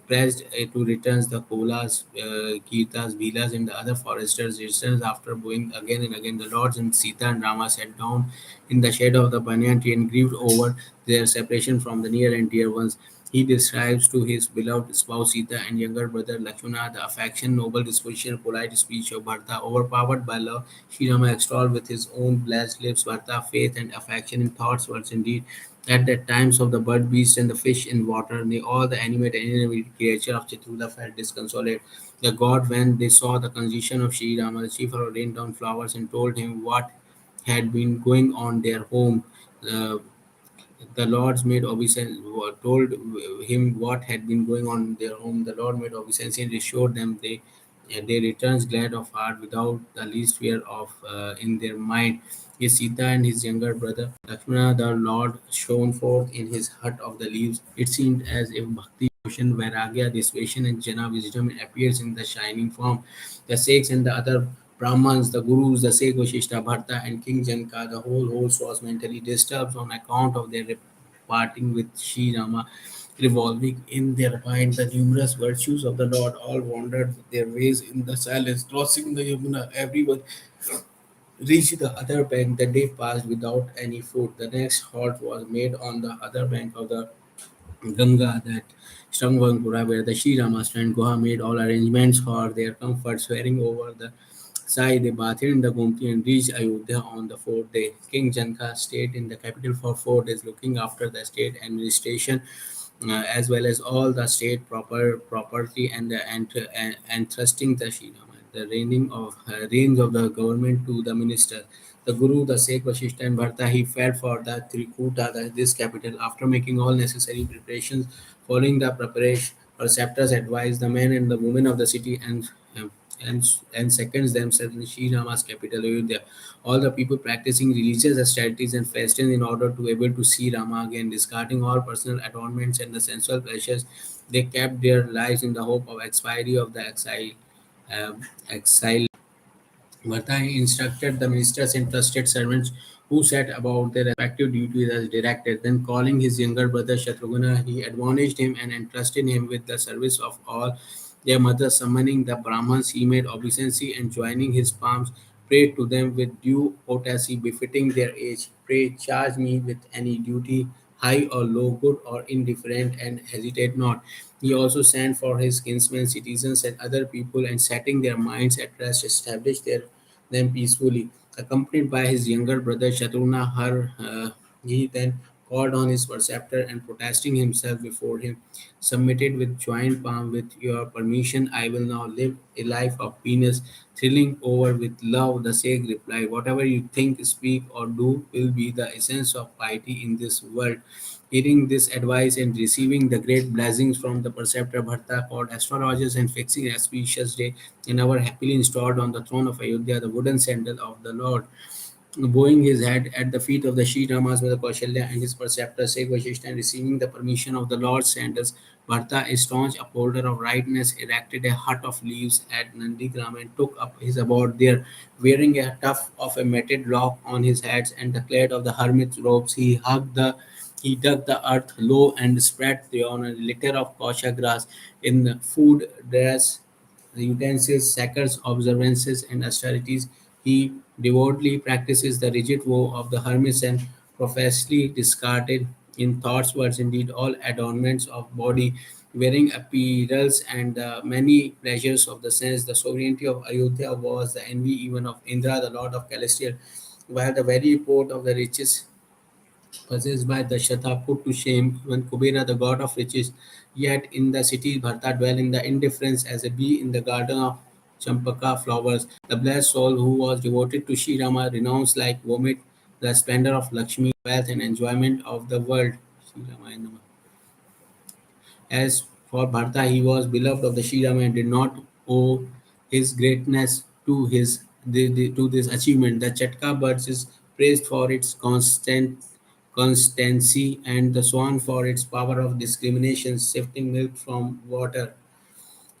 Pressed to return the Kolas, Kirtas, Vilas, and the other foresters returns after going again and again. The Lords and Sita and Rama sat down in the shade of the banyan tree and grieved over their separation from the near and dear ones. He describes to his beloved spouse Sita and younger brother Lakshmana the affection, noble disposition, polite speech of Bharata. Overpowered by love, Sri Rama extolled with his own blessed lips Bharata, faith and affection in thoughts, words, and deed. At the times of the bird, beast, and the fish in water, they all the animate and inanimate creature of Chitrula felt disconsolate. The god, when they saw the condition of Sri Rama, the chief rained down flowers and told him what had been going on their home. Uh, the Lord's made obeisance, told him what had been going on in their home. The Lord made obeisance and assured them they returns glad of heart without the least fear of in their mind. His Sita and his younger brother Lakshmana, the Lord shone forth in his hut of the leaves. It seemed as if bhakti, devotion, vairagya, dissipation, and jnana wisdom appears in the shining form. The Sikhs and the other Brahmins, the Gurus, the Sheikh Vashishta Bharta, and King Janka, the whole host was mentally disturbed on account of their parting with Sri Rama. Revolving in their mind the numerous virtues of the Lord, all wandered their ways in the silence, crossing the Yamuna. Everyone reached the other bank. The day passed without any food. The next halt was made on the other bank of the Ganga, that Strangvankura, where the Sri Ramastra and Goha made all arrangements for their comfort, swearing over the Sai. They bathed in the Gomti and reached Ayodhya on the fourth day. King Janka stayed in the capital for 4 days, looking after the state administration as well as all the state property and trusting the Shinama, the reins of the government to the minister. The Guru, the Sheikh Vashishta and Bharta, he fled for the Trikuta, this capital, after making all necessary preparations, following the preparation. Preceptors advised the men and the women of the city um, and seconds themselves in Sri Rama's capital, Ayodhya. All the people practicing religious austerities and fasting in order to able to see Rama again, discarding all personal adornments and the sensual pleasures. They kept their lives in the hope of expiry of the exile. Martha instructed the ministers and trusted servants who set about their respective duties as directed. Then, calling his younger brother Shatrugna, he admonished him and entrusted him with the service of all their mothers. Summoning the Brahmins, he made obeisance and joining his palms, prayed to them with due courtesy befitting their age. Pray, charge me with any duty, high or low, good or indifferent, and hesitate not. He also sent for his kinsmen, citizens, and other people, and setting their minds at rest, established them peacefully. Accompanied by his younger brother Shatrugna, he then called on his preceptor and protesting himself before him, submitted with joined palm. With your permission, I will now live a life of peace, thrilling over with love. The sage replied, whatever you think, speak, or do will be the essence of piety in this world. Hearing this advice and receiving the great blessings from the preceptor, Bharta called astrologers and fixing an auspicious day, and our happily installed on the throne of Ayodhya the wooden sandal of the Lord. Bowing his head at the feet of the Sri Ramas with Kaushalya and his preceptor Sek Vashishta, and receiving the permission of the Lord Sandals, Bharta, a staunch upholder of rightness, erected a hut of leaves at Nandigram and took up his abode there. Wearing a tuft of a matted lock on his head and the clad of the hermit's robes, he dug the earth low and spread thereon a litter of kosha grass in food, dress, the utensils, sacred observances, and austerities. He devoutly practices the rigid vow of the hermits and professedly discarded in thoughts, words, indeed, all adornments of body, wearing apparels and many pleasures of the sense. The sovereignty of Ayodhya was the envy even of Indra, the lord of Celestial, while the very report of the riches possessed by Dashatha put to shame even Kubera, the god of riches. Yet in the city Bharta dwelt in the indifference as a bee in the garden of Champaka flowers. The blessed soul who was devoted to Sri Rama renounced like vomit the splendor of Lakshmi, wealth and enjoyment of the world. Sri Rama Namah. As for Bharata, he was beloved of the Sri Rama and did not owe his greatness to to this achievement. The Chatka birds is praised for its constancy and the swan for its power of discrimination, sifting milk from water.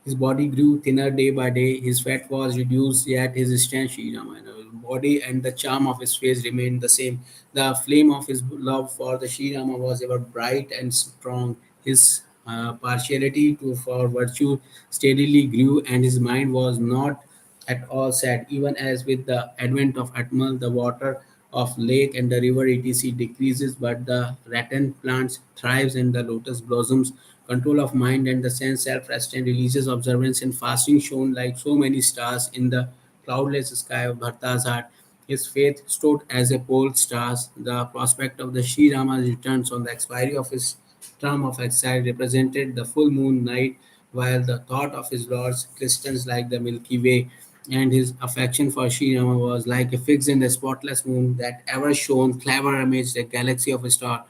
His body grew thinner day by day. His fat was reduced, yet his strength, Sri Ramayana, body and the charm of his face remained the same. The flame of his love for the Sri Rama was ever bright and strong. His partiality for virtue steadily grew, and his mind was not at all sad. Even as with the advent of Atmal, the water of lake and the river etc. decreases, but the rattan plants thrives and the lotus blossoms. Control of mind and the sense, self-restraint, religious observance, and fasting shone like so many stars in the cloudless sky of Bharta's heart. His faith stood as a pole stars. The prospect of the Sri Rama's returns on the expiry of his term of exile represented the full moon night, while the thought of his lord's glistens like the Milky Way, and his affection for Sri Rama was like a fixed and a spotless moon that ever shone clever amidst a galaxy of stars.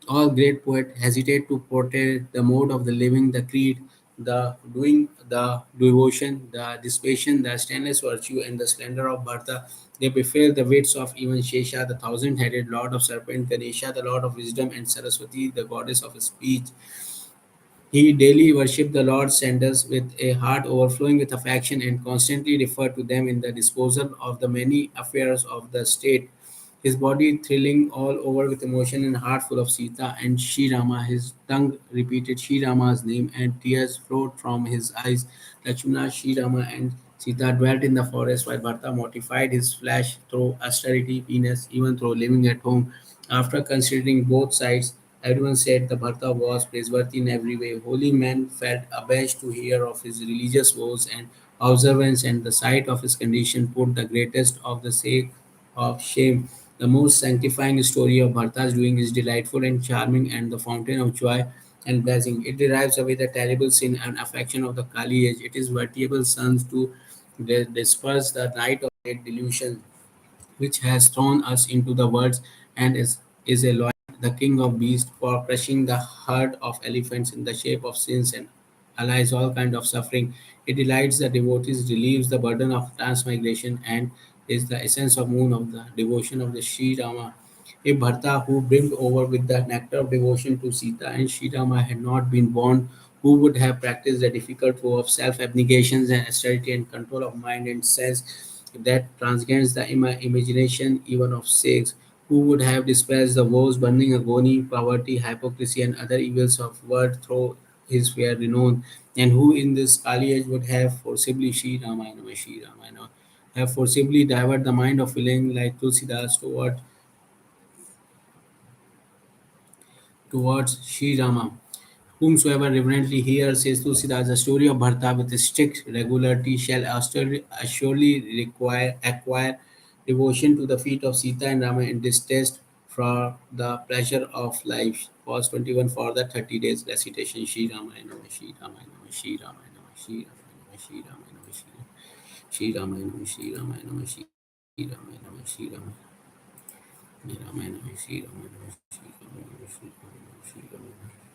All great poets hesitate to portray the mode of the living, the creed, the doing, the devotion, the dissipation, the stainless virtue, and the splendor of Bharata. They bewail the wits of even Shesha, the thousand-headed lord of serpent, Ganesha, the lord of wisdom, and Saraswati, the goddess of speech. He daily worshipped the Lord's sandals with a heart overflowing with affection and constantly referred to them in the disposal of the many affairs of the state. His body thrilling all over with emotion and heart full of Sita and Sri Rama. His tongue repeated Sri Rama's name and tears flowed from his eyes. Lakshmana, Sri Rama, and Sita dwelt in the forest while Bharata mortified his flesh through austerity, penance, even through living at home. After considering both sides, everyone said the Bharata was praiseworthy in every way. Holy men felt abashed to hear of his religious vows and observance, and the sight of his condition put the greatest of the sake of shame. The most sanctifying story of Bharata's doing is delightful and charming and the fountain of joy and blessing. It derives away the terrible sin and affection of the Kali age. It is veritable sons to disperse the night of great delusion which has thrown us into the world and is a lion, the king of beasts, for crushing the herd of elephants in the shape of sins and allies all kind of suffering. It delights the devotees, relieves the burden of transmigration, and is the essence of moon of the devotion of the Sri Rama. If Bharata, who brimmed over with the nectar of devotion to Sita and Sri Rama, had not been born, who would have practiced the difficult vow of self-abnegation and austerity and control of mind and sense that transcends the imagination even of sakes? Who would have dispelled the woes, burning agony, poverty, hypocrisy, and other evils of word through his fair renown? And who in this Kali age would have forcibly Sri Ramayana, have forcibly diverted the mind of feeling like Tulsidas towards Sri Rama? Whomsoever reverently hears, says Tulsidas, the story of Bharata with strict regularity shall assuredly acquire devotion to the feet of Sita and Rama and distaste for the pleasure of life. Pause 21 for the 30 days recitation. Shri Ramayana, Shri Ramayana, Shri Ramayana, Shri Ramayana, Shri Ramayana, Shri Ramayana, Shri Ramayana, Shri Ramayana, Shri Ramayana, Shri Ramayana, Shri Ramayana, Shri Ramayana, Shri Ramayana, Shri Ramayana, Shri Ramayana.